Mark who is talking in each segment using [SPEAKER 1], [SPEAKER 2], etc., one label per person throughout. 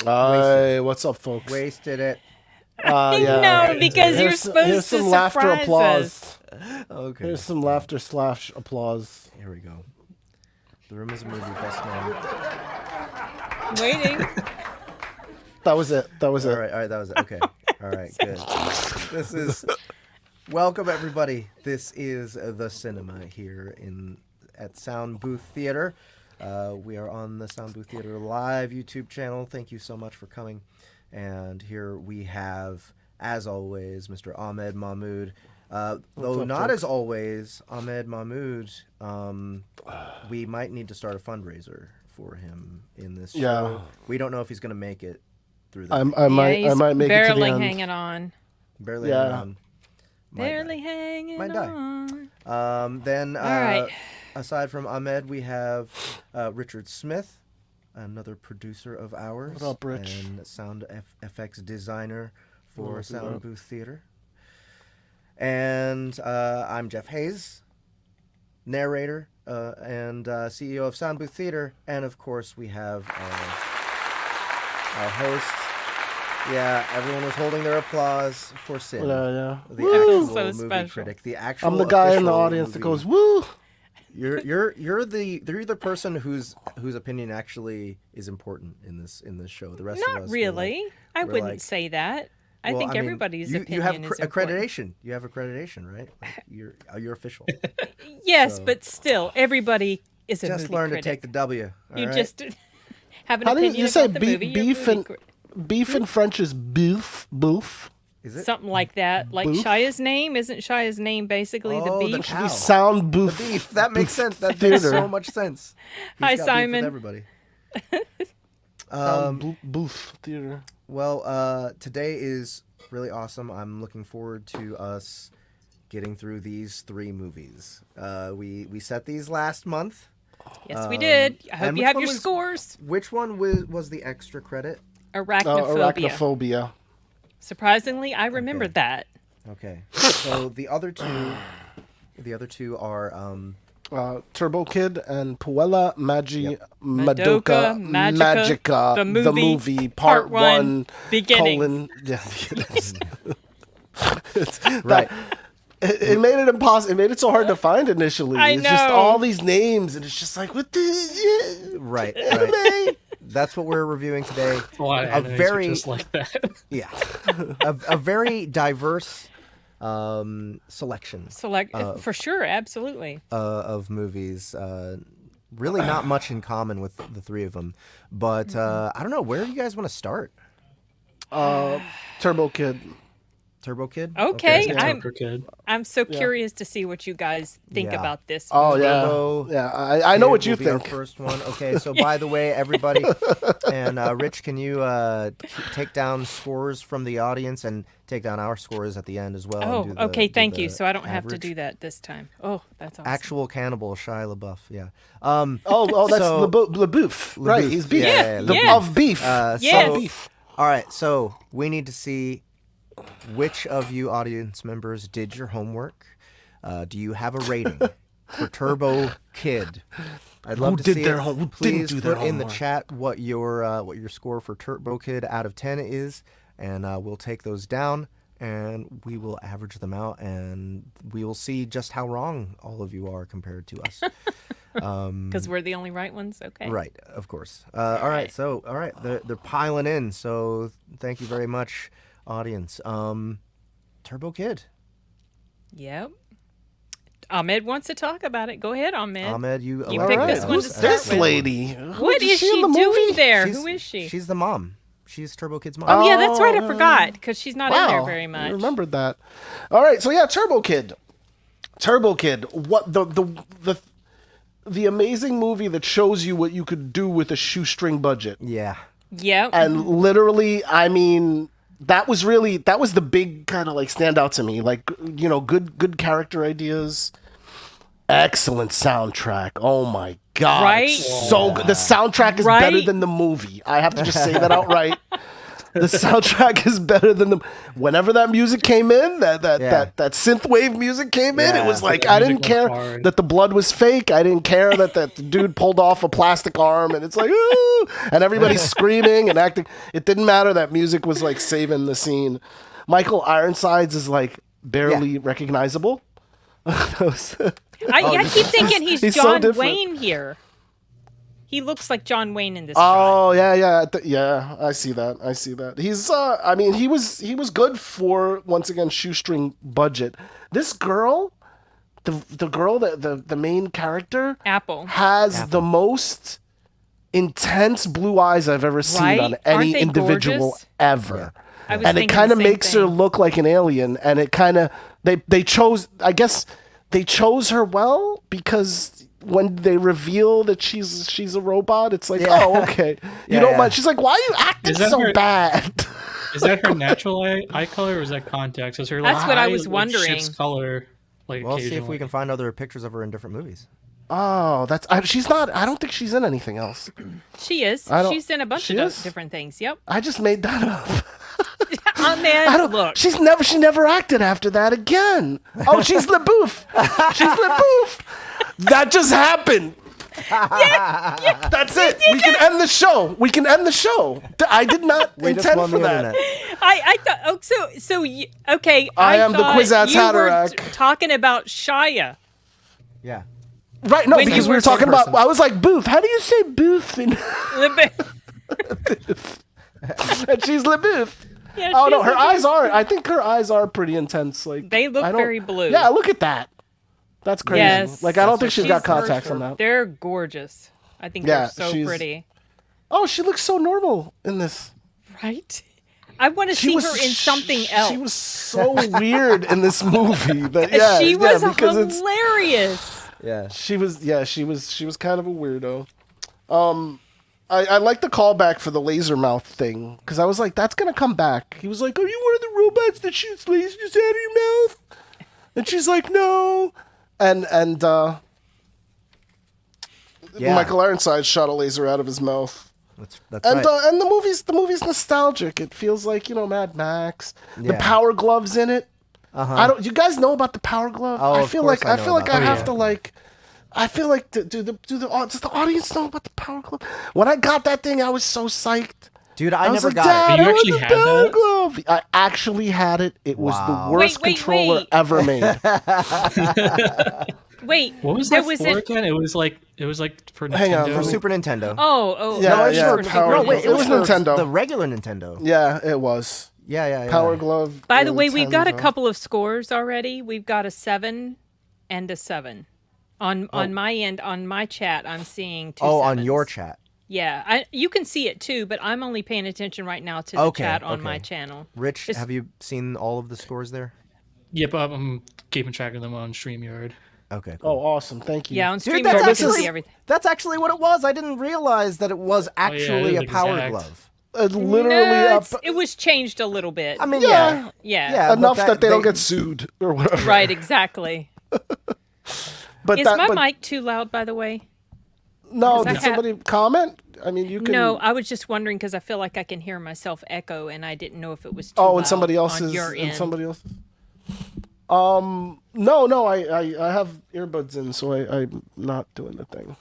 [SPEAKER 1] What's up, folks?
[SPEAKER 2] Wasted it.
[SPEAKER 3] No, because you're supposed
[SPEAKER 1] here's
[SPEAKER 3] to
[SPEAKER 1] some laughter
[SPEAKER 3] surprise
[SPEAKER 1] applause.
[SPEAKER 3] us.
[SPEAKER 2] Okay.
[SPEAKER 1] Here's some laughter / applause.
[SPEAKER 2] Here we go. The Room is a Movie, best man.
[SPEAKER 3] Waiting.
[SPEAKER 1] That was it.
[SPEAKER 2] All right, that was it. Okay. All right, good. This is welcome everybody. This is the Cynema here at Soundbooth Theater. We are on the Soundbooth Theater live YouTube channel. Thank you so much for coming. And here we have, as always, Mr. Ahmed Mahmoud. Though not as always, Ahmed Mahmoud, we might need to start a fundraiser for him in this show.
[SPEAKER 1] Yeah.
[SPEAKER 2] We don't know if he's going to make it through the
[SPEAKER 1] I might make it to the
[SPEAKER 3] barely
[SPEAKER 1] end.
[SPEAKER 3] hanging on.
[SPEAKER 2] Barely hanging on.
[SPEAKER 3] Barely hanging
[SPEAKER 2] Might die.
[SPEAKER 3] on.
[SPEAKER 2] Then,
[SPEAKER 3] All right.
[SPEAKER 2] aside from Ahmed, we have Richard Smith, another producer of ours.
[SPEAKER 1] What up, Rich?
[SPEAKER 2] And sound effects designer for Soundbooth Theater. And I'm Jeff Hayes, narrator and CEO of Soundbooth Theater. And, of course, we have our host. Yeah, everyone was holding their apple for Sin.
[SPEAKER 1] Yeah.
[SPEAKER 2] The actual
[SPEAKER 3] So
[SPEAKER 2] movie
[SPEAKER 3] special.
[SPEAKER 2] critic. The actual
[SPEAKER 1] I'm the guy in the
[SPEAKER 2] official
[SPEAKER 1] audience that
[SPEAKER 2] movie.
[SPEAKER 1] goes, woo!
[SPEAKER 2] You're the person whose opinion actually is important in this show. The rest of
[SPEAKER 3] Not
[SPEAKER 2] us
[SPEAKER 3] really. I
[SPEAKER 2] we're
[SPEAKER 3] wouldn't
[SPEAKER 2] like-
[SPEAKER 3] say that. I think everybody's opinion
[SPEAKER 2] you have
[SPEAKER 3] is important.
[SPEAKER 2] accreditation. You have accreditation, right? Like you're official.
[SPEAKER 3] Yes,
[SPEAKER 2] So-
[SPEAKER 3] but still, everybody is a
[SPEAKER 2] Just
[SPEAKER 3] movie
[SPEAKER 2] learn
[SPEAKER 3] critic.
[SPEAKER 2] to take the W. all
[SPEAKER 3] You
[SPEAKER 2] right?
[SPEAKER 3] just have an
[SPEAKER 1] How do
[SPEAKER 3] opinion
[SPEAKER 1] you say
[SPEAKER 3] about the movie. you're a
[SPEAKER 1] beef
[SPEAKER 3] movie
[SPEAKER 1] and
[SPEAKER 3] cri-
[SPEAKER 1] beef in French is boof?
[SPEAKER 2] Is it
[SPEAKER 3] something like that. Like
[SPEAKER 1] Boof?
[SPEAKER 3] Shia's name isn't Shia's name basically
[SPEAKER 2] Oh,
[SPEAKER 3] the
[SPEAKER 2] the
[SPEAKER 3] beef?
[SPEAKER 2] cow.
[SPEAKER 1] Sound
[SPEAKER 2] the
[SPEAKER 1] booth.
[SPEAKER 2] beef? That makes sense. That
[SPEAKER 1] theater.
[SPEAKER 2] makes so much sense. He's
[SPEAKER 3] Hi,
[SPEAKER 2] got beef with
[SPEAKER 3] Simon.
[SPEAKER 2] everybody.
[SPEAKER 1] Booth theater.
[SPEAKER 2] Well, today is really awesome. I'm looking forward to us getting through these 3 movies. We set these last month.
[SPEAKER 3] Yes, we did. I hope
[SPEAKER 2] and
[SPEAKER 3] you
[SPEAKER 2] which
[SPEAKER 3] have
[SPEAKER 2] one
[SPEAKER 3] your
[SPEAKER 2] was-
[SPEAKER 3] scores.
[SPEAKER 2] Which one was the extra credit?
[SPEAKER 3] Arachnophobia.
[SPEAKER 1] Arachnophobia.
[SPEAKER 3] Surprisingly, I remembered that.
[SPEAKER 2] Okay. So the other two are
[SPEAKER 1] TurboKid and Puella, Magi,
[SPEAKER 2] Yep.
[SPEAKER 1] Madoka,
[SPEAKER 3] Magica,
[SPEAKER 1] the
[SPEAKER 3] the
[SPEAKER 1] movie, part 1,
[SPEAKER 3] beginning.
[SPEAKER 1] Yeah,
[SPEAKER 2] right.
[SPEAKER 1] It made it impossible. It made it so hard to find initially.
[SPEAKER 3] I
[SPEAKER 1] It's just
[SPEAKER 3] know.
[SPEAKER 1] all these names, and it's just like, what the?
[SPEAKER 2] Right.
[SPEAKER 1] Anime?
[SPEAKER 2] That's what we're reviewing today.
[SPEAKER 4] A lot of
[SPEAKER 2] A
[SPEAKER 4] animes
[SPEAKER 2] very-
[SPEAKER 4] are just like that.
[SPEAKER 2] Yeah. a very diverse selection
[SPEAKER 3] For sure, absolutely.
[SPEAKER 2] of movies. Really not much in common with the 3 of them. But I don't know. Where do you guys want to start?
[SPEAKER 1] TurboKid.
[SPEAKER 2] TurboKid?
[SPEAKER 3] Okay,
[SPEAKER 4] TurboKid.
[SPEAKER 3] I'm so curious to see what you guys think
[SPEAKER 2] Yeah.
[SPEAKER 3] about this.
[SPEAKER 1] Oh
[SPEAKER 3] movie.
[SPEAKER 2] Turbo
[SPEAKER 1] yeah. I know what you
[SPEAKER 2] will be our
[SPEAKER 1] think.
[SPEAKER 2] first one. Okay, so by the way, everybody, and Rich, can you take down scores from the audience and take down our scores at the end as well?
[SPEAKER 3] Oh,
[SPEAKER 2] and do
[SPEAKER 3] okay,
[SPEAKER 2] do
[SPEAKER 3] thank
[SPEAKER 2] the
[SPEAKER 3] you. So I don't have to
[SPEAKER 2] average?
[SPEAKER 3] do that this time. Oh, that's awesome.
[SPEAKER 2] Actual cannibal Shia LaBeouf, yeah.
[SPEAKER 1] Oh, that's
[SPEAKER 2] So-
[SPEAKER 1] LaBeouf. Right,
[SPEAKER 2] LaBeouf,
[SPEAKER 1] he's beef.
[SPEAKER 2] yeah,
[SPEAKER 1] The-
[SPEAKER 3] yes.
[SPEAKER 1] Of beef.
[SPEAKER 3] Yes.
[SPEAKER 2] So,
[SPEAKER 1] Beef.
[SPEAKER 2] all right, so we need to see which of you audience members did your homework. Do you have a rating for Turbo Kid? I'd love
[SPEAKER 1] Who
[SPEAKER 2] to
[SPEAKER 1] did
[SPEAKER 2] see
[SPEAKER 1] their
[SPEAKER 2] it.
[SPEAKER 1] home- who didn't
[SPEAKER 2] Please
[SPEAKER 1] do their
[SPEAKER 2] put in the
[SPEAKER 1] homework?
[SPEAKER 2] chat what your score for Turbo Kid out of 10 is, and we'll take those down and we will average them out, and we will see just how wrong all of you are compared to us.
[SPEAKER 3] Because we're the only right ones. Okay.
[SPEAKER 2] Right, of course. All right, so they're piling in. So thank you very much, audience. Turbo Kid.
[SPEAKER 3] Yep. Ahmed wants to talk about it. Go ahead, Ahmed.
[SPEAKER 2] Ahmed, you
[SPEAKER 3] You
[SPEAKER 1] All
[SPEAKER 3] picked
[SPEAKER 1] right,
[SPEAKER 3] this one to
[SPEAKER 1] who's
[SPEAKER 3] start
[SPEAKER 1] this
[SPEAKER 3] with.
[SPEAKER 1] lady?
[SPEAKER 3] What
[SPEAKER 1] Is
[SPEAKER 3] is she
[SPEAKER 1] in the
[SPEAKER 3] doing
[SPEAKER 1] movie?
[SPEAKER 3] there?
[SPEAKER 2] She's-
[SPEAKER 3] Who is she?
[SPEAKER 2] She's the mom. She's Turbo Kid's mom.
[SPEAKER 3] Oh, yeah, that's right. I
[SPEAKER 1] Oh,
[SPEAKER 3] forgot because she's not in there very
[SPEAKER 1] I
[SPEAKER 3] much.
[SPEAKER 1] remembered that. All right, so yeah, TurboKid. TurboKid. What the amazing movie that shows you what you could do with a shoestring budget.
[SPEAKER 2] Yeah.
[SPEAKER 3] Yep.
[SPEAKER 1] And literally, I mean, that was the big kind of like standout to me. Like, you know, good character ideas. Excellent soundtrack. Oh my god.
[SPEAKER 3] Right?
[SPEAKER 1] It's so good. The soundtrack is
[SPEAKER 3] Right?
[SPEAKER 1] better than the movie. I have to just say that outright. The soundtrack is better than the. Whenever that music came in, that synthwave music came in, it was like I didn't care that the blood was fake. I didn't care that the dude pulled off a plastic arm, and it's like, ooh, and everybody's screaming and acting. It didn't matter that music was like saving the scene. Michael Ironsides is like barely recognizable.
[SPEAKER 3] I keep thinking he's
[SPEAKER 1] so
[SPEAKER 3] John Wayne here. He looks like John Wayne in this
[SPEAKER 1] shot. Yeah. I see that. He's I mean, he was good for, once again, shoestring budget. This girl, the girl that the main character
[SPEAKER 3] Apple
[SPEAKER 1] has the most intense blue eyes I've ever seen on any individual
[SPEAKER 3] gorgeous?
[SPEAKER 1] Ever.
[SPEAKER 3] Yeah.
[SPEAKER 1] And it kind of makes her look like an alien, and it kind of they chose, I guess they chose her well, because when they reveal that she's a robot, it's like, oh, okay. You don't mind. She's like, why are you acting so bad?
[SPEAKER 4] Is that her natural eye color, or is that context? Is her
[SPEAKER 3] That's what I was
[SPEAKER 4] like,
[SPEAKER 3] wondering.
[SPEAKER 4] shifts color, like,
[SPEAKER 2] Well, see if we can find other pictures of her in different movies.
[SPEAKER 1] Oh, she's not. I don't think she's in anything else.
[SPEAKER 3] She is. She's in a bunch of different things. Yep.
[SPEAKER 1] I just made that up.
[SPEAKER 3] Oh man, look.
[SPEAKER 1] She never acted after that again. Oh, she's LaBouffe. She's LaBouffe. That just happened.
[SPEAKER 3] Yeah,
[SPEAKER 1] that's it. We can end the show. I did not intend for that.
[SPEAKER 3] I thought. Oh, okay.
[SPEAKER 1] I am the Kwisatz Haderach.
[SPEAKER 3] Talking about Shia.
[SPEAKER 2] Yeah.
[SPEAKER 1] Right. No, because we were talking about. I was like, Booth. How do you say Booth? And she's LaBouffe.
[SPEAKER 3] Yeah,
[SPEAKER 1] oh no, her eyes are. I think her eyes are pretty intense. Like
[SPEAKER 3] they look very blue.
[SPEAKER 1] Yeah, look at that. That's crazy.
[SPEAKER 3] Yes,
[SPEAKER 1] like I don't think she's got contacts on that.
[SPEAKER 3] They're gorgeous. I think they're so pretty.
[SPEAKER 1] Oh, she looks so normal in this.
[SPEAKER 3] Right? I want to see her in something else.
[SPEAKER 1] She was so weird in this movie.
[SPEAKER 3] She was hilarious.
[SPEAKER 2] Yeah.
[SPEAKER 1] She was kind of a weirdo. I like the callback for the laser mouth thing, because I was like, that's gonna come back. He was like, are you one of the robots that shoots lasers out of your mouth? And she's like, no. And Michael Ironsides shot a laser out of his mouth.
[SPEAKER 2] That's right.
[SPEAKER 1] And the movie's nostalgic. It feels like, Mad Max. The Power Glove's in it.
[SPEAKER 2] Uh-huh.
[SPEAKER 1] You guys know about the Power Glove?
[SPEAKER 2] Oh,
[SPEAKER 1] I feel like I have to like. I feel like does the audience know about the Power Glove? When I got that thing, I was so psyched.
[SPEAKER 2] Dude, I never got
[SPEAKER 1] Dad,
[SPEAKER 4] it. You actually had
[SPEAKER 1] Power
[SPEAKER 4] that?
[SPEAKER 1] Glove. I actually had it. It was the worst controller ever made.
[SPEAKER 3] Wait,
[SPEAKER 4] what was that for again? It was like for Nintendo.
[SPEAKER 2] Hang on, for Super Nintendo.
[SPEAKER 3] Oh,
[SPEAKER 1] it was Nintendo.
[SPEAKER 2] The regular Nintendo.
[SPEAKER 1] Yeah, it was.
[SPEAKER 2] Yeah.
[SPEAKER 1] Power Glove.
[SPEAKER 3] By the way, we've got a couple of scores already. We've got a 7 and a 7. On my end, on my chat, I'm seeing 2 sevens.
[SPEAKER 2] On your chat.
[SPEAKER 3] Yeah, you can see it too, but I'm only paying attention right now to the chat on my channel.
[SPEAKER 2] Rich, have you seen all of the scores there?
[SPEAKER 4] Yep, I'm keeping track of them on StreamYard.
[SPEAKER 2] Okay. Cool.
[SPEAKER 1] Oh, awesome! Thank you.
[SPEAKER 3] Yeah, on StreamYard, I can see everything.
[SPEAKER 2] That's actually what it was. I didn't realize that it was actually a Power Glove.
[SPEAKER 3] It was changed a little bit.
[SPEAKER 2] I mean, yeah.
[SPEAKER 1] Enough that they don't get sued or whatever.
[SPEAKER 3] Right, exactly.
[SPEAKER 1] But
[SPEAKER 3] is my mic too loud, by the way?
[SPEAKER 1] No, did somebody comment? I mean, you can.
[SPEAKER 3] No, I was just wondering because I feel like I can hear myself echo, and I didn't know if it was too loud
[SPEAKER 1] and somebody else's.
[SPEAKER 3] on your end.
[SPEAKER 1] And somebody else. No, I have earbuds in, so I'm not doing the thing.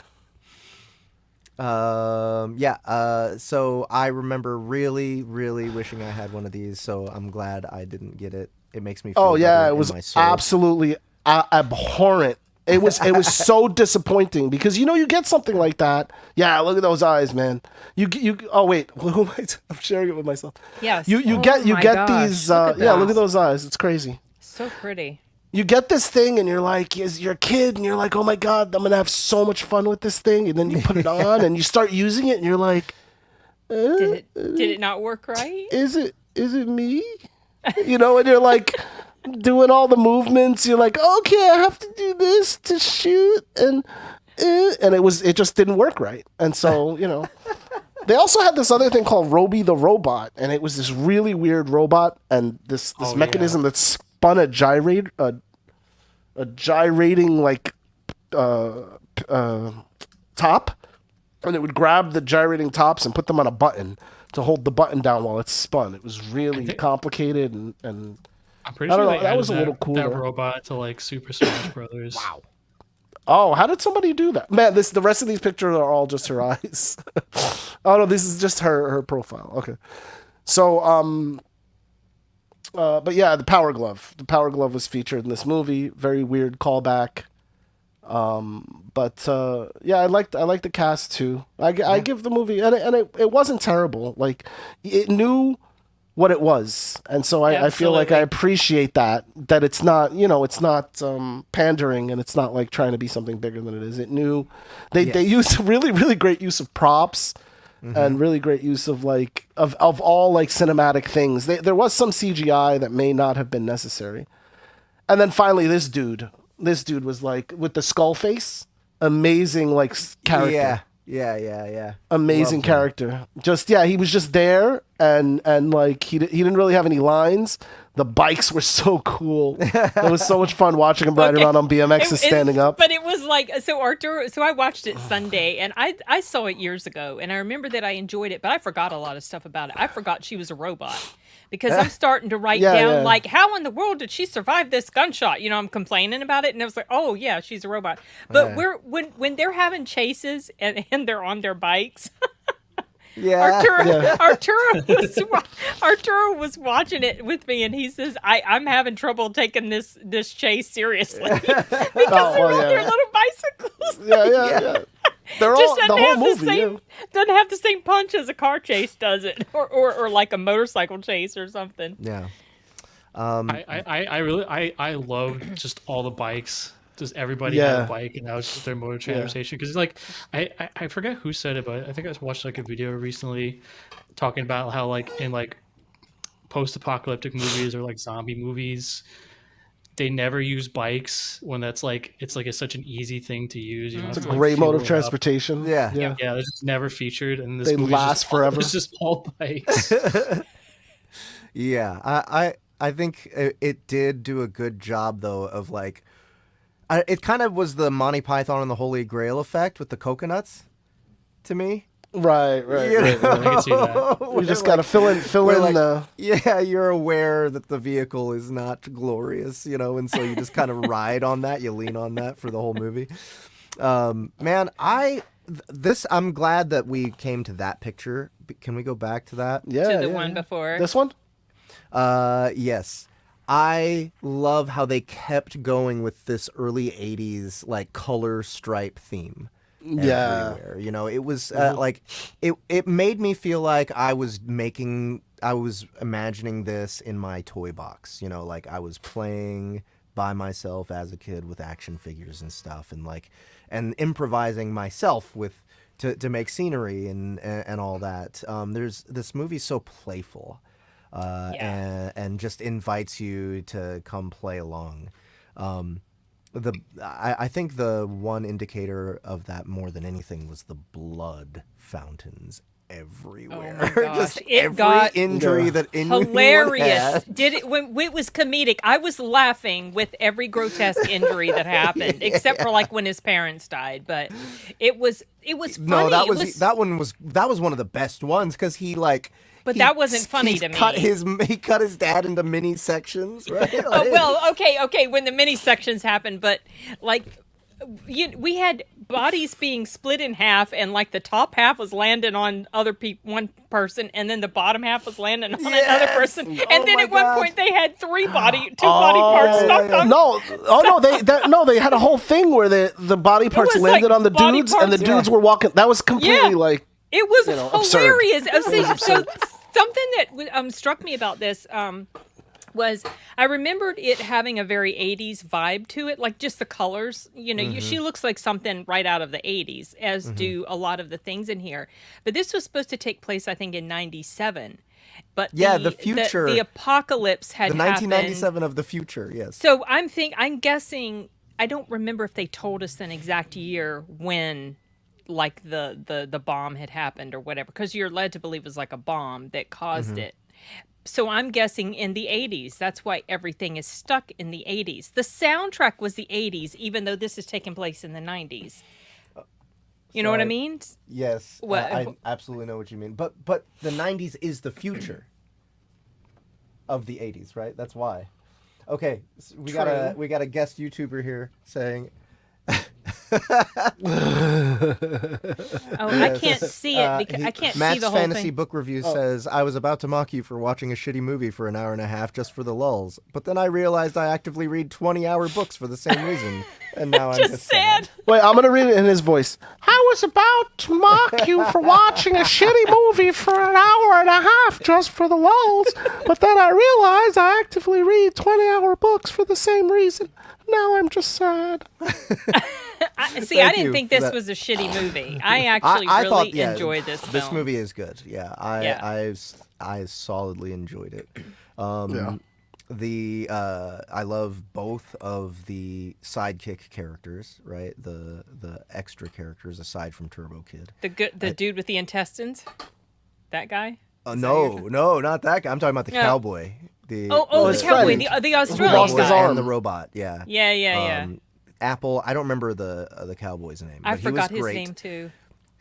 [SPEAKER 2] So I remember really, really wishing I had one of these. So I'm glad I didn't get it. It makes me feel
[SPEAKER 1] it was absolutely abhorrent. It was so disappointing because you get something like that. Yeah, look at those eyes, man. You oh wait, who am I? I'm sharing it with myself.
[SPEAKER 3] Yes.
[SPEAKER 1] You get these. Look at those eyes. It's crazy.
[SPEAKER 3] So pretty.
[SPEAKER 1] You get this thing and you're like, you're a kid and you're like, oh my god, I'm gonna have so much fun with this thing. And then you put it on and you start using it and you're like,
[SPEAKER 3] did it not work right?
[SPEAKER 1] Is it me? And you're like. Doing all the movements, you're like, okay, I have to do this to shoot, and it just didn't work right, and so they also had this other thing called Roby the Robot, and it was this really weird robot, and this mechanism that spun a gyrating like top, and it would grab the gyrating tops and put them on a button. to hold the button down while it's spun. It was really complicated and
[SPEAKER 4] I'm pretty
[SPEAKER 1] I
[SPEAKER 4] sure
[SPEAKER 1] don't know,
[SPEAKER 4] they
[SPEAKER 1] that
[SPEAKER 4] added
[SPEAKER 1] was a little
[SPEAKER 4] that
[SPEAKER 1] cooler.
[SPEAKER 4] robot to like Super Smash Brothers.
[SPEAKER 2] Wow.
[SPEAKER 1] Oh, how did somebody do that? Man, the rest of these pictures are all just her eyes. Oh no, this is just her profile. Okay. So but yeah, the Power Glove. The Power Glove was featured in this movie. Very weird callback. But yeah, I liked the cast too. I give the movie, and it wasn't terrible. Like, it knew what it was, and so I feel like I appreciate that it's not, it's not pandering, and it's not like trying to be something bigger than it is. It knew they used really, really great use of props. And really great use of of all like cinematic things. There was some CGI that may not have been necessary. And then finally, this dude was like with the skull face, amazing like character.
[SPEAKER 2] Yeah.
[SPEAKER 1] Amazing character. He was just there, and like he didn't really have any lines. The bikes were so cool. It was so much fun watching him ride around on BMXs standing up.
[SPEAKER 3] But it was like, so Arturo, so I watched it Sunday, and I saw it years ago, and I remember that I enjoyed it, but I forgot a lot of stuff about it. I forgot she was a robot. Because I'm starting to write down, like, how in the world did she survive this gunshot? I'm complaining about it, and I was like, oh, yeah, she's a robot. But when they're having chases and they're on their bikes, Arturo was watching it with me, and he says, I'm having trouble taking this chase seriously because they're on their little bicycles.
[SPEAKER 1] Yeah. They're all the whole movie.
[SPEAKER 3] Doesn't have the same punch as a car chase, does it? Or like a motorcycle chase or something.
[SPEAKER 2] Yeah.
[SPEAKER 4] I love just all the bikes. Just everybody had a bike, and that was just their mode of transportation. Because I forget who said it, but I think I watched like a video recently talking about how like in like post-apocalyptic movies or like zombie movies, they never use bikes when that's like it's such an easy thing to use.
[SPEAKER 1] It's a great mode of transportation.
[SPEAKER 2] Yeah.
[SPEAKER 4] They're just never featured, and this
[SPEAKER 1] they
[SPEAKER 4] movie's
[SPEAKER 1] last forever.
[SPEAKER 4] It's just all bikes.
[SPEAKER 2] Yeah, I think it did do a good job though of like, it kind of was the Monty Python and the Holy Grail effect with the coconuts, to me.
[SPEAKER 1] Right.
[SPEAKER 4] I can see that.
[SPEAKER 1] We just got to fill in the...
[SPEAKER 2] Yeah, you're aware that the vehicle is not glorious, and so you just kind of ride on that. You lean on that for the whole movie. Man, I'm glad that we came to that picture. Can we go back to that?
[SPEAKER 1] Yeah.
[SPEAKER 3] To the one before.
[SPEAKER 1] This one?
[SPEAKER 2] Yes. I love how they kept going with this early 80s like color stripe theme. Everywhere. It was like it made me feel like I was imagining this in my toy box, like I was playing by myself as a kid with action figures and stuff, and improvising myself to make scenery and all that. This movie's so playful, and just invites you to come play along. I think the one indicator of that more than anything was the blood fountains everywhere.
[SPEAKER 3] Oh my gosh.
[SPEAKER 2] Just
[SPEAKER 3] it
[SPEAKER 2] every
[SPEAKER 3] got
[SPEAKER 2] injury that anyone
[SPEAKER 3] hilarious.
[SPEAKER 2] had.
[SPEAKER 3] Did it when it was comedic? I was laughing with every grotesque injury that happened, except for like when his parents died. But it was funny.
[SPEAKER 2] No, that was one of the best ones because he like.
[SPEAKER 3] But that wasn't funny to me.
[SPEAKER 2] He cut his dad into mini sections, right?
[SPEAKER 3] Okay, when the mini sections happened, but like we had bodies being split in half, and like the top half was landing on one person, and then the bottom half was landing on another person, and then at one point they had two body parts knocked on.
[SPEAKER 1] They had a whole thing where the body parts landed on the dudes, and the dudes were walking. That was completely like.
[SPEAKER 3] It was hilarious. So something that struck me about this was I remembered it having a very 80s vibe to it, like just the colors. She looks like something right out of the 80s, as do a lot of the things in here. But this was supposed to take place, I think, in 97. But
[SPEAKER 2] the future,
[SPEAKER 3] the apocalypse had happened.
[SPEAKER 2] The 1997 of the future, yes.
[SPEAKER 3] So I'm guessing. I don't remember if they told us an exact year when. Like the bomb had happened or whatever, because you're led to believe it was like a bomb that caused it. So I'm guessing in the 80s. That's why everything is stuck in the 80s. The soundtrack was the 80s, even though this is taking place in the 90s. You know what I mean?
[SPEAKER 2] Yes,
[SPEAKER 3] What-
[SPEAKER 2] I absolutely know what you mean. But the 90s is the future of the 80s, right? That's why. Okay, so we got a guest YouTuber here saying.
[SPEAKER 3] I can't see it because I can't
[SPEAKER 2] Matt's
[SPEAKER 3] see the whole
[SPEAKER 2] Fantasy
[SPEAKER 3] thing.
[SPEAKER 2] Book Review says, I was about to mock you for watching a shitty movie for an hour and a half just for the lulls, but then I realized I actively read 20-hour books for the same reason, and now I'm just sad.
[SPEAKER 1] Wait, I'm going to read it in his voice. I was about to mock you for watching a shitty movie for an hour and a half just for the lulls, but then I realized I actively read 20-hour books for the same reason. Now I'm just sad.
[SPEAKER 3] I didn't think this was a shitty movie. I actually really enjoyed this film.
[SPEAKER 2] This movie is good. Yeah, I solidly enjoyed it. I love both of the sidekick characters, right? The extra characters aside from TurboKid.
[SPEAKER 3] The dude with the intestines, that guy.
[SPEAKER 2] No, not that guy. I'm talking about the cowboy. The
[SPEAKER 3] cowboy, the Australian
[SPEAKER 1] lost his
[SPEAKER 3] guy.
[SPEAKER 1] arm.
[SPEAKER 2] And the robot. Yeah.
[SPEAKER 3] Yeah.
[SPEAKER 2] Apple. I don't remember the cowboy's name.
[SPEAKER 3] I
[SPEAKER 2] but
[SPEAKER 3] forgot
[SPEAKER 2] he was
[SPEAKER 3] his
[SPEAKER 2] great.
[SPEAKER 3] name too.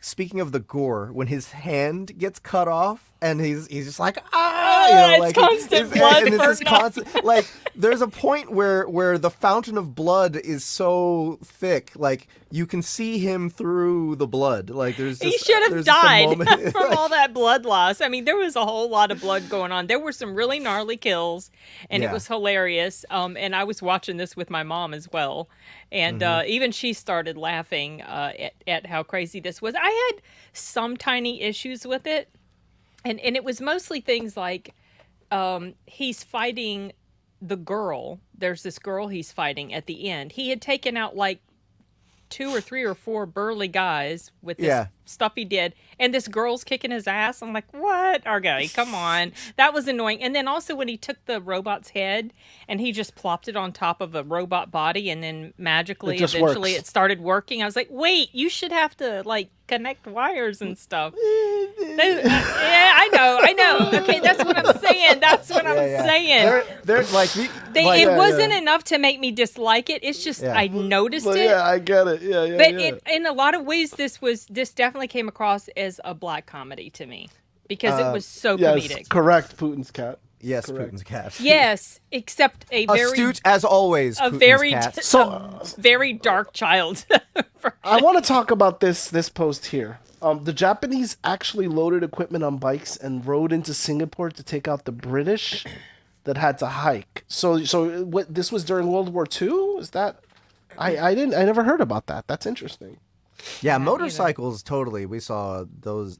[SPEAKER 2] Speaking of the gore, when his hand gets cut off and he's just like
[SPEAKER 3] it's constant blood.
[SPEAKER 2] And this is constant. Like there's a point where the fountain of blood is so thick, like you can see him through the blood. Like he
[SPEAKER 3] should have died from all that blood loss. I mean, there was a whole lot of blood going on. There were some really gnarly kills, and it was hilarious. And I was watching this with my mom as well, and even she started laughing at how crazy this was. I had some tiny issues with it, and it was mostly things like he's fighting the girl. There's this girl he's fighting at the end. He had taken out like 2 or 3 or 4 burly guys with this stuff he did, and this girl's kicking his ass. I'm like, what? Okay, come on. That was annoying. And then also when he took the robot's head and he just plopped it on top of a robot body, and then magically eventually it started working. I was like, wait, you should have to like connect wires and stuff. Yeah, I know. Okay, that's what I'm saying. saying.
[SPEAKER 2] There's like
[SPEAKER 3] it wasn't enough to make me dislike it. It's just I noticed it.
[SPEAKER 1] Yeah, I get it. Yeah.
[SPEAKER 3] But in a lot of ways, this definitely came across as a black comedy to me because it was so comedic.
[SPEAKER 1] Correct, Putin's cat.
[SPEAKER 2] Yes,
[SPEAKER 1] correct.
[SPEAKER 2] Putin's cat.
[SPEAKER 3] Yes, except a very
[SPEAKER 2] astute as always. Putin's cat.
[SPEAKER 3] Very dark child.
[SPEAKER 1] I want to talk about this post here. The Japanese actually loaded equipment on bikes and rode into Singapore to take out the British that had to hike. So what? This was during World War II? Is that? I never heard about that. That's interesting.
[SPEAKER 2] Yeah, motorcycles totally. We saw those.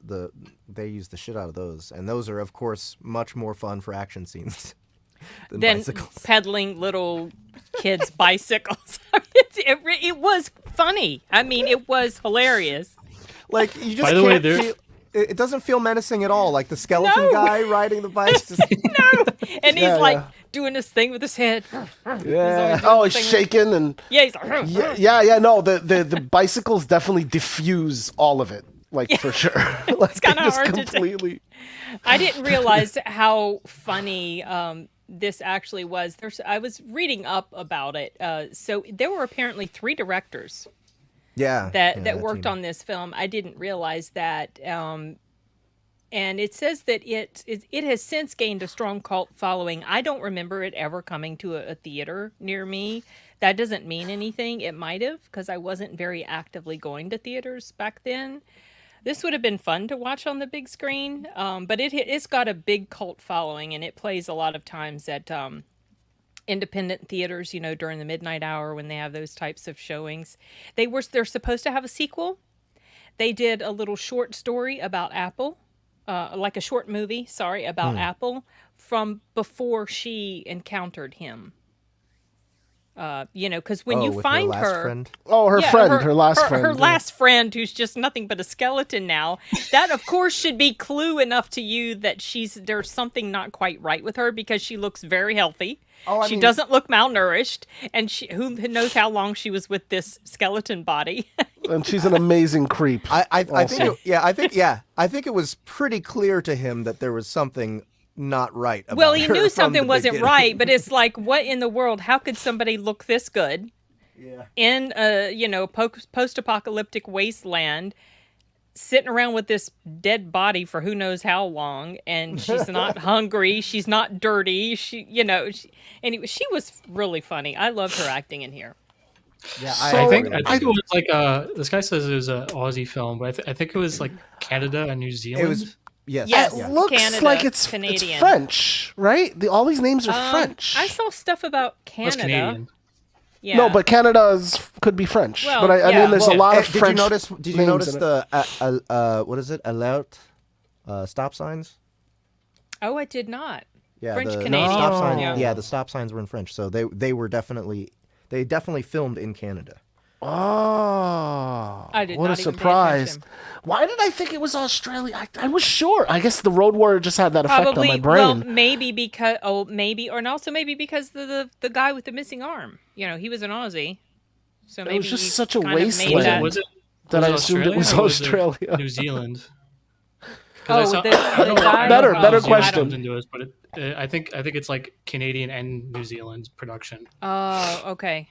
[SPEAKER 2] They used the shit out of those, and those are of course much more fun for action scenes than bicycles.
[SPEAKER 3] Pedaling little kids' bicycles. It was funny. I mean, it was hilarious.
[SPEAKER 2] Like you just can't feel. It doesn't feel menacing at all. Like the skeleton guy riding the bike. Just...
[SPEAKER 3] No, and he's like doing this thing with his head.
[SPEAKER 1] Yeah. He's shaking and.
[SPEAKER 3] Yeah, he's like.
[SPEAKER 1] Yeah. No, the bicycles definitely diffuse all of it. Like for sure. Like,
[SPEAKER 3] it's kind of hard
[SPEAKER 1] completely...
[SPEAKER 3] to take. I didn't realize how funny this actually was. I was reading up about it. So there were apparently 3 directors. That worked on this film. I didn't realize that. And it says that it has since gained a strong cult following. I don't remember it ever coming to a theater near me. That doesn't mean anything. It might have, because I wasn't very actively going to theaters back then. This would have been fun to watch on the big screen, but it's got a big cult following, and it plays a lot of times at independent theaters, during the midnight hour when they have those types of showings. They're supposed to have a sequel. They did a little short story about Apple, like a short movie, about Apple from before she encountered him. Because when you find her,
[SPEAKER 2] friend?
[SPEAKER 1] Her last friend.
[SPEAKER 3] Her last friend, who's just nothing but a skeleton now. That, of course, should be clue enough to you that there's something not quite right with her, because she looks very healthy. She doesn't look malnourished, and who knows how long she was with this skeleton body.
[SPEAKER 1] And she's an amazing creep.
[SPEAKER 2] I think it was pretty clear to him that there was something not right about
[SPEAKER 3] he knew something wasn't right, but it's like, what in the world? How could somebody look this good in a post-apocalyptic wasteland, sitting around with this dead body for who knows how long, and she's not hungry, she's not dirty, anyway, she was really funny. I loved her acting in here.
[SPEAKER 2] Yeah,
[SPEAKER 4] I think it was like this guy says it was an Aussie film, but I think it was like Canada and New Zealand.
[SPEAKER 2] It was
[SPEAKER 3] Yes,
[SPEAKER 1] it looks
[SPEAKER 3] Canada,
[SPEAKER 1] like it's
[SPEAKER 3] Canadian.
[SPEAKER 1] French, right? All these names are French.
[SPEAKER 3] I saw stuff about Canada.
[SPEAKER 4] That's Canadian.
[SPEAKER 3] Yeah.
[SPEAKER 1] No, but Canada could be French.
[SPEAKER 3] Well,
[SPEAKER 1] but I mean, there's a lot of
[SPEAKER 2] did
[SPEAKER 1] French.
[SPEAKER 2] Did you notice the what is it? Alert stop signs.
[SPEAKER 3] Oh, I did not.
[SPEAKER 2] Yeah,
[SPEAKER 3] French
[SPEAKER 2] the
[SPEAKER 3] Canadian.
[SPEAKER 2] stop signs.
[SPEAKER 3] Yeah.
[SPEAKER 2] Yeah, the stop signs were in French, so they definitely filmed in Canada.
[SPEAKER 1] Oh,
[SPEAKER 3] I did
[SPEAKER 1] what
[SPEAKER 3] not
[SPEAKER 1] a
[SPEAKER 3] even pay
[SPEAKER 1] surprise!
[SPEAKER 3] attention.
[SPEAKER 1] Why did I think it was Australia? I was sure. I guess the Road Warrior just had that effect
[SPEAKER 3] Probably,
[SPEAKER 1] on my brain.
[SPEAKER 3] well, maybe because the guy with the missing arm. He was an Aussie, so maybe
[SPEAKER 1] was just
[SPEAKER 3] he
[SPEAKER 1] such a
[SPEAKER 3] kind of made
[SPEAKER 1] wasteland.
[SPEAKER 3] that-
[SPEAKER 4] Was it?
[SPEAKER 1] That I
[SPEAKER 4] was
[SPEAKER 1] assumed it was
[SPEAKER 4] or
[SPEAKER 1] Australia.
[SPEAKER 4] New Zealand.
[SPEAKER 3] Oh,
[SPEAKER 4] I
[SPEAKER 3] the
[SPEAKER 4] don't know
[SPEAKER 3] guy-
[SPEAKER 1] Better
[SPEAKER 3] oh,
[SPEAKER 1] question.
[SPEAKER 4] Into it, but I think it's like Canadian and New Zealand production.
[SPEAKER 3] Oh, okay.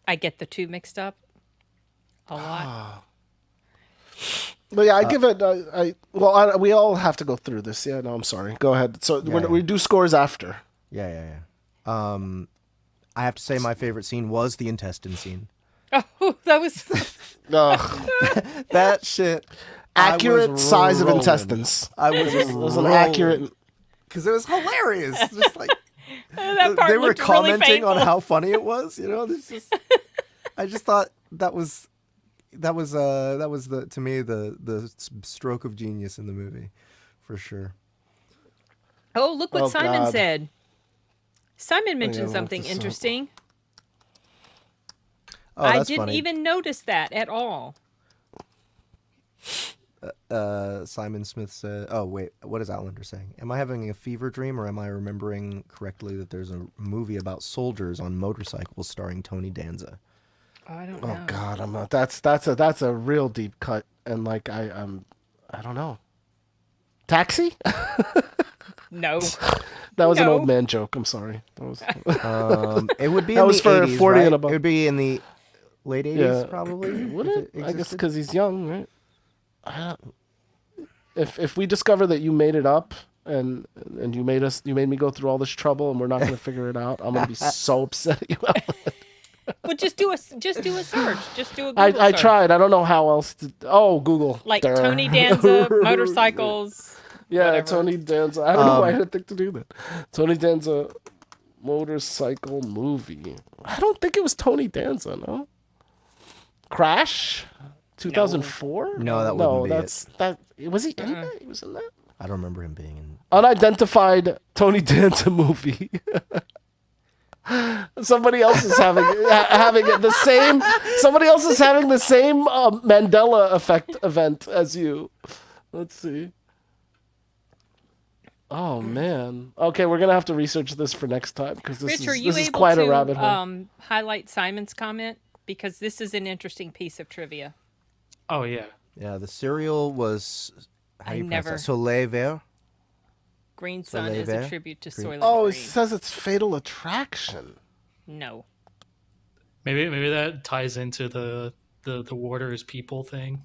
[SPEAKER 3] I get the two mixed up a lot.
[SPEAKER 1] But yeah, I give it. We all have to go through this. Yeah, no, I'm sorry. Go ahead. So we do scores after.
[SPEAKER 2] Yeah. I have to say my favorite scene was the intestine scene.
[SPEAKER 3] Oh, that was
[SPEAKER 2] That shit.
[SPEAKER 1] Accurate size of
[SPEAKER 2] rolling.
[SPEAKER 1] intestines.
[SPEAKER 2] It
[SPEAKER 1] was an accurate.
[SPEAKER 2] because it was hilarious. Just like
[SPEAKER 3] that part
[SPEAKER 2] they were
[SPEAKER 3] looked really
[SPEAKER 2] commenting on
[SPEAKER 3] painful.
[SPEAKER 2] how funny it was. This just, I just thought that was to me the stroke of genius in the movie, for sure.
[SPEAKER 3] Oh, look what Simon
[SPEAKER 1] God.
[SPEAKER 3] said. Simon mentioned
[SPEAKER 1] look
[SPEAKER 3] something
[SPEAKER 1] this up.
[SPEAKER 3] interesting.
[SPEAKER 2] Oh,
[SPEAKER 3] I
[SPEAKER 2] that's
[SPEAKER 3] didn't
[SPEAKER 2] funny.
[SPEAKER 3] even notice that at all.
[SPEAKER 2] Simon Smith said, "Oh wait, what is Outlander saying? Am I having a fever dream, or am I remembering correctly that there's a movie about soldiers on motorcycles starring Tony Danza?"
[SPEAKER 3] I don't know.
[SPEAKER 1] Oh God, I'm not. That's a real deep cut, and like I don't know. Taxi?
[SPEAKER 3] No.
[SPEAKER 1] That was an
[SPEAKER 3] No.
[SPEAKER 1] old man joke. I'm sorry. That was.
[SPEAKER 2] It would be
[SPEAKER 1] That
[SPEAKER 2] in
[SPEAKER 1] was
[SPEAKER 2] the
[SPEAKER 1] for
[SPEAKER 2] 80s,
[SPEAKER 1] 40
[SPEAKER 2] right?
[SPEAKER 1] and above.
[SPEAKER 2] It would be in the late 80s,
[SPEAKER 1] Yeah.
[SPEAKER 2] probably.
[SPEAKER 1] Would
[SPEAKER 2] if
[SPEAKER 1] it? I guess
[SPEAKER 2] existed.
[SPEAKER 1] because he's young, right? I don't, if we discover that you made it up and you made me go through all this trouble and we're not going to figure it out, I'm going to be so upset at you.
[SPEAKER 3] Well, just do a search. Just do a Google
[SPEAKER 1] I
[SPEAKER 3] search.
[SPEAKER 1] tried. I don't know how else to. Oh, Google.
[SPEAKER 3] Like
[SPEAKER 1] Durr.
[SPEAKER 3] Tony Danza, motorcycles.
[SPEAKER 1] Yeah,
[SPEAKER 3] whatever.
[SPEAKER 1] Tony Danza. I don't know why I didn't think to do that. Tony Danza motorcycle movie. I don't think it was Tony Danza, no? Crash? 2004?
[SPEAKER 2] No, that wouldn't be
[SPEAKER 1] that's that. Was he in that? He was in that?
[SPEAKER 2] I don't remember him being in.
[SPEAKER 1] Unidentified Tony Danza movie. Somebody else is having it the same. Somebody else is having the same Mandela effect event as you. Let's see. Oh man. Okay, we're gonna have to research this for next time because this
[SPEAKER 3] Rich, are
[SPEAKER 1] is
[SPEAKER 3] you
[SPEAKER 1] this is
[SPEAKER 3] able
[SPEAKER 1] quite
[SPEAKER 3] to
[SPEAKER 1] a rabbit hole.
[SPEAKER 3] highlight Simon's comment? Because this is an interesting piece of trivia.
[SPEAKER 4] Oh yeah.
[SPEAKER 2] Yeah, the cereal was. How
[SPEAKER 3] I
[SPEAKER 2] do you pronounce
[SPEAKER 3] never-
[SPEAKER 2] that? Soleil Vert.
[SPEAKER 3] Green Sun is
[SPEAKER 2] Soleil
[SPEAKER 3] a tribute to
[SPEAKER 2] Green-
[SPEAKER 3] Soylent
[SPEAKER 1] Oh, it
[SPEAKER 3] Green.
[SPEAKER 1] says it's Fatal Attraction.
[SPEAKER 3] No.
[SPEAKER 4] Maybe that ties into the water is people thing.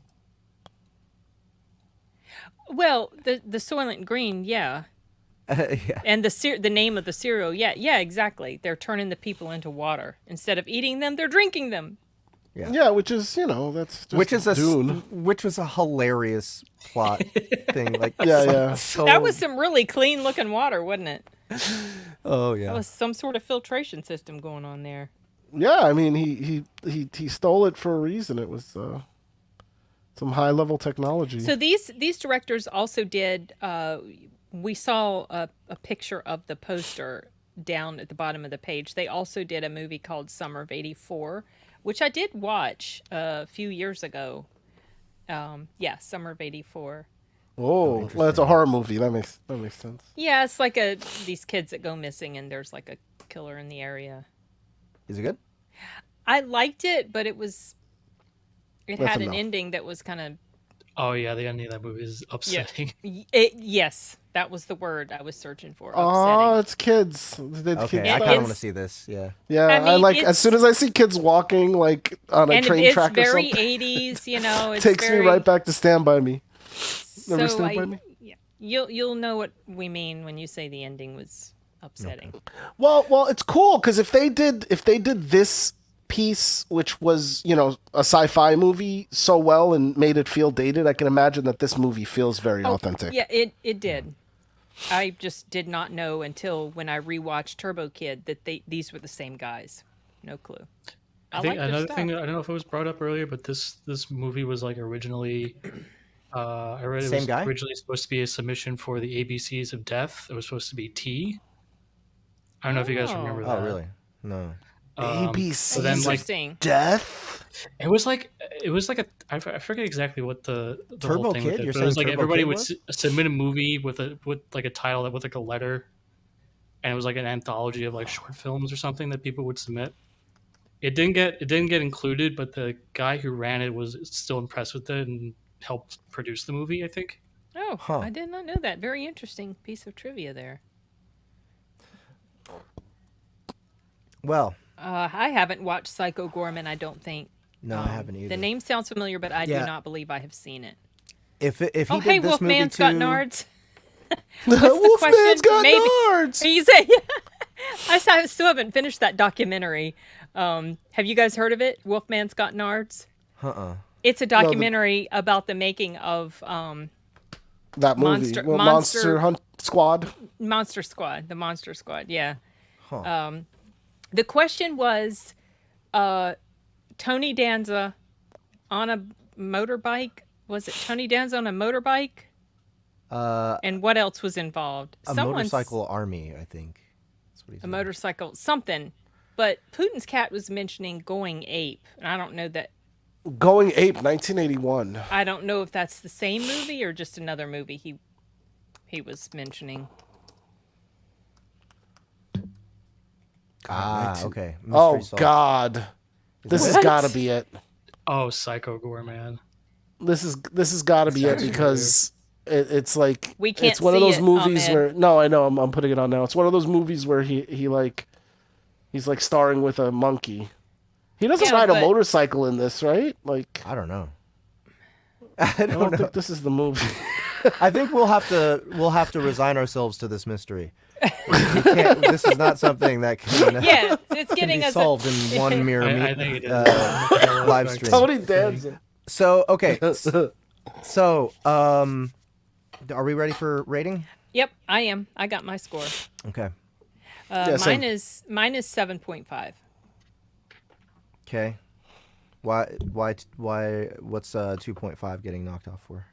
[SPEAKER 3] Well, the Soylent Green, yeah.
[SPEAKER 2] Yeah.
[SPEAKER 3] And the name of the cereal, yeah, exactly. They're turning the people into water. Instead of eating them, they're drinking them.
[SPEAKER 1] Yeah, which is that's just
[SPEAKER 2] Which is
[SPEAKER 1] Dune.
[SPEAKER 2] which was a hilarious plot thing. Like
[SPEAKER 1] Yeah.
[SPEAKER 2] so-
[SPEAKER 3] That was some really clean looking water, wasn't it?
[SPEAKER 2] Oh
[SPEAKER 3] That
[SPEAKER 2] yeah.
[SPEAKER 3] was some sort of filtration system going on there.
[SPEAKER 1] Yeah, I mean he stole it for a reason. It was some high level technology.
[SPEAKER 3] So these directors also did. We saw a picture of the poster down at the bottom of the page. They also did a movie called Summer of '84, which I did watch a few years ago. Summer of '84.
[SPEAKER 1] Oh, well, it's a horror movie. That makes sense.
[SPEAKER 3] Yeah, it's like these kids that go missing and there's like a killer in the area.
[SPEAKER 2] Is it good?
[SPEAKER 3] I liked it, but it
[SPEAKER 1] That's
[SPEAKER 3] had an
[SPEAKER 1] enough.
[SPEAKER 3] ending that was kind of
[SPEAKER 4] Oh yeah, the ending of that movie is upsetting.
[SPEAKER 3] Yes, that was the word I was searching for.
[SPEAKER 1] Oh,
[SPEAKER 3] Upsetting.
[SPEAKER 1] it's kids.
[SPEAKER 2] Okay, I kind of want to see this. Yeah.
[SPEAKER 1] Yeah,
[SPEAKER 3] I
[SPEAKER 1] I,
[SPEAKER 3] mean,
[SPEAKER 1] like as soon as I see kids walking like on a
[SPEAKER 3] and
[SPEAKER 1] train
[SPEAKER 3] it's
[SPEAKER 1] track or
[SPEAKER 3] very
[SPEAKER 1] something.
[SPEAKER 3] 80s, you know. It's
[SPEAKER 1] Takes
[SPEAKER 3] very,
[SPEAKER 1] me right back to Stand By Me. Remember
[SPEAKER 3] so
[SPEAKER 1] Stand By Me?
[SPEAKER 3] Yeah, you'll know what we mean when you say the ending was upsetting.
[SPEAKER 2] Okay.
[SPEAKER 1] Well, it's cool because if they did this piece, which was a sci-fi movie, so well and made it feel dated, I can imagine that this movie feels very authentic.
[SPEAKER 3] Yeah, it did. I just did not know until when I rewatched TurboKid that these were the same guys. No clue.
[SPEAKER 4] I think another thing, I don't know if it was brought up earlier, but this movie was like originally, I read it was originally supposed to be a submission for the ABCs of Death. It was supposed to be T. I don't know if you guys remember that.
[SPEAKER 2] Oh, really? No.
[SPEAKER 1] ABCs
[SPEAKER 3] then,
[SPEAKER 1] of Death.
[SPEAKER 4] It was like I forget exactly what the whole thing
[SPEAKER 2] TurboKid.
[SPEAKER 4] was.
[SPEAKER 2] You're
[SPEAKER 4] But it was
[SPEAKER 2] saying
[SPEAKER 4] like everybody would
[SPEAKER 2] was?
[SPEAKER 4] submit a movie with like a title that with like a letter, and it was like an anthology of like short films or something that people would submit. It didn't get included, but the guy who ran it was still impressed with it and helped produce the movie, I think.
[SPEAKER 3] Oh, I did not know that. Very interesting piece of trivia there.
[SPEAKER 2] Well,
[SPEAKER 3] I haven't watched Psycho Gorman, I don't think.
[SPEAKER 2] No, I haven't either.
[SPEAKER 3] The name sounds familiar, but I do not believe I have seen it.
[SPEAKER 2] If he did
[SPEAKER 3] hey,
[SPEAKER 2] this movie
[SPEAKER 3] Wolfman's
[SPEAKER 2] too,
[SPEAKER 3] got nards.
[SPEAKER 1] Wolfman's got nards.
[SPEAKER 3] You say, I still haven't finished that documentary. Have you guys heard of it? Wolfman's Got Nards? It's a documentary about the making of
[SPEAKER 1] that movie, Monster Hunt Squad.
[SPEAKER 3] Monster Squad, the Monster Squad, yeah. The question was Tony Danza on a motorbike. Was it Tony Danza on a motorbike? And what else was involved?
[SPEAKER 2] A motorcycle army, I think. That's what he said.
[SPEAKER 3] A motorcycle, something. But Putin's cat was mentioning Going Ape, and I don't know that.
[SPEAKER 1] Going Ape, 1981.
[SPEAKER 3] I don't know if that's the same movie or just another movie he was mentioning.
[SPEAKER 2] Okay.
[SPEAKER 1] Mystery solved. God, this has got to be it.
[SPEAKER 4] Oh, Psycho Gorman.
[SPEAKER 1] This has got to be it because it's like
[SPEAKER 3] we can't.
[SPEAKER 1] It's one
[SPEAKER 3] see
[SPEAKER 1] of those
[SPEAKER 3] it,
[SPEAKER 1] movies
[SPEAKER 3] Ahmed.
[SPEAKER 1] where no, I know I'm putting it on now. It's one of those movies where he's like starring with a monkey. He doesn't ride a motorcycle in this, right? Like
[SPEAKER 2] I don't know.
[SPEAKER 1] I don't think this is the movie.
[SPEAKER 2] I think we'll have to resign ourselves to this mystery. This is not something that can,
[SPEAKER 3] it's getting
[SPEAKER 2] can be solved in one mere
[SPEAKER 4] I think it is.
[SPEAKER 2] live stream.
[SPEAKER 1] Tony Danza.
[SPEAKER 2] So okay, so are we ready for rating?
[SPEAKER 3] Yep, I am. I got my score.
[SPEAKER 2] Okay.
[SPEAKER 3] Mine is 7.5.
[SPEAKER 2] Okay. Why? What's 2.5 getting knocked off for?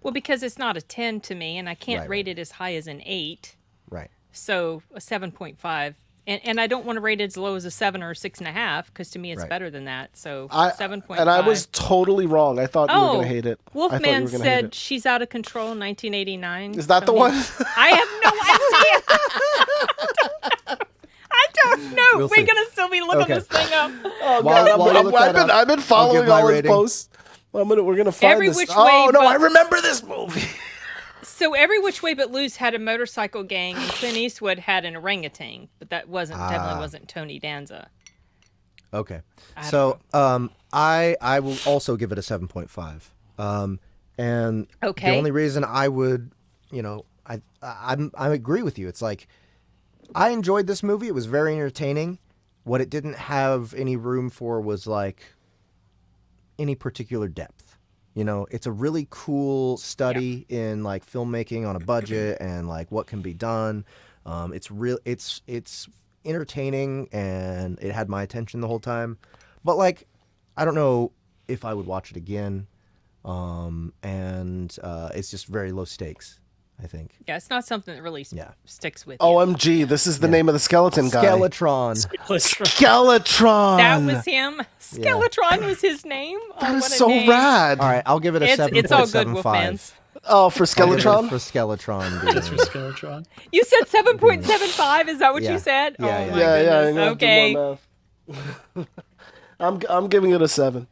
[SPEAKER 3] Well, because it's not a 10 to me, and I can't rate it as high as an 8.
[SPEAKER 2] Right.
[SPEAKER 3] So a 7.5. And I don't want to rate it as low as a 7 or a 6.5, because to me it's better than that. So 7.5.
[SPEAKER 1] And I was totally wrong. I thought you were going to hate it.
[SPEAKER 3] Wolfman said She's Out of Control, 1989.
[SPEAKER 1] Is that the one?
[SPEAKER 3] I have no idea. I don't know. We're going to still be looking this thing up.
[SPEAKER 1] Oh, God. I've been following all his posts. We're going to find this. I remember this movie.
[SPEAKER 3] So Every Which Way But Loose had a motorcycle gang, and Clint Eastwood had an orangutan, but that definitely wasn't Tony Danza.
[SPEAKER 2] Okay, so I will also give it a 7.5. And the only reason I would, I agree with you. It's like I enjoyed this movie. It was very entertaining. What it didn't have any room for was like any particular depth. It's a really cool study in like filmmaking on a budget and like what can be done. It's entertaining and it had my attention the whole time. But like, I don't know if I would watch it again. And it's just very low stakes, I think.
[SPEAKER 3] Yeah, it's not something that really sticks with you.
[SPEAKER 1] OMG, this is the name of the skeleton guy.
[SPEAKER 2] Skeletron.
[SPEAKER 3] That was him. Skeletron was his name.
[SPEAKER 1] That is so rad.
[SPEAKER 2] All right, I'll give it a 7.75.
[SPEAKER 3] It's all good, Wolfmans.
[SPEAKER 1] Oh, for Skeletron?
[SPEAKER 2] For Skeletron.
[SPEAKER 4] That's for Skeletron.
[SPEAKER 3] You said 7.75. Is that what you said?
[SPEAKER 2] Yeah,
[SPEAKER 3] oh my goodness.
[SPEAKER 1] Okay. I'm giving it a 7.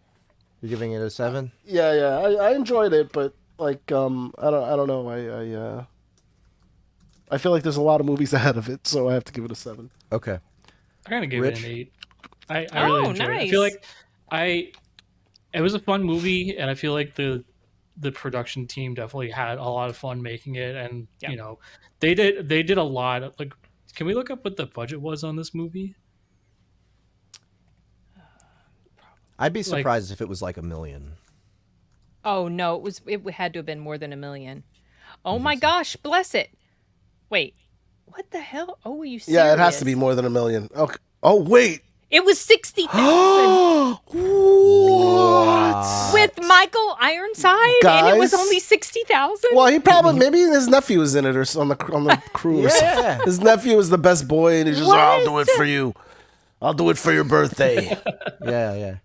[SPEAKER 2] You're giving it a 7?
[SPEAKER 1] Yeah, I enjoyed it, but like I don't know. I feel like there's a lot of movies ahead of it, so I have to give it a 7.
[SPEAKER 2] Okay.
[SPEAKER 4] I'm gonna give
[SPEAKER 2] Rich?
[SPEAKER 4] it an 8. I really enjoyed it. I feel like it was a fun movie, and I feel like the production team definitely had a lot of fun making it, and you know, they did a lot of, like, can we look up what the budget was on this movie?
[SPEAKER 2] I'd be surprised if it was like $1 million.
[SPEAKER 3] Oh no, it had to have been more than $1 million. Oh my gosh, bless it. Wait, what the hell? Oh, are you serious?
[SPEAKER 1] Yeah, it has to be more than $1 million. Okay. Oh wait.
[SPEAKER 3] It was 60,000
[SPEAKER 1] What?
[SPEAKER 3] with Michael Ironside, and it was only 60,000.
[SPEAKER 1] Well, he probably maybe his nephew was in it or on the crew. Or something.
[SPEAKER 2] Yeah.
[SPEAKER 1] His nephew was the best boy, and he's just like, "I'll do it for you. I'll do it for your birthday."
[SPEAKER 2] Yeah.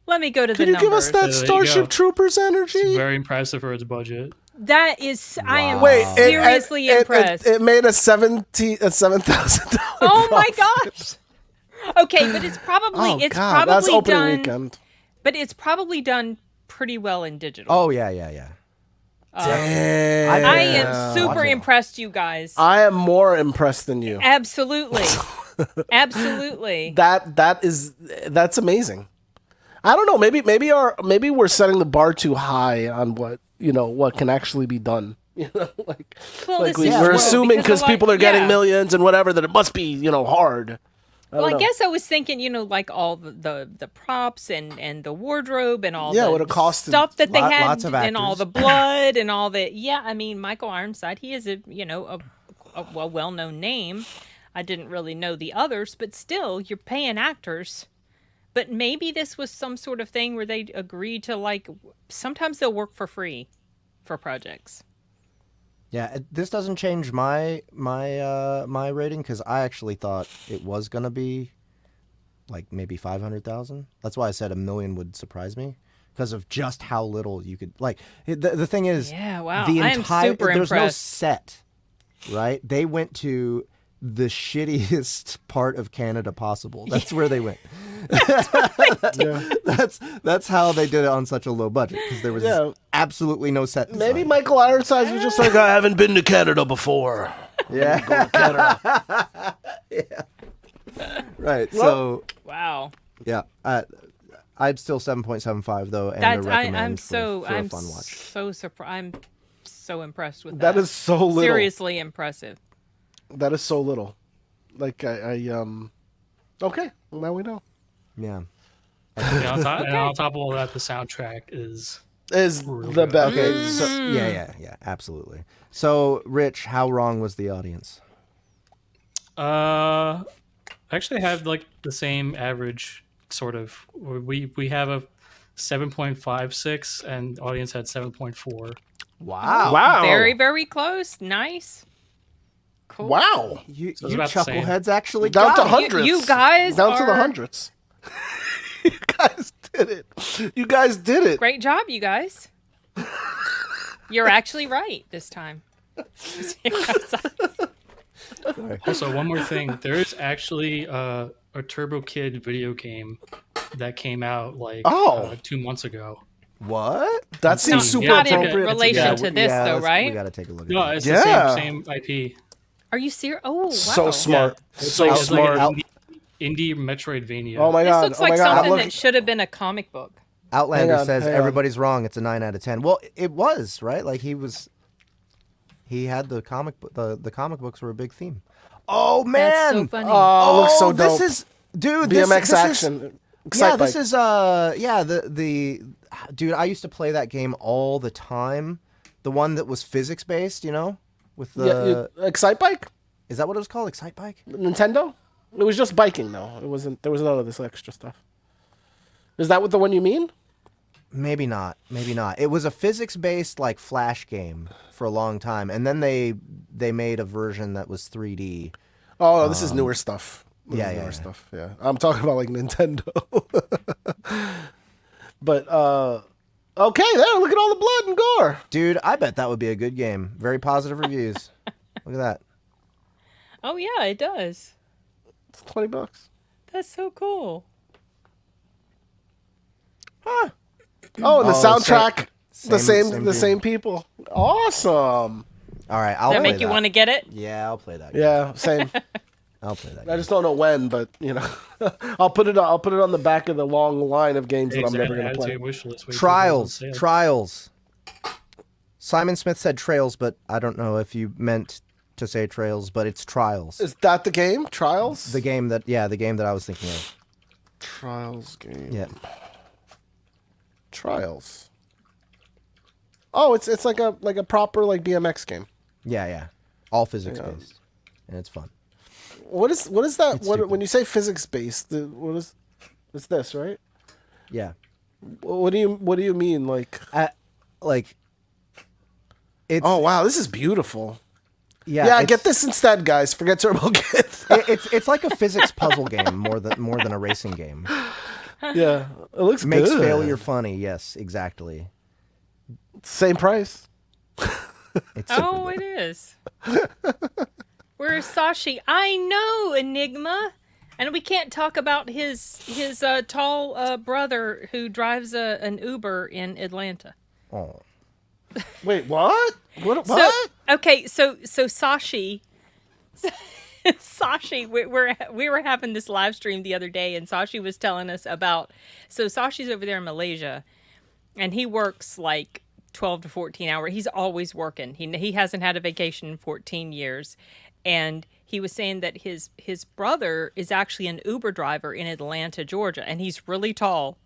[SPEAKER 3] Let me go to
[SPEAKER 1] Can
[SPEAKER 3] the
[SPEAKER 1] you give
[SPEAKER 3] numbers.
[SPEAKER 1] us that
[SPEAKER 4] There you
[SPEAKER 1] Starship
[SPEAKER 4] go.
[SPEAKER 1] Troopers energy?
[SPEAKER 4] It's very impressive for its budget.
[SPEAKER 3] That is, I am
[SPEAKER 1] Wait,
[SPEAKER 3] seriously impressed.
[SPEAKER 1] It made a $7,000.
[SPEAKER 3] Oh my gosh. Okay, but it's probably
[SPEAKER 1] that's opening
[SPEAKER 3] done.
[SPEAKER 1] weekend.
[SPEAKER 3] But it's probably done pretty well in digital.
[SPEAKER 2] Oh, yeah.
[SPEAKER 1] Damn.
[SPEAKER 3] I am super impressed, you guys.
[SPEAKER 1] I am more impressed than you.
[SPEAKER 3] Absolutely. Absolutely.
[SPEAKER 1] That's amazing. I don't know. Maybe we're setting the bar too high on what can actually be done. Like we're assuming because people are getting millions and whatever that it must be hard.
[SPEAKER 3] I guess I was thinking, like all the props and the wardrobe and all
[SPEAKER 1] what it cost
[SPEAKER 3] stuff that they had
[SPEAKER 2] lots of
[SPEAKER 3] and all the blood and all the I mean, Michael Ironside, he is a well-known name. I didn't really know the others, but still, you're paying actors. But maybe this was some sort of thing where they agreed to sometimes they'll work for free for projects.
[SPEAKER 2] Yeah, this doesn't change my rating because I actually thought it was gonna be like maybe 500,000. That's why I said $1 million would surprise me because of just how little you could The thing is,
[SPEAKER 3] wow,
[SPEAKER 2] the
[SPEAKER 3] I am super
[SPEAKER 2] there's no
[SPEAKER 3] impressed.
[SPEAKER 2] set, right? They went to the shittiest part of Canada possible. That's where they went. That's how they did it on such a low budget because there was absolutely no set design.
[SPEAKER 1] Maybe Michael Ironside was just like, I haven't been to Canada before.
[SPEAKER 2] Yeah.
[SPEAKER 1] Go to Canada.
[SPEAKER 2] Right. So
[SPEAKER 3] Wow.
[SPEAKER 2] yeah, I'm still 7.75 though, and
[SPEAKER 3] That's
[SPEAKER 2] a recommend
[SPEAKER 3] I'm
[SPEAKER 2] for
[SPEAKER 3] so
[SPEAKER 2] a fun watch.
[SPEAKER 3] so surprised. I'm so impressed with that.
[SPEAKER 1] That is so little.
[SPEAKER 3] Seriously impressive.
[SPEAKER 1] That is so little. Like okay, well, now we know.
[SPEAKER 2] Yeah.
[SPEAKER 4] And on top of all that, the soundtrack is
[SPEAKER 1] The
[SPEAKER 4] good.
[SPEAKER 1] best.
[SPEAKER 2] Okay. So yeah, absolutely. So, Rich, how wrong was the audience?
[SPEAKER 4] I actually have like the same average sort of. We have a 7.56 and audience had 7.4.
[SPEAKER 1] Wow.
[SPEAKER 3] Very, very close. Nice. Cool.
[SPEAKER 1] Wow.
[SPEAKER 2] You
[SPEAKER 4] So it's about the same.
[SPEAKER 2] chuckleheads actually
[SPEAKER 1] Down to
[SPEAKER 2] got it.
[SPEAKER 1] hundreds.
[SPEAKER 3] You guys
[SPEAKER 1] down to the
[SPEAKER 3] are-
[SPEAKER 1] hundreds. You guys did it. You guys did it.
[SPEAKER 3] Great job, you guys. You're actually right this time.
[SPEAKER 4] Also, one more thing. There is actually a TurboKid video game that came out 2 months ago.
[SPEAKER 2] What?
[SPEAKER 1] That seems super
[SPEAKER 3] Not in
[SPEAKER 1] appropriate.
[SPEAKER 3] relation to this, though,
[SPEAKER 2] We
[SPEAKER 3] right?
[SPEAKER 2] got to take a look at
[SPEAKER 4] No,
[SPEAKER 2] that.
[SPEAKER 4] it's
[SPEAKER 1] Yeah.
[SPEAKER 4] the same IP.
[SPEAKER 3] Are you serious? Oh, wow.
[SPEAKER 1] So smart.
[SPEAKER 4] It's
[SPEAKER 1] So
[SPEAKER 4] like, it's
[SPEAKER 1] smart.
[SPEAKER 4] like an indie Metroidvania.
[SPEAKER 1] Oh my
[SPEAKER 3] This
[SPEAKER 1] god.
[SPEAKER 3] looks
[SPEAKER 1] Oh
[SPEAKER 3] like
[SPEAKER 1] my god. I'm
[SPEAKER 3] something
[SPEAKER 1] looking-
[SPEAKER 3] that should have been a comic book.
[SPEAKER 2] Outlander
[SPEAKER 1] Hang on,
[SPEAKER 2] says
[SPEAKER 1] hang on.
[SPEAKER 2] everybody's wrong. It's a 9 out of 10. Well, it was, right? Like he had the comic book. The comic books were a big theme. Oh man!
[SPEAKER 3] That's so funny.
[SPEAKER 1] Oh, it looks so dope.
[SPEAKER 2] This is, dude.
[SPEAKER 1] BMX
[SPEAKER 2] this
[SPEAKER 1] action.
[SPEAKER 2] Is,
[SPEAKER 1] Excite
[SPEAKER 2] yeah, this
[SPEAKER 1] bike.
[SPEAKER 2] is the dude. I used to play that game all the time. The one that was physics based, with the
[SPEAKER 1] Excite Bike?
[SPEAKER 2] is that what it was called? Excite Bike?
[SPEAKER 1] Nintendo? It was just biking though. It wasn't. There was none of this extra stuff. Is that what the one you mean?
[SPEAKER 2] Maybe not. Maybe not. It was a physics-based like Flash game for a long time, and then they made a version that was 3D.
[SPEAKER 1] Oh, this is newer stuff. This
[SPEAKER 2] yeah,
[SPEAKER 1] is
[SPEAKER 2] yeah,
[SPEAKER 1] newer
[SPEAKER 2] yeah.
[SPEAKER 1] stuff. Yeah, I'm talking about like Nintendo. But okay, there. Look at all the blood and gore.
[SPEAKER 2] Dude, I bet that would be a good game. Very positive reviews. Look at that.
[SPEAKER 3] Oh, yeah, it does.
[SPEAKER 1] It's $20.
[SPEAKER 3] That's so cool.
[SPEAKER 2] Huh.
[SPEAKER 1] Oh, and the soundtrack,
[SPEAKER 2] same
[SPEAKER 1] the same people. Awesome.
[SPEAKER 2] All right,
[SPEAKER 3] Does that make you want to get it?
[SPEAKER 2] Yeah, I'll play that game.
[SPEAKER 1] Yeah, same.
[SPEAKER 2] I'll play that
[SPEAKER 1] I
[SPEAKER 2] game.
[SPEAKER 1] just don't know when, but I'll put it on the back of the long line of games that I'm never going to play.
[SPEAKER 2] Trials. Simon Smith said Trails, but I don't know if you meant to say Trails, but it's Trials.
[SPEAKER 1] Is that the game? Trials?
[SPEAKER 2] The game that I was thinking of.
[SPEAKER 1] Trials game.
[SPEAKER 2] Yeah.
[SPEAKER 1] Trials. Oh, it's like a proper like BMX game.
[SPEAKER 2] Yeah. All physics based, and it's fun.
[SPEAKER 1] What is that? When you say physics based, it's this, right?
[SPEAKER 2] Yeah.
[SPEAKER 1] What do you mean like?
[SPEAKER 2] It's.
[SPEAKER 1] Oh wow, this is beautiful.
[SPEAKER 2] Yeah,
[SPEAKER 1] get this instead, guys. Forget TurboKid.
[SPEAKER 2] it's like a physics puzzle game more than a racing game.
[SPEAKER 1] Yeah, it looks
[SPEAKER 2] Makes
[SPEAKER 1] good.
[SPEAKER 2] failure funny. Yes, exactly.
[SPEAKER 1] Same price.
[SPEAKER 3] It is. Where's Sashi? I know, Enigma. And we can't talk about his tall brother who drives an Uber in Atlanta.
[SPEAKER 2] Oh.
[SPEAKER 1] Wait, what? What?
[SPEAKER 3] So Sashi, Sashi, we were having this live stream the other day, and Sashi was telling us about. So Sashi's over there in Malaysia, and he works like 12 to 14 hours. He's always working. He hasn't had a vacation in 14 years, and he was saying that his brother is actually an Uber driver in Atlanta, Georgia, and he's really tall.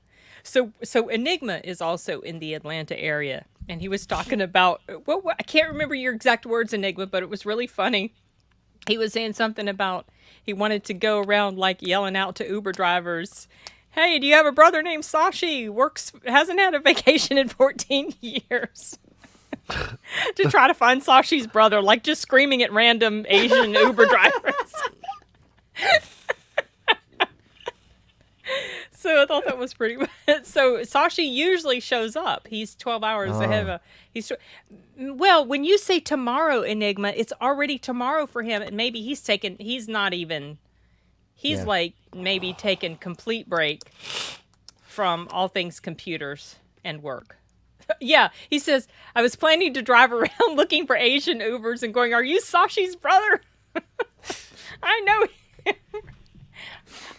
[SPEAKER 3] So Enigma is also in the Atlanta area, and he was talking about I can't remember your exact words, Enigma, but it was really funny. He was saying something about he wanted to go around like yelling out to Uber drivers, "Hey, do you have a brother named Sashi? Hasn't had a vacation in 14 years." To try to find Sashi's brother, like just screaming at random Asian Uber drivers. So I thought that was pretty. So Sashi usually shows up. He's 12 hours ahead of. Well, when you say tomorrow, Enigma, it's already tomorrow for him, and maybe he's not even. He's like maybe taking complete break from all things computers and work. Yeah, he says, I was planning to drive around looking for Asian Ubers and going, "Are you Sashi's brother?" I know him.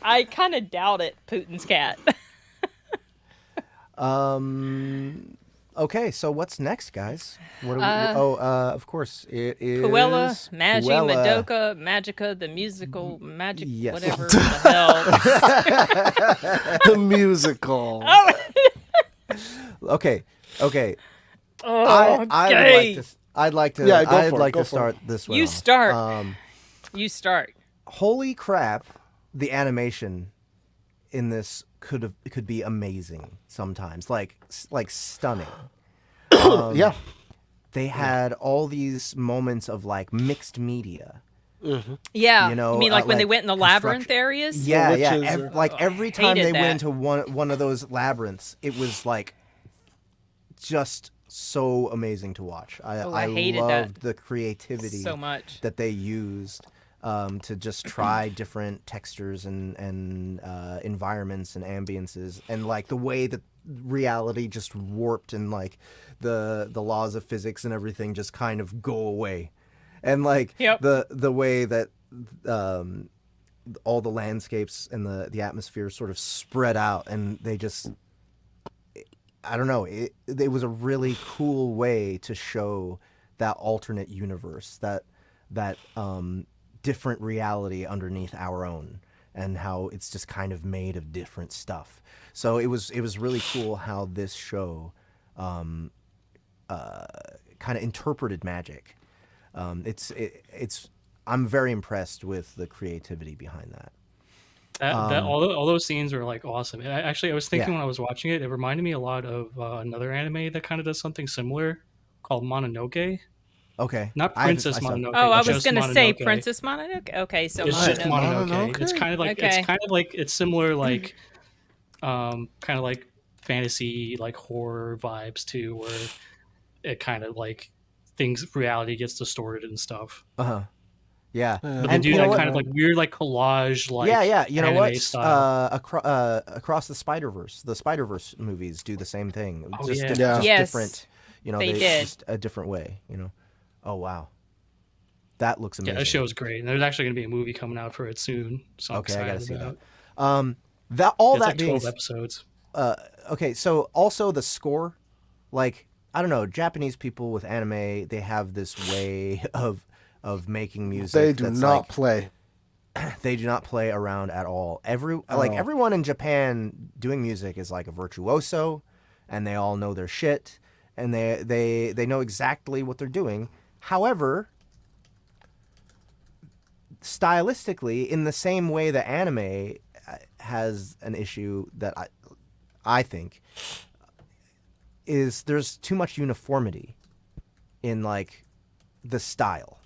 [SPEAKER 3] I kind of doubt it, Putin's cat.
[SPEAKER 2] Okay, so what's next, guys? What are we, of course, it is
[SPEAKER 3] Puella, Magi,
[SPEAKER 2] Puella.
[SPEAKER 3] Madoka, Magica, the musical, Magic,
[SPEAKER 2] Yes.
[SPEAKER 3] whatever the hell.
[SPEAKER 1] The musical.
[SPEAKER 3] Oh,
[SPEAKER 2] Okay.
[SPEAKER 3] oh
[SPEAKER 2] I'd like to
[SPEAKER 1] Yeah, go for it,
[SPEAKER 2] like
[SPEAKER 1] go
[SPEAKER 2] to
[SPEAKER 1] for
[SPEAKER 2] start
[SPEAKER 1] it.
[SPEAKER 2] this one.
[SPEAKER 3] You
[SPEAKER 2] off.
[SPEAKER 3] start. You start.
[SPEAKER 2] Holy crap, the animation in this could be amazing sometimes, like stunning.
[SPEAKER 1] Yeah.
[SPEAKER 2] They had all these moments of like mixed media.
[SPEAKER 3] Yeah,
[SPEAKER 2] You know,
[SPEAKER 3] you mean like when they
[SPEAKER 2] like
[SPEAKER 3] went in the labyrinth areas?
[SPEAKER 2] Yeah,
[SPEAKER 1] witches
[SPEAKER 2] yeah.
[SPEAKER 1] or-
[SPEAKER 2] Like every time
[SPEAKER 3] hated
[SPEAKER 2] they
[SPEAKER 3] that.
[SPEAKER 2] went into one of those labyrinths, it was like just so amazing to watch. I
[SPEAKER 3] hated
[SPEAKER 2] loved
[SPEAKER 3] that
[SPEAKER 2] the creativity
[SPEAKER 3] so much.
[SPEAKER 2] that they used to just try different textures and environments and ambiences, and like the way that reality just warped and like the laws of physics and everything just kind of go away, and like the way that all the landscapes and the atmosphere sort of spread out, and they just, I don't know, it was a really cool way to show that alternate universe, that different reality underneath our own, and how it's just kind of made of different stuff. So it was really cool how this show kind of interpreted magic. I'm very impressed with the creativity behind that.
[SPEAKER 4] All those scenes were like awesome. And I was thinking
[SPEAKER 2] Yeah.
[SPEAKER 4] when I was watching it, it reminded me a lot of another anime that kind of does something similar called Mononoke.
[SPEAKER 2] Okay.
[SPEAKER 4] Not
[SPEAKER 2] I
[SPEAKER 4] Princess
[SPEAKER 2] saw-
[SPEAKER 4] Mononoke.
[SPEAKER 3] Oh, I
[SPEAKER 4] but
[SPEAKER 3] was
[SPEAKER 4] just
[SPEAKER 3] going to say
[SPEAKER 4] Mononoke.
[SPEAKER 3] Princess Mononoke. Okay, so
[SPEAKER 4] It's just
[SPEAKER 3] Mononoke.
[SPEAKER 4] Mononoke. It's kind of like
[SPEAKER 3] Okay.
[SPEAKER 4] it's similar like kind of like fantasy like horror vibes too, where it kind of like reality gets distorted and stuff.
[SPEAKER 2] Uh-huh. Yeah,
[SPEAKER 4] But they do that kind of like weird, like collage, like
[SPEAKER 2] yeah. You know what?
[SPEAKER 4] style.
[SPEAKER 2] Across the Spider-Verse movies do the same thing.
[SPEAKER 4] Oh,
[SPEAKER 2] Just,
[SPEAKER 4] yeah.
[SPEAKER 2] just
[SPEAKER 3] Yes,
[SPEAKER 2] different. You know,
[SPEAKER 3] they did.
[SPEAKER 2] just a different way. You know. Oh wow, that looks amazing.
[SPEAKER 4] Yeah, that show is great. And there's actually going to be a movie coming out for it soon. So I'm
[SPEAKER 2] Okay, I gotta
[SPEAKER 4] excited
[SPEAKER 2] see
[SPEAKER 4] about.
[SPEAKER 2] that. All
[SPEAKER 4] It's
[SPEAKER 2] that
[SPEAKER 4] like
[SPEAKER 2] being
[SPEAKER 4] 12 episodes.
[SPEAKER 2] okay, so also the score, like I don't know, Japanese people with anime, they have this way of making music.
[SPEAKER 1] They do
[SPEAKER 2] that's
[SPEAKER 1] not
[SPEAKER 2] like,
[SPEAKER 1] play.
[SPEAKER 2] They do not play around at all. Everyone in Japan doing music is like a virtuoso, and they all know their shit, and they know exactly what they're doing. However, stylistically, in the same way that anime has an issue that I think is there's too much uniformity in like the style.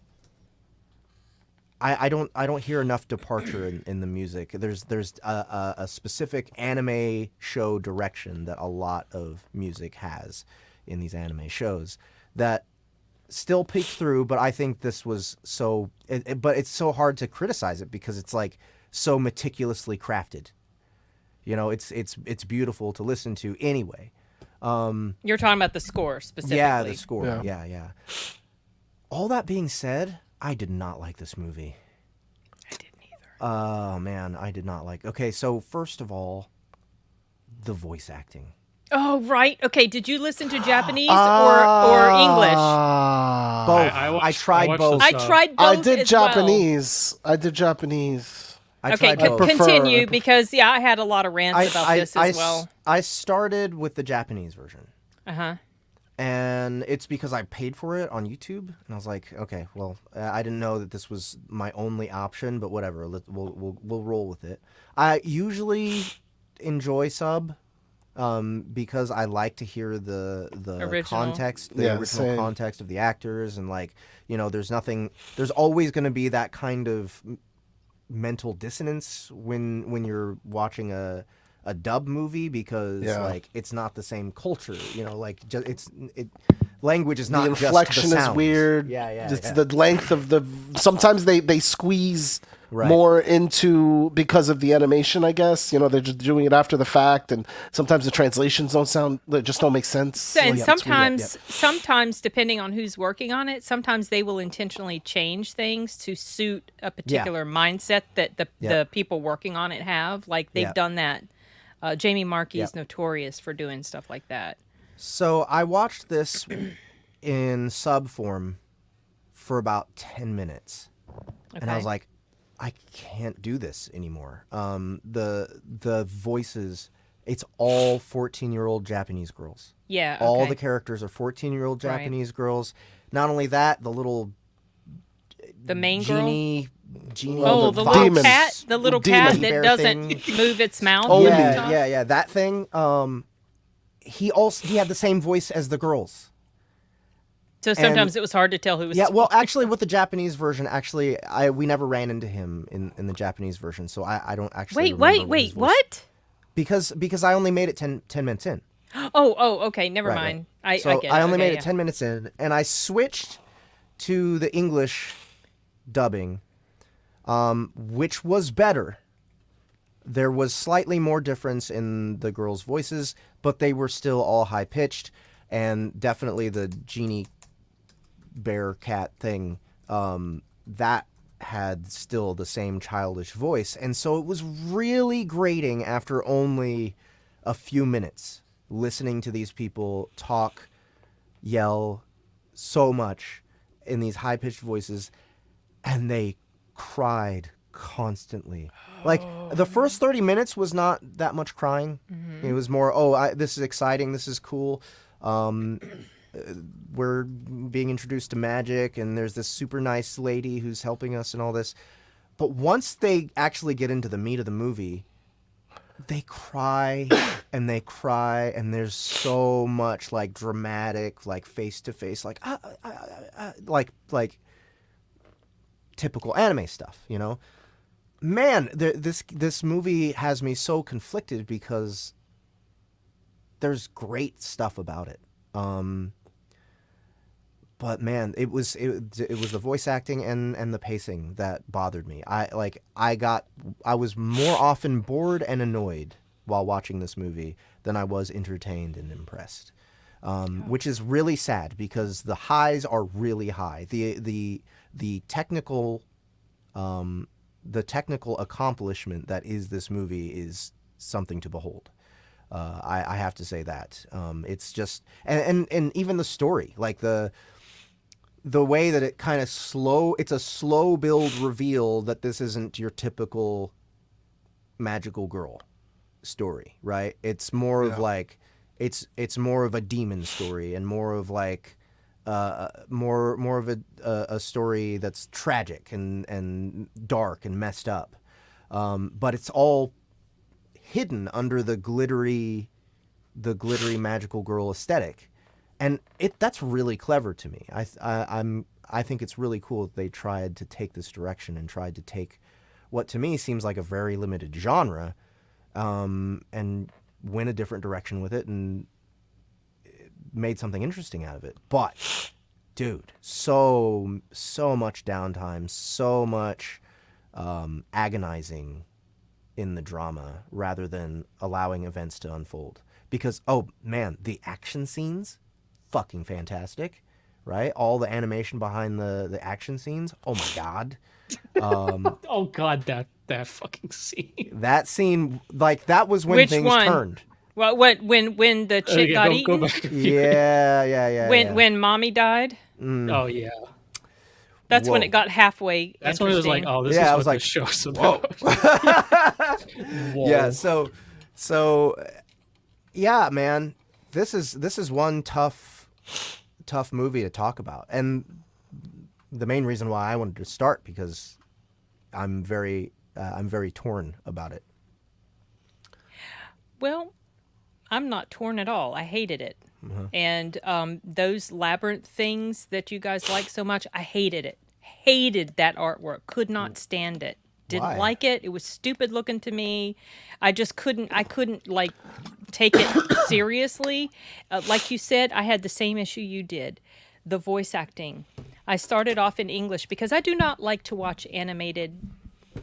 [SPEAKER 2] I don't hear enough departure in the music. There's a specific anime show direction that a lot of music has in these anime shows that still peek through, but I think this was but it's so hard to criticize it because it's like so meticulously crafted. You know, it's beautiful to listen to anyway.
[SPEAKER 3] You're talking about the score specifically.
[SPEAKER 2] Yeah, the score.
[SPEAKER 1] Yeah.
[SPEAKER 2] Yeah. All that being said, I did not like this movie.
[SPEAKER 3] I didn't either.
[SPEAKER 2] Oh man, I did not like. Okay, so first of all, the voice acting.
[SPEAKER 3] Oh right. Okay. Did you listen to Japanese or English?
[SPEAKER 2] Both.
[SPEAKER 4] I
[SPEAKER 2] tried
[SPEAKER 4] watched
[SPEAKER 2] both.
[SPEAKER 4] the
[SPEAKER 3] I
[SPEAKER 4] sub.
[SPEAKER 3] tried both.
[SPEAKER 1] I did
[SPEAKER 3] as well.
[SPEAKER 1] Japanese. I did Japanese.
[SPEAKER 2] I
[SPEAKER 3] Okay,
[SPEAKER 2] tried both.
[SPEAKER 3] continue because I had a lot of rants about this as well.
[SPEAKER 2] I started with the Japanese version.
[SPEAKER 3] Uh-huh.
[SPEAKER 2] And it's because I paid for it on YouTube, and I was like, okay, well, I didn't know that this was my only option, but whatever, we'll roll with it. I usually enjoy sub, because I like to hear the
[SPEAKER 3] Original.
[SPEAKER 2] context, the original
[SPEAKER 1] same.
[SPEAKER 2] context of the actors, and like, you know, there's always going to be that kind of mental dissonance when you're watching a dub movie because like it's not the same culture, you know, like language is not
[SPEAKER 1] The
[SPEAKER 2] just the
[SPEAKER 1] inflection is
[SPEAKER 2] sounds.
[SPEAKER 1] weird.
[SPEAKER 2] Yeah.
[SPEAKER 1] It's the length of the. Sometimes they squeeze
[SPEAKER 2] Right.
[SPEAKER 1] more into because of the animation. I guess, you know, they're just doing it after the fact, and sometimes the translations just don't make sense.
[SPEAKER 3] And
[SPEAKER 1] Like, it's weird.
[SPEAKER 3] sometimes, depending on who's working on it, sometimes they will intentionally change things to suit a particular mindset that the people working on it have. Like they've done that. Jamie Markey is notorious for doing stuff like that.
[SPEAKER 2] So I watched this in sub form for about 10 minutes, and I was like, I can't do this anymore. The voices, it's all 14-year-old Japanese girls.
[SPEAKER 3] Yeah. Okay.
[SPEAKER 2] All the characters are 14-year-old Japanese girls. Not only that,
[SPEAKER 3] the main
[SPEAKER 2] genie.
[SPEAKER 3] Oh, the
[SPEAKER 2] fox
[SPEAKER 3] little cat, the little cat
[SPEAKER 2] demon
[SPEAKER 3] that
[SPEAKER 2] bear
[SPEAKER 3] doesn't
[SPEAKER 2] thing.
[SPEAKER 3] move its mouth.
[SPEAKER 1] Oh,
[SPEAKER 2] Yeah, that thing. He had the same voice as the girls.
[SPEAKER 3] So sometimes it was hard to tell who was.
[SPEAKER 2] Yeah, well, actually, with the Japanese version, we never ran into him in the Japanese version, so I don't actually.
[SPEAKER 3] Wait,
[SPEAKER 2] remember his voice.
[SPEAKER 3] what?
[SPEAKER 2] Because I only made it 10 minutes in.
[SPEAKER 3] Oh, okay, never mind.
[SPEAKER 2] Right.
[SPEAKER 3] I get it.
[SPEAKER 2] I only made
[SPEAKER 3] yeah.
[SPEAKER 2] it 10 minutes in, and I switched to the English dubbing, which was better. There was slightly more difference in the girls' voices, but they were still all high pitched, and definitely the genie bear cat thing that had still the same childish voice, and so it was really grating after only a few minutes listening to these people talk, yell so much in these high pitched voices, and they cried constantly. Like the first 30 minutes was not that much crying. Mm-hmm. It was more, this is exciting, this is cool. We're being introduced to magic, and there's this super nice lady who's helping us and all this. But once they actually get into the meat of the movie, they cry and they cry, and there's so much like dramatic, like face to face, like typical anime stuff, you know. Man, this movie has me so conflicted because there's great stuff about it. But man, it was the voice acting and the pacing that bothered me. I was more often bored and annoyed while watching this movie than I was entertained and impressed. Which is really sad because the highs are really high. The technical accomplishment that is this movie is something to behold. I have to say that. It's just and even the story, like the way that it kind of it's a slow build reveal that this isn't your typical magical girl story, right? It's more of like it's more of a demon story and more of like more of a story that's tragic and dark and messed up, but it's all hidden under the glittery magical girl aesthetic, and that's really clever to me. I think it's really cool that they tried to take this direction and tried to take what to me seems like a very limited genre, and went a different direction with it and made something interesting out of it. But dude, so much downtime, so much agonizing in the drama rather than allowing events to unfold. Because oh man, the action scenes, fucking fantastic, right? All the animation behind the action scenes, oh my god.
[SPEAKER 4] Oh god, that fucking scene.
[SPEAKER 2] That scene, like, that was when
[SPEAKER 3] Which
[SPEAKER 2] things
[SPEAKER 3] one?
[SPEAKER 2] turned.
[SPEAKER 3] Well, when the chick got eaten?
[SPEAKER 4] Go back.
[SPEAKER 2] Yeah.
[SPEAKER 3] When mommy died?
[SPEAKER 4] Oh yeah.
[SPEAKER 3] That's when
[SPEAKER 2] Whoa.
[SPEAKER 3] it got halfway.
[SPEAKER 4] That's when it was like, oh, this
[SPEAKER 2] Yeah, I
[SPEAKER 4] is
[SPEAKER 2] was
[SPEAKER 4] what
[SPEAKER 2] like,
[SPEAKER 4] the show's about. Whoa.
[SPEAKER 2] Yeah, so yeah, man. This is one tough movie to talk about. And the main reason why I wanted to start, because I'm very torn about it.
[SPEAKER 3] Well, I'm not torn at all. I hated it. And those labyrinth things that you guys like so much, I hated it. Hated that artwork. Could not stand it. Didn't
[SPEAKER 2] Why?
[SPEAKER 3] like it. It was stupid looking to me. I just couldn't like take it seriously. Like you said, I had the same issue you did. The voice acting. I started off in English because I do not like to watch animated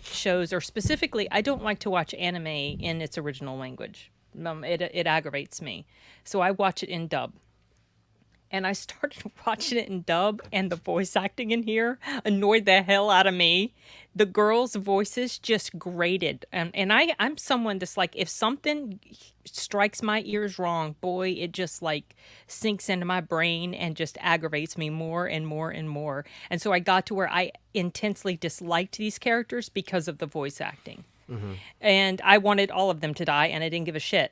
[SPEAKER 3] shows, or specifically, I don't like to watch anime in its original language. It aggravates me. So I watch it in dub. And I started watching it in dub, and the voice acting in here annoyed the hell out of me. The girls' voices just grated. And I'm someone that's like, if something strikes my ears wrong, boy, it just like sinks into my brain and just aggravates me more and more and more. And so I got to where I intensely disliked these characters because of the voice acting. Mm-hmm. And I wanted all of them to die, and I didn't give a shit.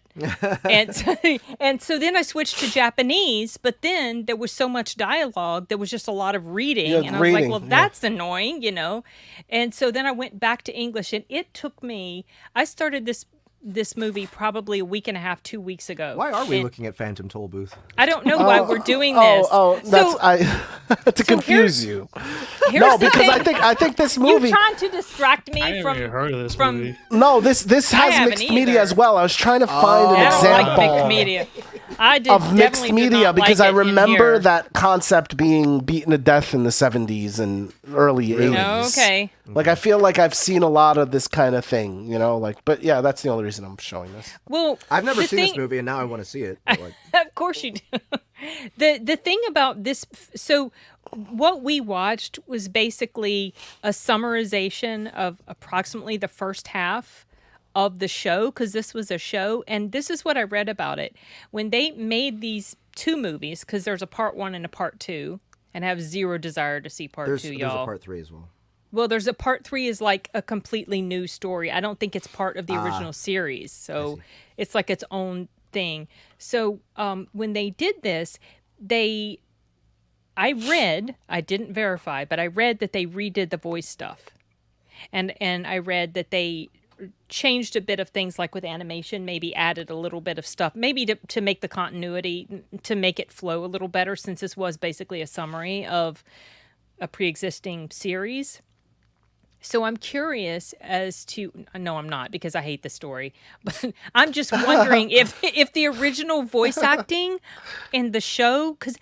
[SPEAKER 3] and so then I switched to Japanese, but then there was so much dialogue, there was just a lot of reading, and I was like, well, that's annoying, you know. And so then I went back to English, and it took me. I started this movie probably a week and a half, 2 weeks ago.
[SPEAKER 2] Why are we looking at Phantom Tollbooth?
[SPEAKER 3] I don't know why we're doing this.
[SPEAKER 1] To confuse you. No, because I think this movie.
[SPEAKER 3] You're trying to distract me
[SPEAKER 4] I never even heard of this movie.
[SPEAKER 1] No, this has
[SPEAKER 3] haven't
[SPEAKER 1] mixed
[SPEAKER 3] either.
[SPEAKER 1] media as well. I was trying to find an
[SPEAKER 3] I don't
[SPEAKER 1] example
[SPEAKER 3] like mixed media. I did
[SPEAKER 1] of mixed
[SPEAKER 3] definitely did
[SPEAKER 1] media
[SPEAKER 3] not
[SPEAKER 1] because
[SPEAKER 3] like
[SPEAKER 1] I
[SPEAKER 3] it in
[SPEAKER 1] remember
[SPEAKER 3] here.
[SPEAKER 1] that concept being beaten to death in the 70s and early 80s.
[SPEAKER 3] Oh, okay.
[SPEAKER 1] Like, I feel like I've seen a lot of this kind of thing, you know, like, but yeah, that's the only reason I'm showing this.
[SPEAKER 3] Well,
[SPEAKER 2] I've never
[SPEAKER 3] the
[SPEAKER 2] seen this
[SPEAKER 3] thing-
[SPEAKER 2] movie, and now I want to see it. But, like,
[SPEAKER 3] Of course you do. The thing about this, so what we watched was basically a summarization of approximately the first half of the show, because this was a show, and this is what I read about it. When they made these two movies, because there's a part 1 and a part 2, and I have zero desire to see part 2,
[SPEAKER 2] there's
[SPEAKER 3] y'all.
[SPEAKER 2] a part 3 as well.
[SPEAKER 3] Well, there's a part 3 is like a completely new story. I don't think it's part of the original series. So it's like its own thing. So when they did this, I didn't verify, but I read that they redid the voice stuff. And I read that they changed a bit of things, like with animation, maybe added a little bit of stuff, maybe to make the continuity, to make it flow a little better, since this was basically a summary of a pre-existing series. So I'm curious as to, no, I'm not, because I hate the story, but I'm just wondering if the original voice acting in the show, because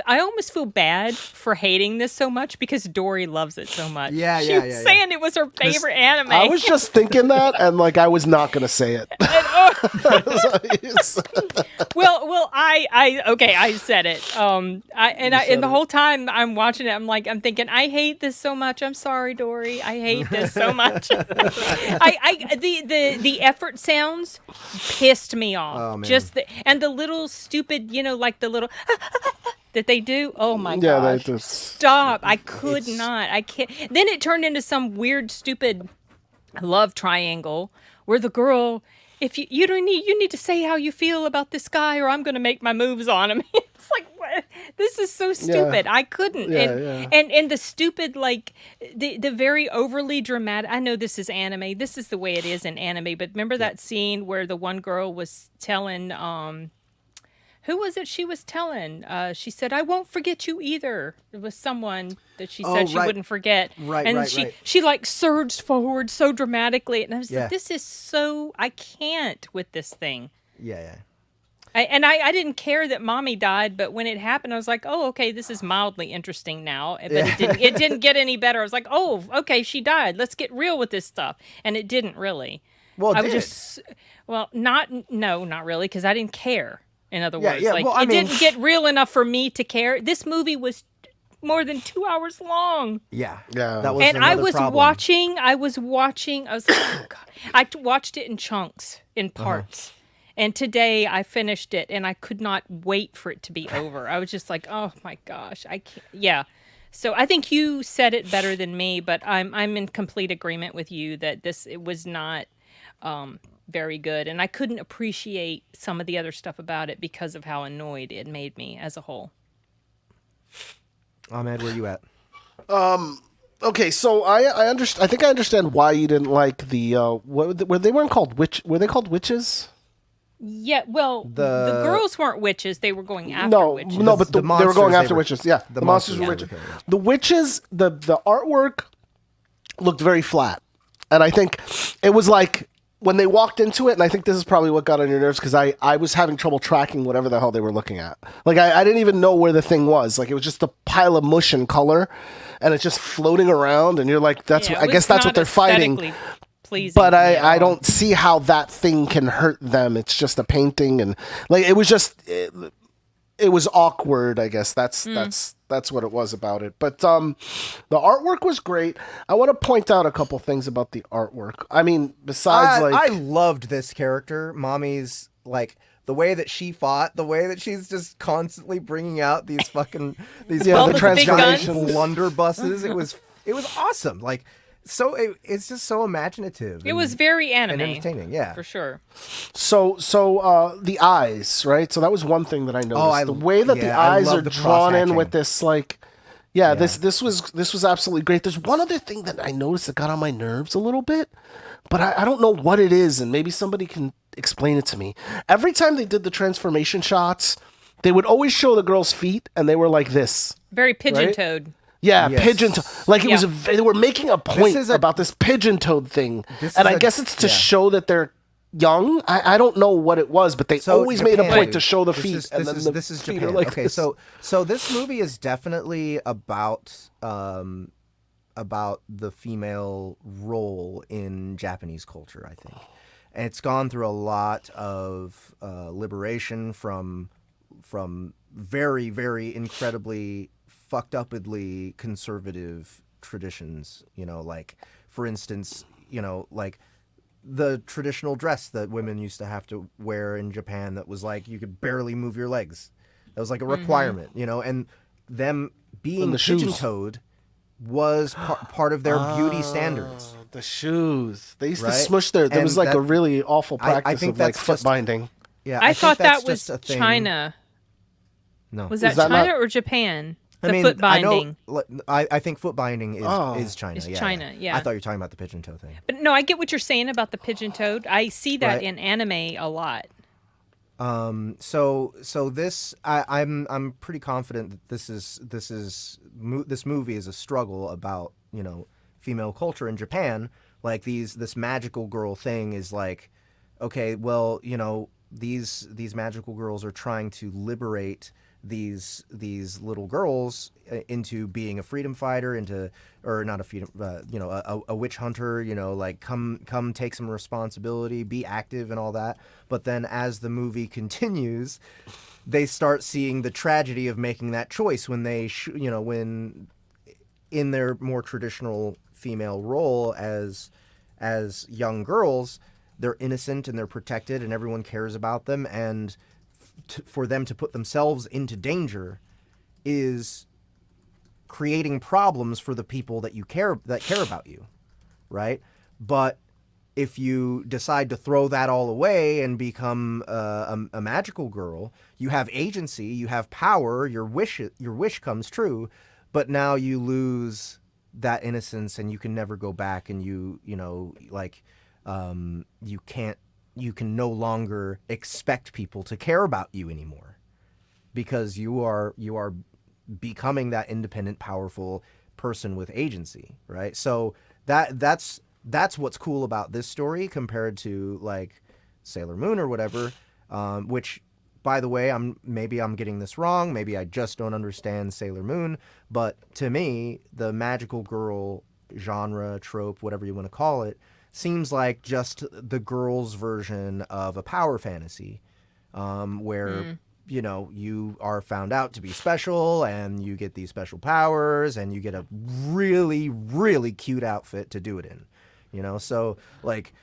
[SPEAKER 3] I almost feel bad for hating this so much because Dory loves it so much. She was saying it was her favorite anime.
[SPEAKER 1] I was just thinking that, and like I was not gonna say it.
[SPEAKER 3] well, I said it. And the whole time I'm watching it, I'm thinking, I hate this so much. I'm sorry, Dory. I hate this so much. The effort sounds pissed me off.
[SPEAKER 2] Oh, man.
[SPEAKER 3] Just and the little stupid, like the little that they do. Oh my gosh! Stop! I could not. I can't. Then it turned into some weird, stupid love triangle where the girl, if you need to say how you feel about this guy, or I'm going to make my moves on him. It's like, what? This is so stupid. I couldn't. And the stupid, like the very overly dramatic. I know this is anime. This is the way it is in anime. But remember that scene where the one girl was telling who was it she was telling? She said, I won't forget you either. It was someone that she said she wouldn't forget. She like surged forward so dramatically. And I was like, this is so, I can't with this thing.
[SPEAKER 2] Yeah.
[SPEAKER 3] I didn't care that mommy died, but when it happened, I was like, oh, okay, this is mildly interesting now. But it didn't get any better. I was like, oh, okay, she died. Let's get real with this stuff. And it didn't really.
[SPEAKER 2] Well,
[SPEAKER 3] not really, because I didn't care. In other words, didn't get real enough for me to care. This movie was more than 2 hours long.
[SPEAKER 2] Yeah.
[SPEAKER 3] That was I was watching. I was like, oh God. I watched it in chunks, in parts. And today I finished it, and I could not wait for it to be over. I was just like, oh my gosh, I can't. Yeah. So I think you said it better than me, but I'm in complete agreement with you that it was not very good, and I couldn't appreciate some of the other stuff about it because of how annoyed it made me as a whole.
[SPEAKER 2] Ahmed, where you at?
[SPEAKER 1] Okay, so I think I understand why you didn't like the they weren't called were they called witches?
[SPEAKER 3] Yeah, well, the girls weren't witches; they were going after witches.
[SPEAKER 1] No, but they were going after witches. Yeah, the monsters were witches. The witches, the artwork looked very flat, and I think it was like when they walked into it, and I think this is probably what got on your nerves because I was having trouble tracking whatever the hell they were looking at. Like I didn't even know where the thing was. Like it was just a pile of mush and color, and it's just floating around, and you're like, I guess that's what they're fighting.
[SPEAKER 3] Pleasing,
[SPEAKER 1] but I don't see how that thing can hurt them. It's just a painting, and like it was just it was awkward. I guess that's what it was about it. But the artwork was great. I want to point out a couple things about the artwork. I mean, besides
[SPEAKER 2] I loved this character, Mommy's, like the way that she fought, the way that she's just constantly bringing out these fucking
[SPEAKER 1] the transformation
[SPEAKER 2] blunderbusses. It was awesome. Like. So it's just so imaginative.
[SPEAKER 3] It was very anime
[SPEAKER 2] and entertaining, yeah,
[SPEAKER 3] for sure.
[SPEAKER 1] So the eyes, right? So that was one thing that I noticed. The way that the eyes are drawn in with this, like, this was absolutely great. There's one other thing that I noticed that got on my nerves a little bit, but I don't know what it is, and maybe somebody can explain it to me. Every time they did the transformation shots, they would always show the girl's feet, and they were like this,
[SPEAKER 3] very pigeon-toed. Right?
[SPEAKER 1] Yeah, yes. Pigeon-toed. Like it was they were making a point about this pigeon-toed thing. And I guess it's to show that they're young. I don't know what it was, but they always made a point to show the feet.
[SPEAKER 2] This is Japan. Like okay, so this movie is definitely about the female role in Japanese culture, I think. And it's gone through a lot of liberation from very, very incredibly fucked upedly conservative traditions, like for instance, like the traditional dress that women used to have to wear in Japan that was like you could barely move your legs. That was like a requirement, and them being pigeon-toed was part of their beauty standards.
[SPEAKER 1] The shoes. They used to smush there was like a really awful practice I think of like foot binding.
[SPEAKER 3] Yeah, I thought that was China.
[SPEAKER 2] No.
[SPEAKER 3] Was that China or Japan? Foot binding.
[SPEAKER 2] I think foot binding is China.
[SPEAKER 3] It's China, yeah.
[SPEAKER 2] I thought you were talking about the pigeon toe thing.
[SPEAKER 3] But no, I get what you're saying about the pigeon toed. I see that in anime a lot.
[SPEAKER 2] So this I'm pretty confident that this movie is a struggle about female culture in Japan. Like this magical girl thing is like, okay, well these magical girls are trying to liberate these little girls into being a freedom fighter, or not a freedom, a witch hunter, like come take some responsibility, be active and all that. But then as the movie continues, they start seeing the tragedy of making that choice when when in their more traditional female role as young girls, they're innocent and they're protected and everyone cares about them, and for them to put themselves into danger is creating problems for the people that care about you, right? But if you decide to throw that all away and become a magical girl, you have agency, you have power, your wish comes true, but now you lose that innocence and you can never go back, and you can no longer expect people to care about you anymore, because you are becoming that independent, powerful person with agency, right? So that's what's cool about this story compared to like Sailor Moon or whatever, which, by the way, maybe I'm getting this wrong, maybe I just don't understand Sailor Moon, but to me, the magical girl genre, trope, whatever you want to call it, seems like just the girls' version of a power fantasy, where you are found out to be special and you get these special powers and you get a really, really cute outfit to do it in, so like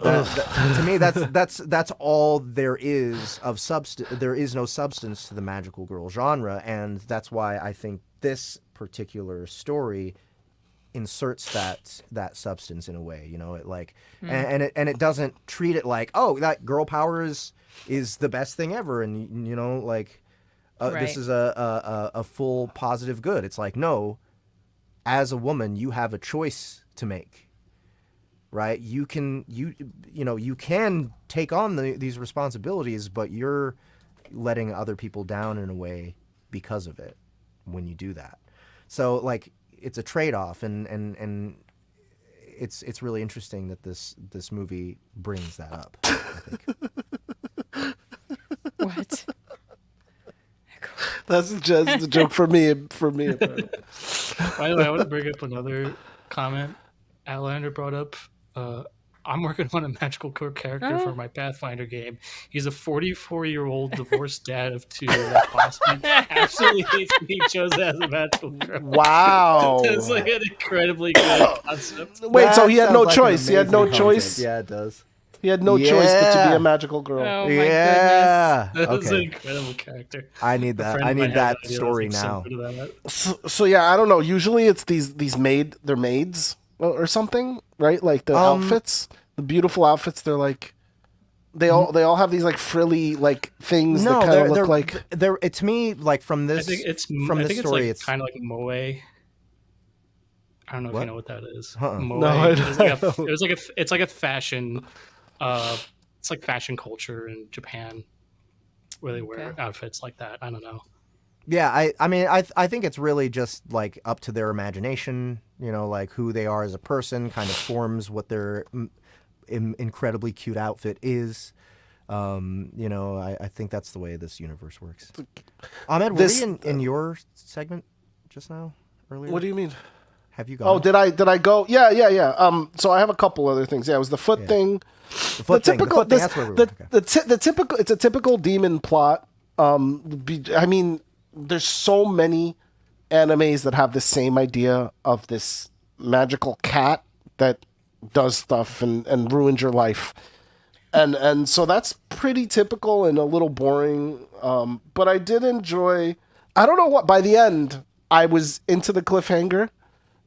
[SPEAKER 2] to me that's all there is of substance. There is no substance to the magical girl genre, and that's why I think this particular story inserts that substance in a way, it like and it doesn't treat it like, oh, that girl power is the best thing ever, and like this is a full positive good. It's like, no, as a woman you have a choice to make, right? You can take on these responsibilities, but you're letting other people down in a way because of it when you do that. So like, it's a trade-off, and it's really interesting that this movie brings that up, I think.
[SPEAKER 3] What?
[SPEAKER 1] That's just a joke for me. Apparently.
[SPEAKER 4] By the way, I want to bring up another comment Outlander brought up. I'm working on a magical character for my Pathfinder game. He's a 44-year-old divorced dad of 2 that possibly absolutely hates being chosen as a magical girl.
[SPEAKER 1] Wow.
[SPEAKER 4] It's like an incredibly good concept.
[SPEAKER 1] Wait, so he had no
[SPEAKER 2] Like
[SPEAKER 1] choice. He had no choice.
[SPEAKER 2] Yeah, it does.
[SPEAKER 1] He had no choice but to be a magical girl.
[SPEAKER 3] Oh my
[SPEAKER 2] Yeah.
[SPEAKER 4] That's an
[SPEAKER 2] Okay.
[SPEAKER 4] incredible character.
[SPEAKER 2] I need that. I need that story now.
[SPEAKER 1] So yeah, I don't know. Usually it's these they're maids or something, right? Like the outfits, the beautiful outfits. They're like, they all have these like frilly like things that kind of look like.
[SPEAKER 2] They're to me like from this.
[SPEAKER 4] I think it's
[SPEAKER 2] story.
[SPEAKER 4] It's kind of like moe. I don't know if you know what that is. Moe.
[SPEAKER 1] No, I
[SPEAKER 4] It's like a fashion. It's like fashion culture in Japan, where they wear outfits like that. I don't know.
[SPEAKER 2] Yeah, I mean, I think it's really just like up to their imagination, like who they are as a person kind of forms what their incredibly cute outfit is. I think that's the way this universe works. Ahmed, were we in your segment just now earlier?
[SPEAKER 1] What do you mean?
[SPEAKER 2] Have you gone?
[SPEAKER 1] Oh, did I go? Yeah. So I have a couple other things. Yeah, it was the foot thing.
[SPEAKER 2] The foot thing. That's where we were.
[SPEAKER 1] The typical. It's a typical demon plot. I mean, there's so many animes that have the same idea of this magical cat that does stuff and ruins your life. And so that's pretty typical and a little boring. But I did enjoy, I don't know what, by the end, I was into the cliffhanger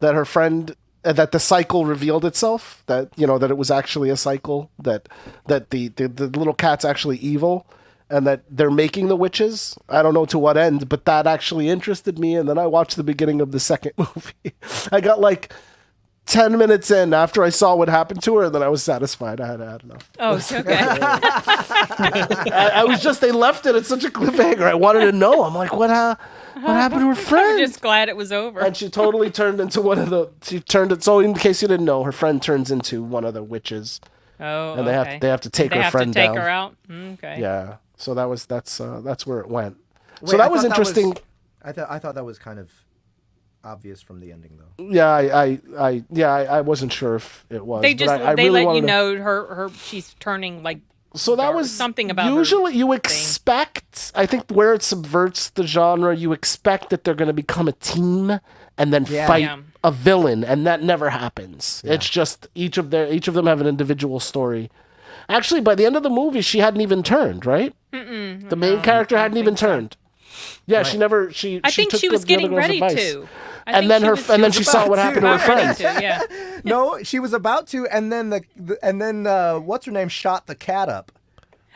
[SPEAKER 1] that her friend, that the cycle revealed itself, that, that it was actually a cycle, that the little cat's actually evil, and that they're making the witches. I don't know to what end, but that actually interested me. And then I watched the beginning of the second movie. I got like 10 minutes in after I saw what happened to her, and then I was satisfied. I had enough.
[SPEAKER 3] Oh, it's okay.
[SPEAKER 1] I was just, they left it at such a cliffhanger. I wanted to know. I'm like, what happened to her friend?
[SPEAKER 3] I'm just glad it was over.
[SPEAKER 1] And she totally turned into so in case you didn't know, her friend turns into one of the witches.
[SPEAKER 3] Oh,
[SPEAKER 1] and
[SPEAKER 3] okay.
[SPEAKER 1] they have to take her friend down.
[SPEAKER 3] They have to take her out? Okay.
[SPEAKER 1] Yeah. So that's where it went. So that was interesting.
[SPEAKER 2] I thought that was kind of obvious from the ending, though.
[SPEAKER 1] Yeah, I wasn't sure if it was.
[SPEAKER 3] They just
[SPEAKER 1] I
[SPEAKER 3] they
[SPEAKER 1] really
[SPEAKER 3] let you
[SPEAKER 1] wanted
[SPEAKER 3] know her she's turning like.
[SPEAKER 1] So that
[SPEAKER 3] dark.
[SPEAKER 1] was
[SPEAKER 3] Something about
[SPEAKER 1] usually
[SPEAKER 3] her
[SPEAKER 1] you
[SPEAKER 3] thing.
[SPEAKER 1] expect. I think where it subverts the genre, you expect that they're going to become a team and then fight
[SPEAKER 3] Yeah.
[SPEAKER 1] a villain, and that never happens.
[SPEAKER 2] Yeah.
[SPEAKER 1] It's just each of them have an individual story. Actually, by the end of the movie, she hadn't even turned, right? The main character hadn't even turned. Yeah,
[SPEAKER 2] Right.
[SPEAKER 1] she never. She.
[SPEAKER 3] I think
[SPEAKER 1] took
[SPEAKER 3] she was
[SPEAKER 1] the other
[SPEAKER 3] getting
[SPEAKER 1] girl's
[SPEAKER 3] ready
[SPEAKER 1] advice.
[SPEAKER 3] to. I
[SPEAKER 1] And
[SPEAKER 3] think
[SPEAKER 1] then
[SPEAKER 3] she was
[SPEAKER 1] she saw what happened to her
[SPEAKER 3] about ready
[SPEAKER 1] friend.
[SPEAKER 3] to, yeah.
[SPEAKER 2] No, she was about to, and then what's her name shot the cat up.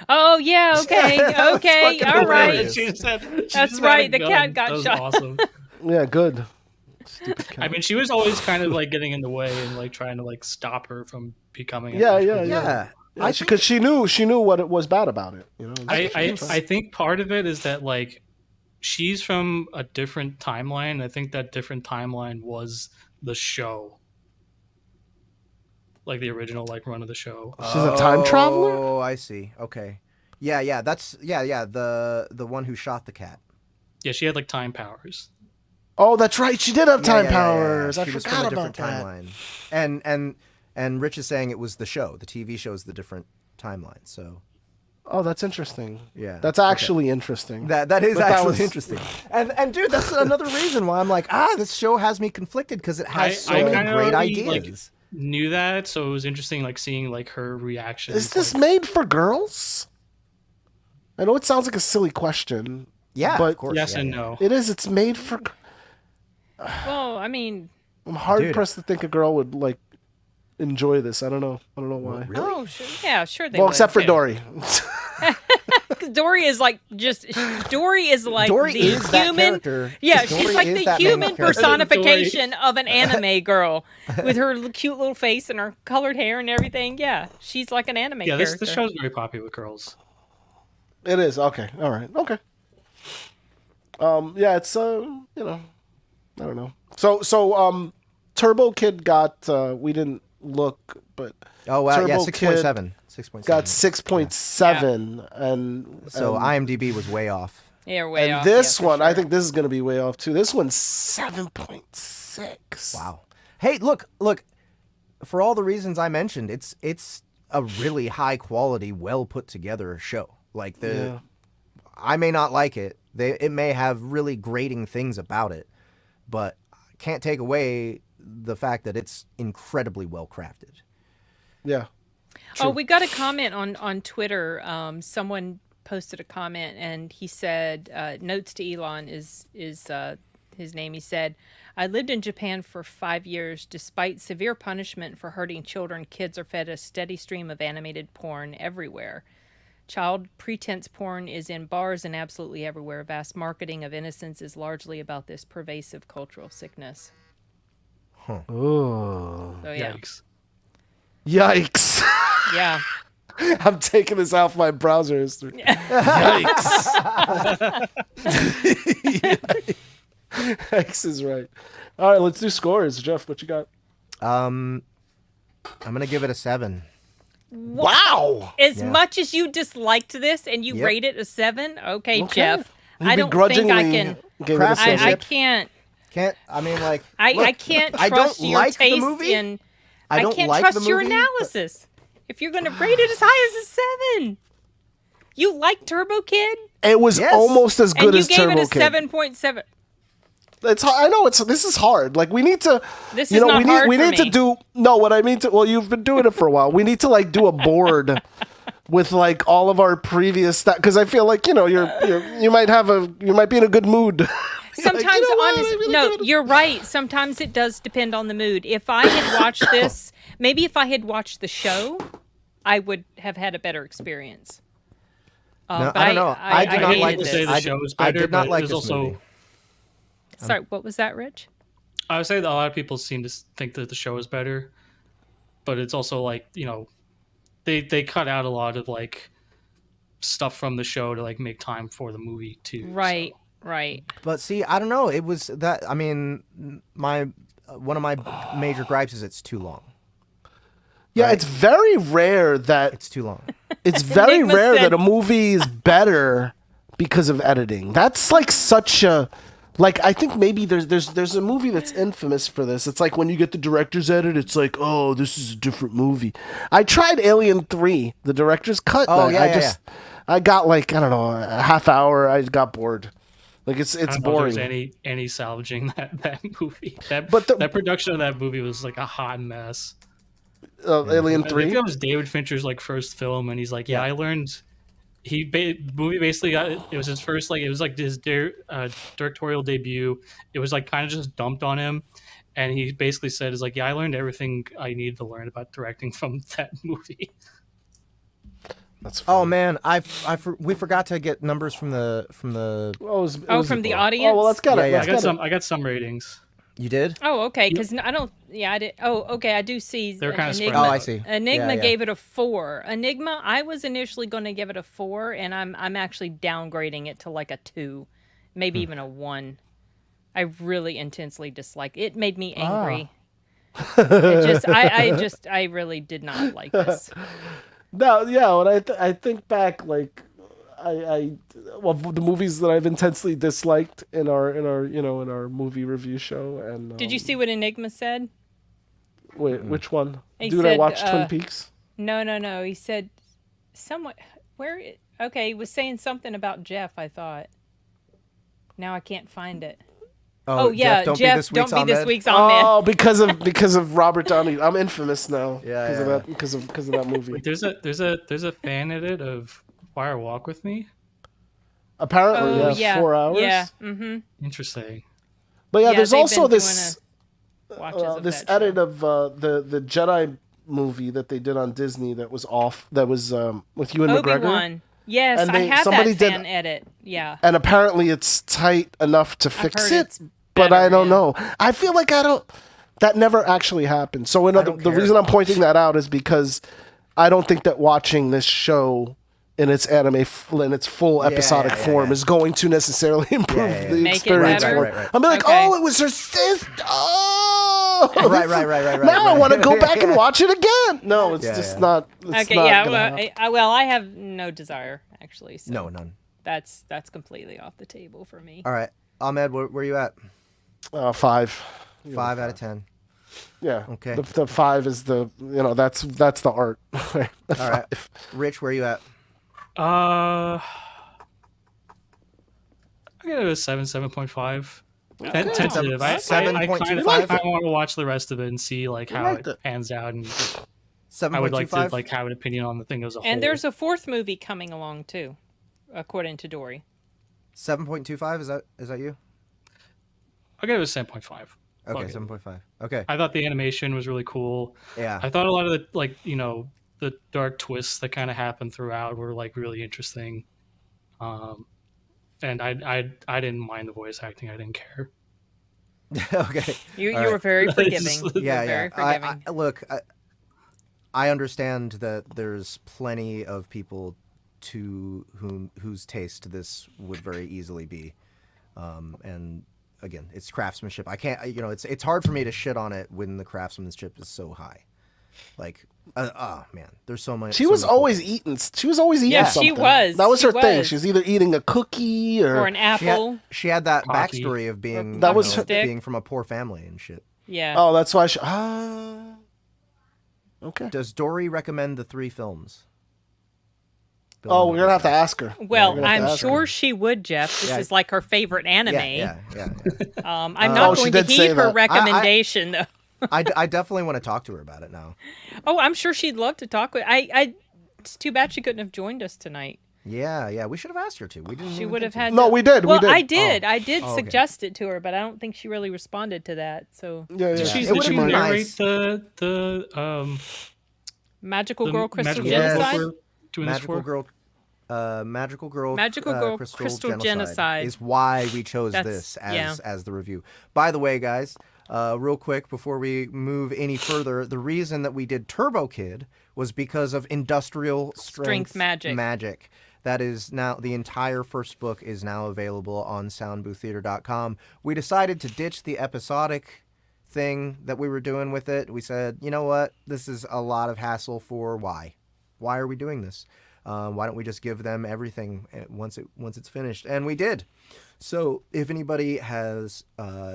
[SPEAKER 3] Oh yeah, okay,
[SPEAKER 2] That was
[SPEAKER 3] okay,
[SPEAKER 2] fucking
[SPEAKER 3] all right.
[SPEAKER 2] hilarious.
[SPEAKER 4] She just had- she
[SPEAKER 3] That's
[SPEAKER 4] just had
[SPEAKER 3] right,
[SPEAKER 4] a
[SPEAKER 3] the
[SPEAKER 4] gun.
[SPEAKER 3] cat got
[SPEAKER 4] That was
[SPEAKER 3] shot.
[SPEAKER 4] Awesome.
[SPEAKER 1] Yeah, good. Stupid cat.
[SPEAKER 4] I mean, she was always kind of like getting in the way and like trying to like stop her from becoming.
[SPEAKER 1] Yeah.
[SPEAKER 2] Yeah.
[SPEAKER 1] Because she knew what it was bad about it. You know.
[SPEAKER 4] I think part of it is that like she's from a different timeline. I think that different timeline was the show, like the original like run of the show.
[SPEAKER 1] She's a time traveler.
[SPEAKER 2] Oh, I see. Okay. Yeah. That's the one who shot the cat.
[SPEAKER 4] Yeah, she had like time powers.
[SPEAKER 1] Oh, that's right. She did have time
[SPEAKER 2] Yeah.
[SPEAKER 1] powers.
[SPEAKER 2] She
[SPEAKER 1] I
[SPEAKER 2] was
[SPEAKER 1] forgot
[SPEAKER 2] from a
[SPEAKER 1] about
[SPEAKER 2] different
[SPEAKER 1] that.
[SPEAKER 2] timeline. And Rich is saying it was the show. The TV show is the different timeline. So
[SPEAKER 1] Oh, that's interesting.
[SPEAKER 2] yeah,
[SPEAKER 1] That's actually interesting.
[SPEAKER 2] that is
[SPEAKER 1] But that
[SPEAKER 2] actually
[SPEAKER 1] was-
[SPEAKER 2] interesting. And dude, that's another reason why I'm like, this show has me conflicted because it has so
[SPEAKER 4] I
[SPEAKER 2] many
[SPEAKER 4] kinda
[SPEAKER 2] great
[SPEAKER 4] already,
[SPEAKER 2] ideas.
[SPEAKER 4] Knew that, so it was interesting like seeing like her reaction.
[SPEAKER 1] Is this made for girls? I know it sounds like a silly question.
[SPEAKER 2] Yeah,
[SPEAKER 1] but
[SPEAKER 2] of course.
[SPEAKER 4] yes
[SPEAKER 2] yeah,
[SPEAKER 4] and
[SPEAKER 2] yeah.
[SPEAKER 4] no.
[SPEAKER 1] It is. It's made for.
[SPEAKER 3] Well, I mean,
[SPEAKER 1] I'm hard
[SPEAKER 2] Dude.
[SPEAKER 1] pressed to think a girl would like enjoy this. I don't know why.
[SPEAKER 2] Really?
[SPEAKER 3] oh, sure, yeah, sure they
[SPEAKER 1] Well,
[SPEAKER 3] would.
[SPEAKER 1] except for Dory.
[SPEAKER 3] Dory is like Dory is like
[SPEAKER 2] Dory
[SPEAKER 3] the
[SPEAKER 2] is that
[SPEAKER 3] human.
[SPEAKER 2] character.
[SPEAKER 3] Yeah,
[SPEAKER 2] Dory
[SPEAKER 3] she's like
[SPEAKER 2] is
[SPEAKER 3] the
[SPEAKER 2] that main
[SPEAKER 3] human
[SPEAKER 2] character.
[SPEAKER 3] personification of an anime girl with her cute little face and her colored hair and everything. Yeah, she's like an anime
[SPEAKER 4] Yeah,
[SPEAKER 3] character.
[SPEAKER 4] this show's very popular with girls.
[SPEAKER 1] It is okay. All right. Okay. Yeah, it's I don't know. So TurboKid got we didn't look, but
[SPEAKER 2] Oh wow, yeah,
[SPEAKER 1] TurboKid
[SPEAKER 2] 6.7. 6.7.
[SPEAKER 1] got 6.7, and
[SPEAKER 2] So
[SPEAKER 1] and,
[SPEAKER 2] IMDb was way off.
[SPEAKER 3] Yeah, way
[SPEAKER 1] and
[SPEAKER 3] off.
[SPEAKER 1] this
[SPEAKER 3] yeah, for
[SPEAKER 1] one, I
[SPEAKER 3] sure.
[SPEAKER 1] think this is going to be way off too. This one's 7.6.
[SPEAKER 2] Wow. Hey, look. For all the reasons I mentioned, it's a really high quality, well put together show. Like I may not like it. It may have really grating things about it, but can't take away the fact that it's incredibly well crafted.
[SPEAKER 1] Yeah.
[SPEAKER 3] Oh, we got a comment on Twitter. Someone posted a comment and he said, "Notes to Elon is his name." He said, "I lived in Japan for 5 years. Despite severe punishment for hurting children, kids are fed a steady stream of animated porn everywhere. Child pretense porn is in bars and absolutely everywhere. Vast marketing of innocence is largely about this pervasive cultural sickness."
[SPEAKER 1] Oh.
[SPEAKER 3] So yeah,
[SPEAKER 1] Yikes.
[SPEAKER 3] yeah.
[SPEAKER 1] I'm taking this off my browser history. Yikes. X is right. All right, let's do scores. Jeff, what you got?
[SPEAKER 2] I'm gonna give it a 7.
[SPEAKER 1] Wow.
[SPEAKER 3] As much as you disliked this and you
[SPEAKER 2] Yep.
[SPEAKER 3] rate it a 7, okay,
[SPEAKER 1] Okay.
[SPEAKER 3] Jeff.
[SPEAKER 1] You
[SPEAKER 3] I don't think I can.
[SPEAKER 1] gave it a
[SPEAKER 2] Craft-
[SPEAKER 1] seven.
[SPEAKER 3] I can't.
[SPEAKER 2] Can't I mean like
[SPEAKER 3] I
[SPEAKER 2] look,
[SPEAKER 3] can't
[SPEAKER 2] I
[SPEAKER 3] trust
[SPEAKER 2] don't
[SPEAKER 3] your
[SPEAKER 2] like the
[SPEAKER 3] taste
[SPEAKER 2] movie.
[SPEAKER 3] in.
[SPEAKER 2] I don't
[SPEAKER 3] can't
[SPEAKER 2] like
[SPEAKER 3] trust
[SPEAKER 2] the
[SPEAKER 3] your
[SPEAKER 2] movie,
[SPEAKER 3] analysis. If you're going to rate it as high as a 7, you like TurboKid,
[SPEAKER 1] It was
[SPEAKER 2] Yes.
[SPEAKER 1] almost as good
[SPEAKER 3] and you
[SPEAKER 1] as
[SPEAKER 3] gave it a
[SPEAKER 1] TurboKid.
[SPEAKER 3] 7.7.
[SPEAKER 1] It's I know this is hard. Like we need to.
[SPEAKER 3] This
[SPEAKER 1] you
[SPEAKER 3] is
[SPEAKER 1] know,
[SPEAKER 3] not
[SPEAKER 1] we need
[SPEAKER 3] hard
[SPEAKER 1] we
[SPEAKER 3] for
[SPEAKER 1] need to
[SPEAKER 3] me.
[SPEAKER 1] do no. What I mean to. Well, you've been doing it for a while. We need to like do a board with like all of our previous stuff because I feel like you might be in a good mood.
[SPEAKER 3] Sometimes,
[SPEAKER 1] Like, you know what?
[SPEAKER 3] honest,
[SPEAKER 1] Maybe
[SPEAKER 3] no,
[SPEAKER 1] look at it.
[SPEAKER 3] you're right. Sometimes it does depend on the mood. If I had watched this, maybe if I had watched the show, I would have had a better experience.
[SPEAKER 2] No,
[SPEAKER 3] But
[SPEAKER 2] I don't know. I did
[SPEAKER 3] I
[SPEAKER 2] not
[SPEAKER 3] hated
[SPEAKER 2] like
[SPEAKER 4] to
[SPEAKER 3] this.
[SPEAKER 4] say the
[SPEAKER 2] I
[SPEAKER 4] show is
[SPEAKER 2] I
[SPEAKER 4] better,
[SPEAKER 2] did not
[SPEAKER 4] but
[SPEAKER 2] like
[SPEAKER 4] there's
[SPEAKER 2] this
[SPEAKER 4] also
[SPEAKER 2] movie.
[SPEAKER 3] Sorry, what was that, Rich?
[SPEAKER 4] I would say that a lot of people seem to think that the show is better, but it's also like they cut out a lot of like stuff from the show to like make time for the movie too.
[SPEAKER 3] Right, right.
[SPEAKER 2] But see, I don't know. It was that. I mean, one of my major gripes is it's too long.
[SPEAKER 1] Yeah,
[SPEAKER 2] Right.
[SPEAKER 1] it's very rare that
[SPEAKER 2] It's too long.
[SPEAKER 1] it's very
[SPEAKER 3] Enigma
[SPEAKER 1] rare
[SPEAKER 3] said-
[SPEAKER 1] that a movie is better because of editing. That's like such a like I think maybe there's a movie that's infamous for this. It's like when you get the director's edit, it's like, oh, this is a different movie. I tried Alien 3, the director's cut. I got like, I don't know, a half hour. I got bored. Like it's boring.
[SPEAKER 4] There's any salvaging that movie. That production of that movie was like a hot mess.
[SPEAKER 1] Alien 3.
[SPEAKER 4] I think that was David Fincher's like first film, and he's like, I learned. Movie basically it was his first it was like his directorial debut. It was like kind of just dumped on him, and he basically said is like, I learned everything I needed to learn about directing from that movie.
[SPEAKER 1] That's funny.
[SPEAKER 2] Oh man, we forgot to get numbers from the
[SPEAKER 3] from the audience.
[SPEAKER 1] Oh well, that's got it.
[SPEAKER 4] I got some ratings.
[SPEAKER 2] You did?
[SPEAKER 3] Oh, okay. Because I don't. Yeah, I did. Oh, okay. I do see.
[SPEAKER 4] They're kind of
[SPEAKER 3] Enigma.
[SPEAKER 2] Oh, I see.
[SPEAKER 3] Enigma gave it a 4. Enigma, I was initially going to give it a 4, and I'm actually downgrading it to like a 2, maybe even a 1. I really intensely disliked it. It made me angry. I really did not like this.
[SPEAKER 1] No, yeah. When I think back, like the movies that I've intensely disliked in our movie review show. And
[SPEAKER 3] did you see what Enigma said?
[SPEAKER 1] Wait, which one?
[SPEAKER 3] He
[SPEAKER 1] Dude,
[SPEAKER 3] said,
[SPEAKER 1] I watched Twin Peaks.
[SPEAKER 3] No. He said somewhat. Okay, he was saying something about Jeff. I thought. Now I can't find it. Oh yeah, Jeff, don't be this week's on man.
[SPEAKER 1] Oh, because of Robert Downey. I'm infamous now.
[SPEAKER 2] Yeah,
[SPEAKER 1] because of that movie.
[SPEAKER 4] Wait, there's a fan edit of Fire Walk with Me.
[SPEAKER 1] Apparently, 4 hours.
[SPEAKER 3] Yeah. Mm-hmm.
[SPEAKER 4] Interesting.
[SPEAKER 1] But there's also this edit
[SPEAKER 3] show.
[SPEAKER 1] of the Jedi movie that they did on Disney that was off. That was with Ewan McGregor.
[SPEAKER 3] Obi-Wan. Yes,
[SPEAKER 1] and
[SPEAKER 3] I have that fan edit. Yeah.
[SPEAKER 1] And apparently it's tight enough to fix it,
[SPEAKER 3] but
[SPEAKER 1] I don't know. I feel like that never actually happened. So the reason I'm pointing that out is because I don't think that watching this show in its full episodic form is going to necessarily improve the
[SPEAKER 3] Make
[SPEAKER 1] experience.
[SPEAKER 2] Right.
[SPEAKER 1] I'm like, oh, it was her sister. Oh,
[SPEAKER 2] right.
[SPEAKER 1] Now I want to go back and watch it again. No, it's just not. It's
[SPEAKER 3] well, I have no desire actually. So
[SPEAKER 2] no, none.
[SPEAKER 3] That's completely off the table for me.
[SPEAKER 2] All right, Ahmed, where are you at?
[SPEAKER 1] 5.
[SPEAKER 2] 5 out of 10.
[SPEAKER 1] Yeah.
[SPEAKER 2] Okay.
[SPEAKER 1] The 5 is that's the art. All
[SPEAKER 2] right, Rich, where are you at?
[SPEAKER 4] I give it a 7.5. Tentative. I
[SPEAKER 2] 7.25.
[SPEAKER 4] I want to watch the rest of it and see like how it pans out, and
[SPEAKER 2] 7.25.
[SPEAKER 4] I would like to have an opinion on the thing as a whole.
[SPEAKER 3] And there's a 4th movie coming along too, according to Dory.
[SPEAKER 2] 7.25. Is that you?
[SPEAKER 4] I'll give it a 7.5.
[SPEAKER 2] Okay, 7.5. Okay.
[SPEAKER 4] I thought the animation was really cool.
[SPEAKER 2] Yeah.
[SPEAKER 4] I thought a lot of the the dark twists that kind of happened throughout were like really interesting. And I didn't mind the voice acting. I didn't care.
[SPEAKER 2] Okay.
[SPEAKER 3] You were very forgiving.
[SPEAKER 2] Yeah.
[SPEAKER 3] Very forgiving.
[SPEAKER 2] Look, I understand that there's plenty of people whose taste this would very easily be, and again, it's craftsmanship. I can't. It's hard for me to shit on it when the craftsmanship is so high. Like, man, there's so much.
[SPEAKER 1] She was always eating. She was always eating something.
[SPEAKER 3] She was.
[SPEAKER 1] That was her thing. She was either eating a cookie or
[SPEAKER 3] an apple.
[SPEAKER 2] She had that backstory of being being from a poor family and shit.
[SPEAKER 3] Yeah.
[SPEAKER 1] Oh, that's why. Okay.
[SPEAKER 2] Does Dory recommend the 3 films?
[SPEAKER 1] Oh, we're gonna have to ask her.
[SPEAKER 3] Well, I'm sure she would, Jeff. This is like her favorite anime.
[SPEAKER 2] Yeah.
[SPEAKER 3] I'm not going to heed her recommendation, though.
[SPEAKER 2] I definitely want to talk to her about it now.
[SPEAKER 3] Oh, I'm sure she'd love to talk with. It's too bad she couldn't have joined us tonight.
[SPEAKER 2] Yeah. We should have asked her to. We didn't.
[SPEAKER 3] She would have had.
[SPEAKER 1] No, we did.
[SPEAKER 3] Well,
[SPEAKER 1] we did.
[SPEAKER 3] I did suggest it to her, but I don't think she really responded to that. So
[SPEAKER 4] Did she narrate the
[SPEAKER 3] Magical Girl Crystal
[SPEAKER 2] Genocide?
[SPEAKER 3] Magical Girl Crystal Genocide
[SPEAKER 2] is why we chose this as the review. By the way, guys, real quick before we move any further, the reason that we did TurboKid was because of industrial strength magic. That is now the entire first book is now available on soundbooththeater.com. We decided to ditch the episodic thing that we were doing with it. We said, you know what? This is a lot of hassle for why? Why are we doing this? Why don't we just give them everything once it's finished? And we did. So if anybody has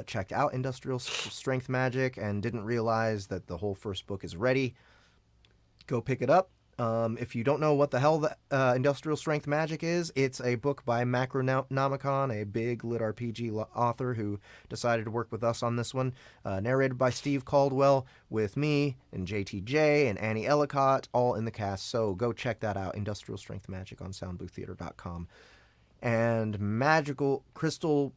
[SPEAKER 2] checked out Industrial Strength Magic and didn't realize that the whole first book is ready, go pick it up. If you don't know what the hell Industrial Strength Magic is, it's a book by Macronomicon, a big LitRPG author who decided to work with us on this one. Narrated by Steve Caldwell, with me and JTJ and Annie Ellicott, all in the cast. So go check that out, Industrial Strength Magic on soundbooththeater.com. And Magical Crystal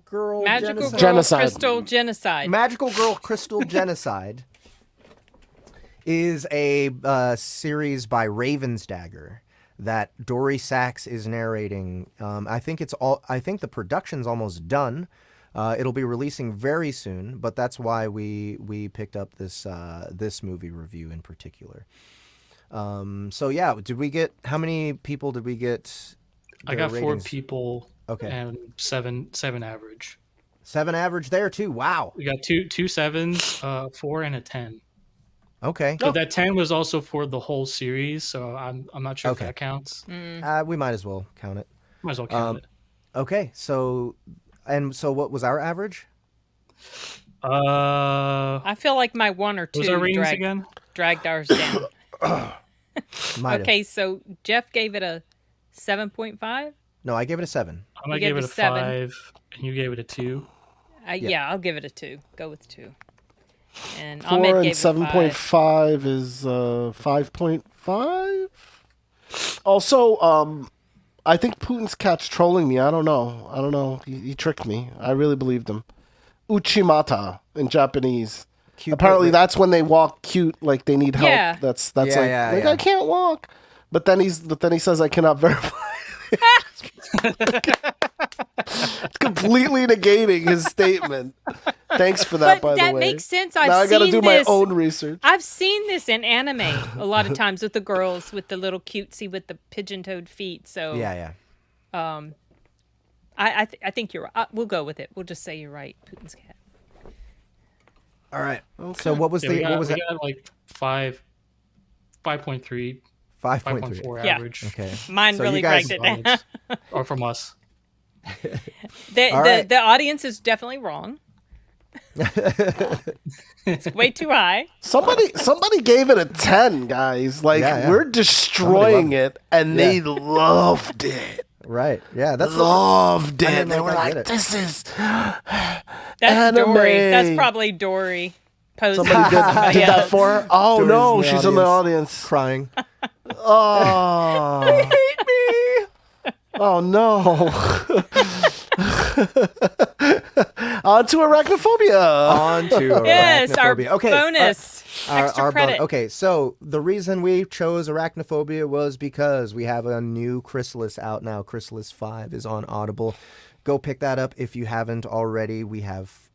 [SPEAKER 2] Girl
[SPEAKER 1] Genocide.
[SPEAKER 3] Crystal Genocide.
[SPEAKER 2] Magical Girl Crystal Genocide is a series by Ravensdagger that Dory Sachs is narrating. I think the production's almost done. It'll be releasing very soon, but that's why we picked up this movie review in particular. So yeah, how many people did we get?
[SPEAKER 4] I got
[SPEAKER 2] ratings?
[SPEAKER 4] 4 people.
[SPEAKER 2] Okay.
[SPEAKER 4] And seven average.
[SPEAKER 2] 7 average there too. Wow.
[SPEAKER 4] We got two 7s, 4 and a 10.
[SPEAKER 2] Okay.
[SPEAKER 4] But that 10 was also for the whole series, so I'm not sure if that counts.
[SPEAKER 2] We might as well count it.
[SPEAKER 4] Might as well count it.
[SPEAKER 2] Okay. So what was our average?
[SPEAKER 3] I feel like my 1 or 2
[SPEAKER 4] was our ratings again?
[SPEAKER 3] Dragged ours down. Okay, so Jeff gave it a 7.5.
[SPEAKER 2] No, I gave it a 7.
[SPEAKER 4] I'm gonna give it a 5, and you gave it a 2.
[SPEAKER 3] Yeah, I'll give it a 2. Go with 2. And
[SPEAKER 1] 4
[SPEAKER 3] Ahmed
[SPEAKER 1] and
[SPEAKER 3] gave
[SPEAKER 1] 7.5 is 5.5. Also, I think Putin's cat's trolling me. I don't know. He tricked me. I really believed him. Uchimata in Japanese.
[SPEAKER 2] Cute.
[SPEAKER 1] Apparently, that's when they walk cute, like they need help.
[SPEAKER 3] Yeah.
[SPEAKER 1] That's
[SPEAKER 2] Yeah,
[SPEAKER 1] like
[SPEAKER 2] yeah.
[SPEAKER 1] I can't walk. But then he says I cannot verify. It's completely negating his statement. Thanks for that,
[SPEAKER 3] But
[SPEAKER 1] by the way.
[SPEAKER 3] that makes sense.
[SPEAKER 1] Now I got to do my
[SPEAKER 3] this.
[SPEAKER 1] own research.
[SPEAKER 3] I've seen this in anime a lot of times with the girls with the little cutesy with the pigeon-toed feet. So
[SPEAKER 2] Yeah.
[SPEAKER 3] I think you're right. We'll go with it. We'll just say you're right. Putin's cat.
[SPEAKER 2] All right. Okay. So what was
[SPEAKER 4] We
[SPEAKER 2] what was
[SPEAKER 4] got
[SPEAKER 2] it?
[SPEAKER 4] like 5.3,
[SPEAKER 2] 5.3.
[SPEAKER 4] 5.4
[SPEAKER 3] Yeah.
[SPEAKER 4] average.
[SPEAKER 2] Okay.
[SPEAKER 3] Mine
[SPEAKER 2] So
[SPEAKER 3] really
[SPEAKER 2] you guys-
[SPEAKER 3] dragged it down.
[SPEAKER 4] Or from us.
[SPEAKER 2] right.
[SPEAKER 3] The audience is definitely wrong. It's way too high.
[SPEAKER 1] Somebody gave it a 10, guys. Like
[SPEAKER 2] Yeah.
[SPEAKER 1] we're destroying
[SPEAKER 2] Somebody
[SPEAKER 1] it, and they loved it.
[SPEAKER 2] Right. Yeah. That's
[SPEAKER 1] Loved
[SPEAKER 2] I
[SPEAKER 1] it.
[SPEAKER 2] didn't
[SPEAKER 1] They
[SPEAKER 2] know
[SPEAKER 1] were
[SPEAKER 2] if I
[SPEAKER 1] like,
[SPEAKER 2] did it.
[SPEAKER 1] "This is
[SPEAKER 3] That's
[SPEAKER 1] anime."
[SPEAKER 3] Dory. That's probably Dory posing
[SPEAKER 1] Somebody
[SPEAKER 3] for somebody
[SPEAKER 1] did that
[SPEAKER 3] else.
[SPEAKER 1] for her. Oh
[SPEAKER 2] Dory's
[SPEAKER 1] no,
[SPEAKER 2] in the
[SPEAKER 1] she's in the audience.
[SPEAKER 2] crying.
[SPEAKER 1] Oh, hate me. Oh no. On to Arachnophobia.
[SPEAKER 2] On to
[SPEAKER 3] Yes, our
[SPEAKER 2] Arachnophobia. Okay.
[SPEAKER 3] bonus extra credit.
[SPEAKER 2] Okay, so the reason we chose Arachnophobia was because we have a new Chrysalis out now. Chrysalis 5 is on Audible. Go pick that up if you haven't already. We have,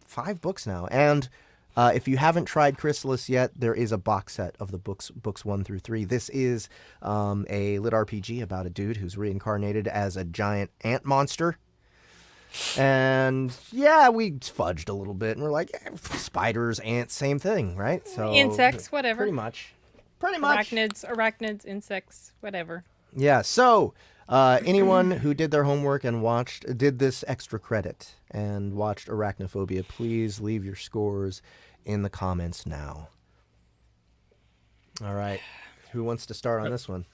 [SPEAKER 2] 5 books now. And if you haven't tried Chrysalis yet, there is a box set of the books 1 through 3. This is a lit RPG about a dude who's reincarnated as a giant ant monster. And we fudged a little bit, and we're like, spiders, ants, same thing, right? So
[SPEAKER 3] Insects, whatever.
[SPEAKER 2] Pretty much.
[SPEAKER 3] Arachnids, insects, whatever.
[SPEAKER 2] Yeah. So anyone who did their homework and did this extra credit and watched Arachnophobia, please leave your scores in the comments now. All right. Who wants to start on this one?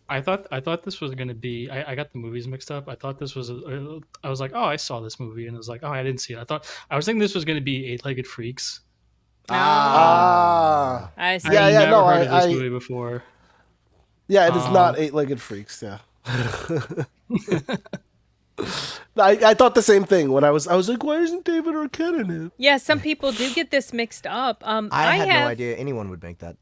[SPEAKER 4] I thought this was gonna be. I got the movies mixed up. I thought this was. I was like, oh, I saw this movie, and it was like, oh, I didn't see it. I was thinking this was gonna be Eight-Legged Freaks.
[SPEAKER 1] Ah.
[SPEAKER 3] I see.
[SPEAKER 1] Yeah,
[SPEAKER 4] I never
[SPEAKER 1] no,
[SPEAKER 4] heard of this
[SPEAKER 1] I-
[SPEAKER 4] movie before.
[SPEAKER 1] Yeah, it is not Eight-Legged Freaks. Yeah. I thought the same thing when I was like, why isn't David Arquette in it?
[SPEAKER 3] Yeah, some people do get this mixed up.
[SPEAKER 2] I had no idea anyone would make that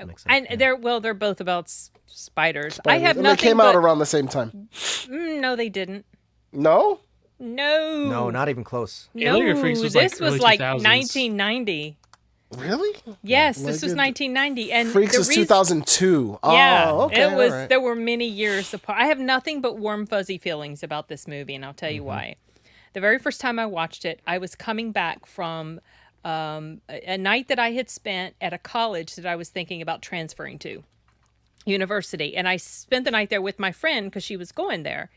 [SPEAKER 2] mix up.
[SPEAKER 3] And they're both about spiders. I
[SPEAKER 1] And
[SPEAKER 3] have
[SPEAKER 1] they
[SPEAKER 3] nothing
[SPEAKER 1] came out
[SPEAKER 3] but
[SPEAKER 1] around the same time.
[SPEAKER 3] no, they didn't.
[SPEAKER 1] No?
[SPEAKER 2] No, not even close.
[SPEAKER 3] No,
[SPEAKER 4] Eight-Legged Freaks was like
[SPEAKER 3] this was
[SPEAKER 4] early
[SPEAKER 3] like
[SPEAKER 4] 2000s.
[SPEAKER 3] 1990.
[SPEAKER 1] Really?
[SPEAKER 3] Yes, this was
[SPEAKER 1] Eight-Legged
[SPEAKER 3] 1990, and
[SPEAKER 1] Freaks
[SPEAKER 3] the
[SPEAKER 1] was
[SPEAKER 3] reason-
[SPEAKER 1] 2002.
[SPEAKER 3] Yeah,
[SPEAKER 1] Oh, okay.
[SPEAKER 3] it was.
[SPEAKER 1] all right.
[SPEAKER 3] There were many years apart. I have nothing but warm, fuzzy feelings about this movie, and I'll tell you why. The very first time I watched it, I was coming back from a night that I had spent at a college that I was thinking about transferring to, university. And I spent the night there with my friend because she was going there.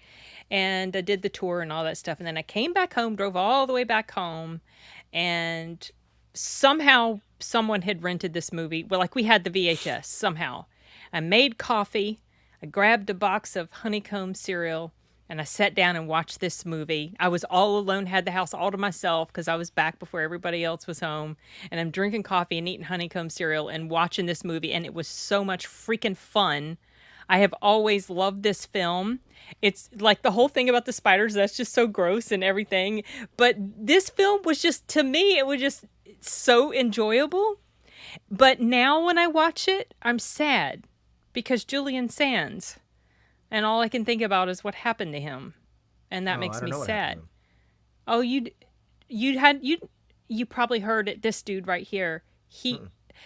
[SPEAKER 3] And I did the tour and all that stuff. And then I came back home, drove all the way back home. And somehow someone had rented this movie. Well, like we had the VHS somehow. I made coffee. I grabbed a box of honeycomb cereal. And I sat down and watched this movie. I was all alone, had the house all to myself because I was back before everybody else was home. And I'm drinking coffee and eating honeycomb cereal and watching this movie. And it was so much freaking fun. I have always loved this film. It's like the whole thing about the spiders, that's just so gross and everything. But this film was just, to me, it was just so enjoyable. But now when I watch it, I'm sad because Julian Sands. And all I can think about is what happened to him, and that makes me sad. Oh, you probably heard it. This dude right here.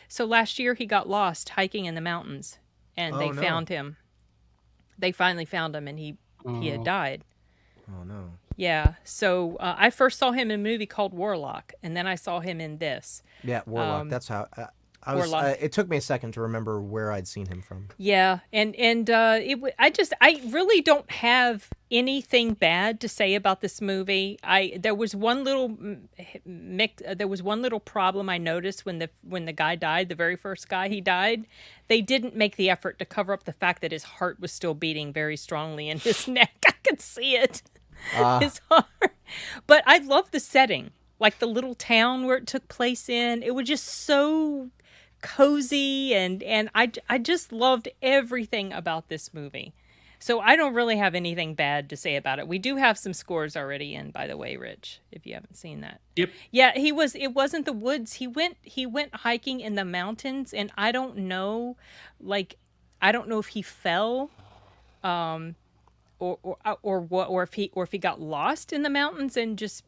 [SPEAKER 3] So last year he got lost hiking in the mountains, and they found him. They finally found him, and he had died.
[SPEAKER 2] Oh no.
[SPEAKER 3] Yeah. So I first saw him in a movie called Warlock, and then I saw him in this.
[SPEAKER 2] Yeah, Warlock. That's how. I was. It took me a second to remember where I'd seen him from.
[SPEAKER 3] Yeah, and I really don't have anything bad to say about this movie. There was one little problem I noticed when the guy died, the very first guy he died. They didn't make the effort to cover up the fact that his heart was still beating very strongly in his neck. I could see it, his heart. But I love the setting, like the little town where it took place in. It was just so cozy, and I just loved everything about this movie. So I don't really have anything bad to say about it. We do have some scores already in, by the way, Rich, if you haven't seen that.
[SPEAKER 4] Yep.
[SPEAKER 3] Yeah, it wasn't the woods. He went hiking in the mountains, and I don't know if he fell or if he got lost in the mountains and just,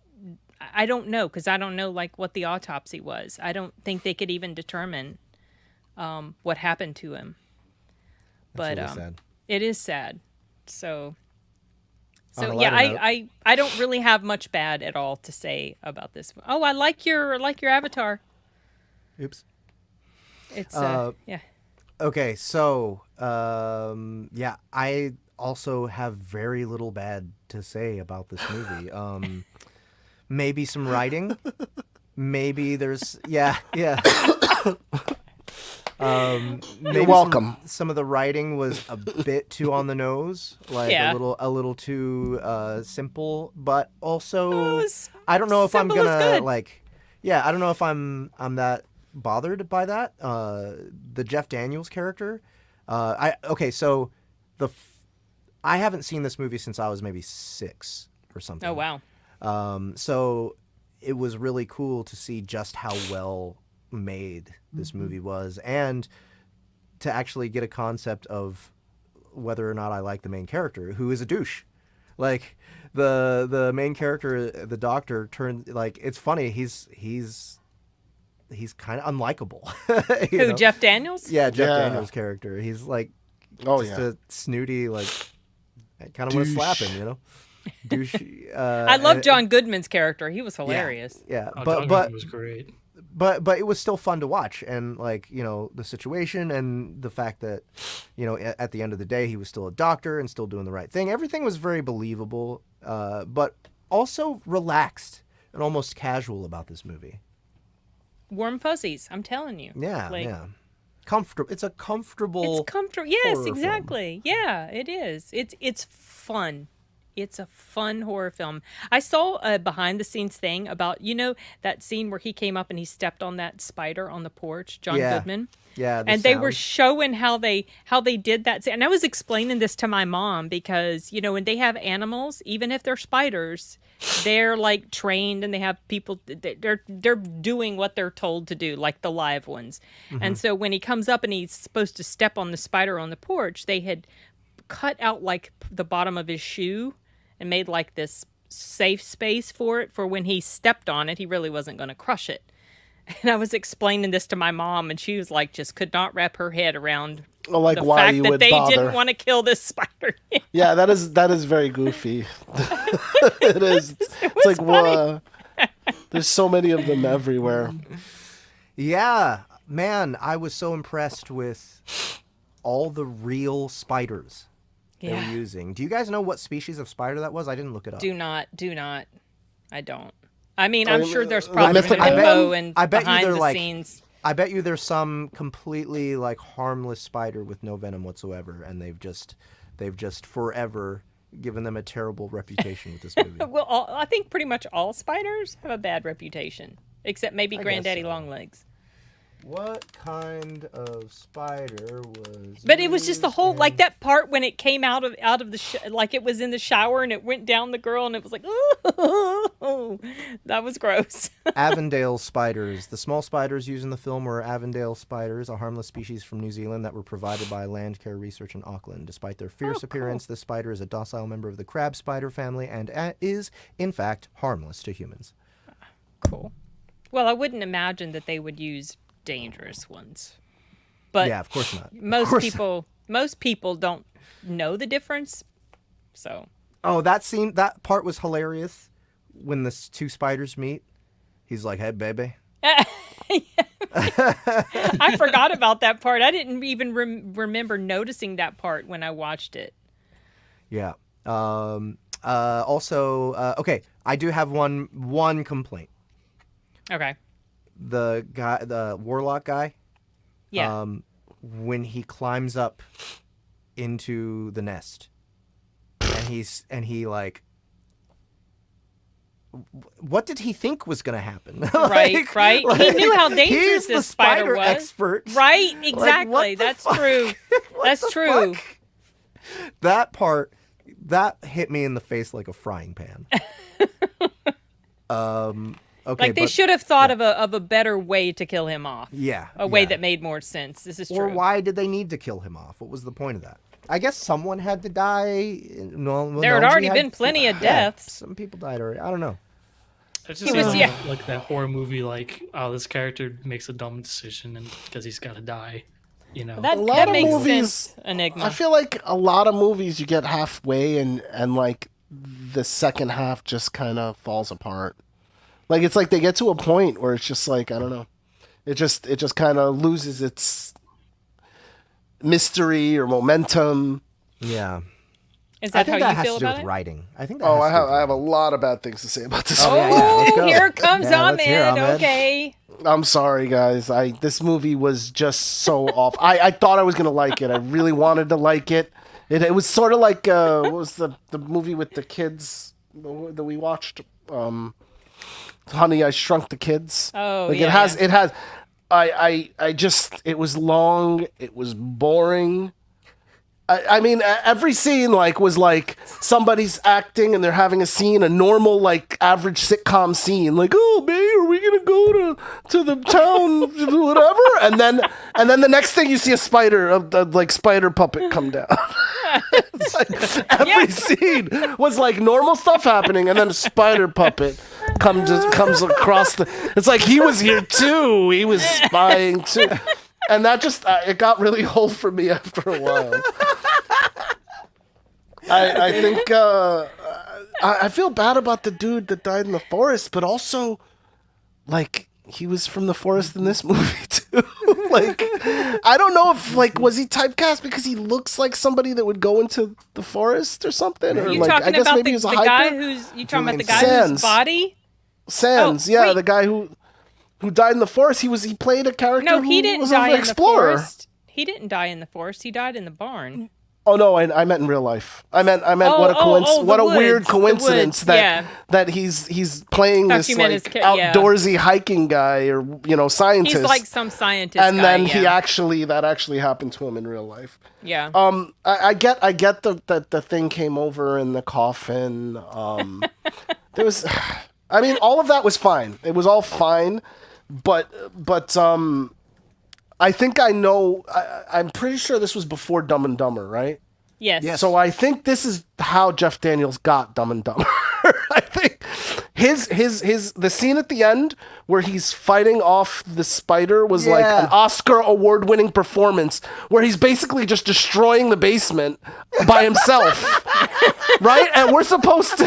[SPEAKER 3] I don't know, because I don't know like what the autopsy was. I don't think they could even determine what happened to him. But
[SPEAKER 2] really sad.
[SPEAKER 3] It is sad. So yeah, I don't really have much bad at all to say about this. Oh, I like your avatar.
[SPEAKER 2] Oops.
[SPEAKER 3] It's yeah.
[SPEAKER 2] Okay, so yeah, I also have very little bad to say about this movie. Maybe some writing. Maybe there's yeah.
[SPEAKER 1] You're welcome.
[SPEAKER 2] Some of the writing was a bit too on the nose, like a little too simple, but also I don't know if I'm gonna I don't know if I'm that bothered by that. The Jeff Daniels character. I haven't seen this movie since I was maybe 6 or something.
[SPEAKER 3] Oh wow.
[SPEAKER 2] So it was really cool to see just how well made this movie was, and to actually get a concept of whether or not I like the main character, who is a douche. Like the main character, the doctor, turned like, it's funny. He's kind of unlikable.
[SPEAKER 3] Who, Jeff Daniels?
[SPEAKER 2] Yeah, Jeff Daniels' character. He's like a snooty, like, I kind of want to slap him, you know. Douche.
[SPEAKER 3] I love John Goodman's character. He was hilarious.
[SPEAKER 2] Yeah,
[SPEAKER 4] John Goodman was great.
[SPEAKER 2] But it was still fun to watch, and like, you know, the situation and the fact that, you know, at the end of the day he was still a doctor and still doing the right thing. Everything was very believable, but also relaxed and almost casual about this movie.
[SPEAKER 3] Warm fuzzies, I'm telling you.
[SPEAKER 2] Yeah, yeah. Comfortable. It's a comfortable.
[SPEAKER 3] It's comfortable. Yes,
[SPEAKER 2] horror
[SPEAKER 3] exactly. Film. Yeah, it is. It's fun. It's a fun horror film. I saw a behind the scenes thing about, you know, that scene where he came up and he stepped on that spider on the porch, John Goodman.
[SPEAKER 2] Yeah.
[SPEAKER 3] And they were showing how they did that. And I was explaining this to my mom because, you know, when they have animals, even if they're spiders, they're like trained and they have people, they're doing what they're told to do, like the live ones. Mm-hmm. And so when he comes up and he's supposed to step on the spider on the porch, they had cut out like the bottom of his shoe and made like this safe space for it, for when he stepped on it, he really wasn't going to crush it. And I was explaining this to my mom, and she was like, just could not wrap her head around
[SPEAKER 1] like
[SPEAKER 3] the
[SPEAKER 1] why
[SPEAKER 3] fact
[SPEAKER 1] you
[SPEAKER 3] that
[SPEAKER 1] would
[SPEAKER 3] they
[SPEAKER 1] bother.
[SPEAKER 3] didn't want to kill this spider.
[SPEAKER 1] Yeah, that is very goofy. It is. It's like, There's so many of them everywhere.
[SPEAKER 2] Yeah, man, I was so impressed with all the real spiders they were using. Do you guys know what species of spider that was? I didn't look it up.
[SPEAKER 3] Do not. I don't. I mean, I'm sure there's probably
[SPEAKER 1] mythical
[SPEAKER 3] info and
[SPEAKER 2] I bet
[SPEAKER 3] behind
[SPEAKER 2] you they're
[SPEAKER 3] the
[SPEAKER 2] like,
[SPEAKER 3] scenes.
[SPEAKER 2] I bet you there's some completely like harmless spider with no venom whatsoever, and they've just forever given them a terrible reputation with this movie.
[SPEAKER 3] Well, I think pretty much all spiders have a bad reputation, except maybe Granddaddy
[SPEAKER 2] so.
[SPEAKER 3] Longlegs.
[SPEAKER 2] What kind of spider was?
[SPEAKER 3] But it was just the whole like that part when it came out of the like it was in the shower and it went down the girl and it was like, oh, that was gross.
[SPEAKER 2] Avondale spiders. The small spiders used in the film were Avondale spiders, a harmless species from New Zealand that were provided by Landcare Research in Auckland. Despite their fierce appearance, this spider is a docile member of the crab spider family and is, in fact, harmless to humans.
[SPEAKER 3] Cool. Well, I wouldn't imagine that they would use dangerous ones, but
[SPEAKER 2] yeah, of course not.
[SPEAKER 3] Most people don't know the difference. So
[SPEAKER 2] that part was hilarious when the two spiders meet. He's like, "Hey, baby."
[SPEAKER 3] I forgot about that part. I didn't even remember noticing that part when I watched it.
[SPEAKER 2] Yeah. Also, okay, I do have one complaint.
[SPEAKER 3] Okay.
[SPEAKER 2] The warlock guy.
[SPEAKER 3] Yeah.
[SPEAKER 2] When he climbs up into the nest, and he like, what did he think was gonna happen?
[SPEAKER 3] Right. He knew how dangerous this spider was.
[SPEAKER 2] Expert.
[SPEAKER 3] Right. Exactly.
[SPEAKER 2] Like,
[SPEAKER 3] That's true. That's true.
[SPEAKER 2] Fuck? That part that hit me in the face like a frying pan. Okay,
[SPEAKER 3] like they should have thought of a better way to kill him off.
[SPEAKER 2] Yeah.
[SPEAKER 3] A way that made more sense. This is true.
[SPEAKER 2] Or why did they need to kill him off? What was the point of that? I guess someone had to die.
[SPEAKER 3] There had already been plenty of deaths.
[SPEAKER 2] Some people died already. I don't know.
[SPEAKER 4] It's just like that horror movie, like, oh, this character makes a dumb decision and because he's got to die, you know.
[SPEAKER 3] That makes sense, Enigma.
[SPEAKER 1] I feel like a lot of movies you get halfway and like the second half just kind of falls apart. Like it's like they get to a point where it's just like, I don't know. It just kind of loses its mystery or momentum.
[SPEAKER 2] Yeah.
[SPEAKER 3] Is that how you feel about it?
[SPEAKER 2] Writing. I think that
[SPEAKER 1] I have a lot of bad things to say about this.
[SPEAKER 3] Oh, here comes
[SPEAKER 2] Ahmed.
[SPEAKER 3] Okay.
[SPEAKER 1] I'm sorry, guys. This movie was just so off. I thought I was gonna like it. I really wanted to like it. It was sort of like what was the movie with the kids that we watched? Honey, I Shrunk the Kids.
[SPEAKER 3] Oh,
[SPEAKER 1] like
[SPEAKER 3] yeah.
[SPEAKER 1] It has. It was long. It was boring. I mean, every scene was like somebody's acting and they're having a scene, a normal like average sitcom scene, like, oh, babe, are we gonna go to the town, whatever, and then the next thing you see a spider puppet come down. It's like every scene was like normal stuff happening, and then a spider puppet comes across the. It's like he was here too. He was spying too. And that just, it got really old for me after a while. I think, I feel bad about the dude that died in the forest, but also, like, he was from the forest in this movie, too. Like, I don't know if, like, was he typecast because he looks like somebody that would go into the forest or something? Or,
[SPEAKER 3] You
[SPEAKER 1] like,
[SPEAKER 3] talking
[SPEAKER 1] I guess
[SPEAKER 3] about
[SPEAKER 1] maybe he was a hiker?
[SPEAKER 3] you talking about the guy
[SPEAKER 1] Sands.
[SPEAKER 3] whose body?
[SPEAKER 1] Sands, the guy who died in the forest. He played a character
[SPEAKER 3] he didn't
[SPEAKER 1] who was
[SPEAKER 3] die
[SPEAKER 1] an
[SPEAKER 3] in
[SPEAKER 1] explorer.
[SPEAKER 3] the forest. He didn't die in the forest. He died in the barn.
[SPEAKER 1] Oh no, I meant in real life. I meant what a weird coincidence that he's playing this like outdoorsy hiking guy or scientist.
[SPEAKER 3] He's like some scientist
[SPEAKER 1] and
[SPEAKER 3] guy,
[SPEAKER 1] then that actually happened to him in real life.
[SPEAKER 3] Yeah.
[SPEAKER 1] I get the thing came over in the coffin. There was, I mean, all of that was fine. It was all fine, but I think I know. I'm pretty sure this was before Dumb and Dumber, right?
[SPEAKER 3] Yes.
[SPEAKER 1] So I think this is how Jeff Daniels got Dumb and Dumber. I think the scene at the end where he's fighting off the spider was like an Oscar award-winning performance where he's basically just destroying the basement by himself. Right? And we're supposed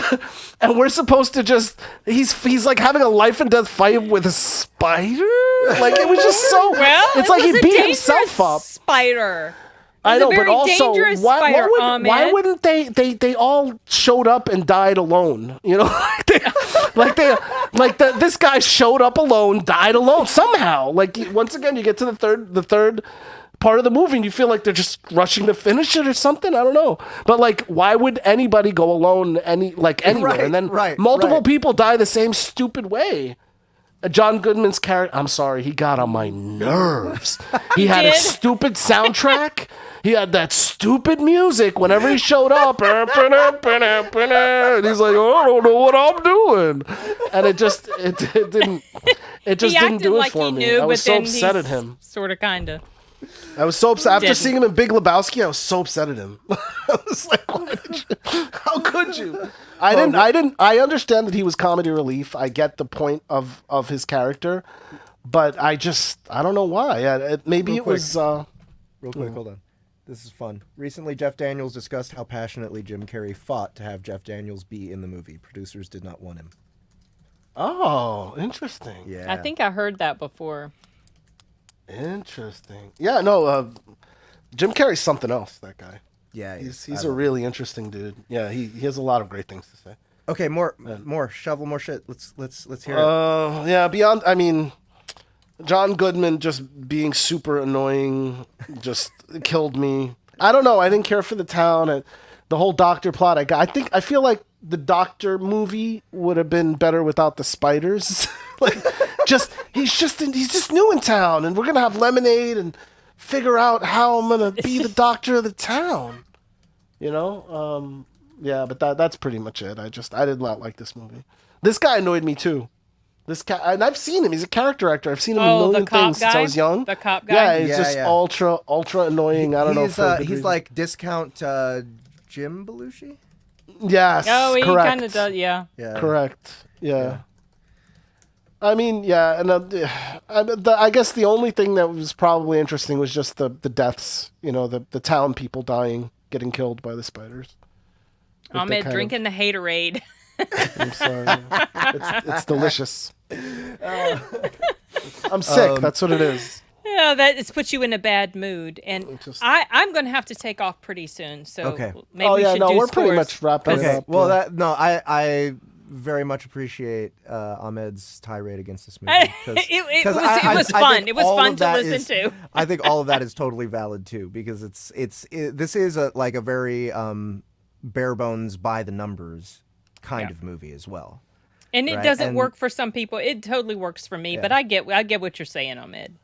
[SPEAKER 1] to just he's like having a life and death fight with a spider? Like it was just so it's like he beat himself up.
[SPEAKER 3] Spider.
[SPEAKER 1] I know, but also, why wouldn't they all showed up and died alone? You know, this guy showed up alone, died alone somehow. Like once again, you get to the third part of the movie, and you feel like they're just rushing to finish it or something. I don't know, but like, why would anybody go alone anywhere? And then multiple people die the same stupid way. John Goodman's character, I'm sorry, he got on my nerves. He had a stupid soundtrack. He had that stupid music whenever he showed up. And he's like, I don't know what I'm doing. And it didn't do it for me. I was so upset at him.
[SPEAKER 3] Sort of, kind of.
[SPEAKER 1] I was so upset. After seeing him in Big Lebowski, I was so upset at him. I was like, how could you? I understand that he was comedy relief. I get the point of his character, but I don't know why. Maybe it was...
[SPEAKER 2] Real quick, hold on. This is fun. Recently, Jeff Daniels discussed how passionately Jim Carrey fought to have Jeff Daniels be in the movie. Producers did not want him.
[SPEAKER 1] Oh, interesting.
[SPEAKER 2] Yeah.
[SPEAKER 3] I think I heard that before.
[SPEAKER 1] Interesting. Yeah, no, Jim Carrey's something else, that guy.
[SPEAKER 2] Yeah.
[SPEAKER 1] He's a really interesting dude. Yeah, he has a lot of great things to say.
[SPEAKER 2] Okay, more shovel more shit. Let's hear it.
[SPEAKER 1] Yeah, beyond, I mean, John Goodman just being super annoying just killed me. I don't know. I didn't care for the town and the whole doctor plot. I feel like the doctor movie would have been better without the spiders. He's just new in town, and we're gonna have lemonade and figure out how I'm gonna be the doctor of the town. You know? Yeah, but that's pretty much it. I did not like this movie. This guy annoyed me too. And I've seen him. He's a character actor. I've seen him in a million things since I was young.
[SPEAKER 3] The cop guy?
[SPEAKER 1] Yeah, he's just ultra annoying. I don't know.
[SPEAKER 2] He's like discount Jim Belushi?
[SPEAKER 1] Yes,
[SPEAKER 3] oh, he
[SPEAKER 1] correct.
[SPEAKER 3] kind of does, yeah.
[SPEAKER 1] Correct, yeah. I mean, yeah, and I guess the only thing that was probably interesting was just the deaths, you know, the town people dying, getting killed by the spiders.
[SPEAKER 3] Ahmed drinking the haterade.
[SPEAKER 1] I'm sorry. It's delicious. I'm sick. That's what it is.
[SPEAKER 3] Yeah, that puts you in a bad mood, and I'm going to have to take off pretty soon. So maybe we should do
[SPEAKER 1] we're
[SPEAKER 3] scores.
[SPEAKER 1] pretty much wrapping it up.
[SPEAKER 2] Well, I very much appreciate Ahmed's tirade against this movie.
[SPEAKER 3] It was fun. It was fun to listen to.
[SPEAKER 2] I think all of that is totally valid too, because this is a very bare bones by the numbers kind of movie as well.
[SPEAKER 3] And it doesn't work for some people. It totally works for me, but I get what you're saying, Ahmed.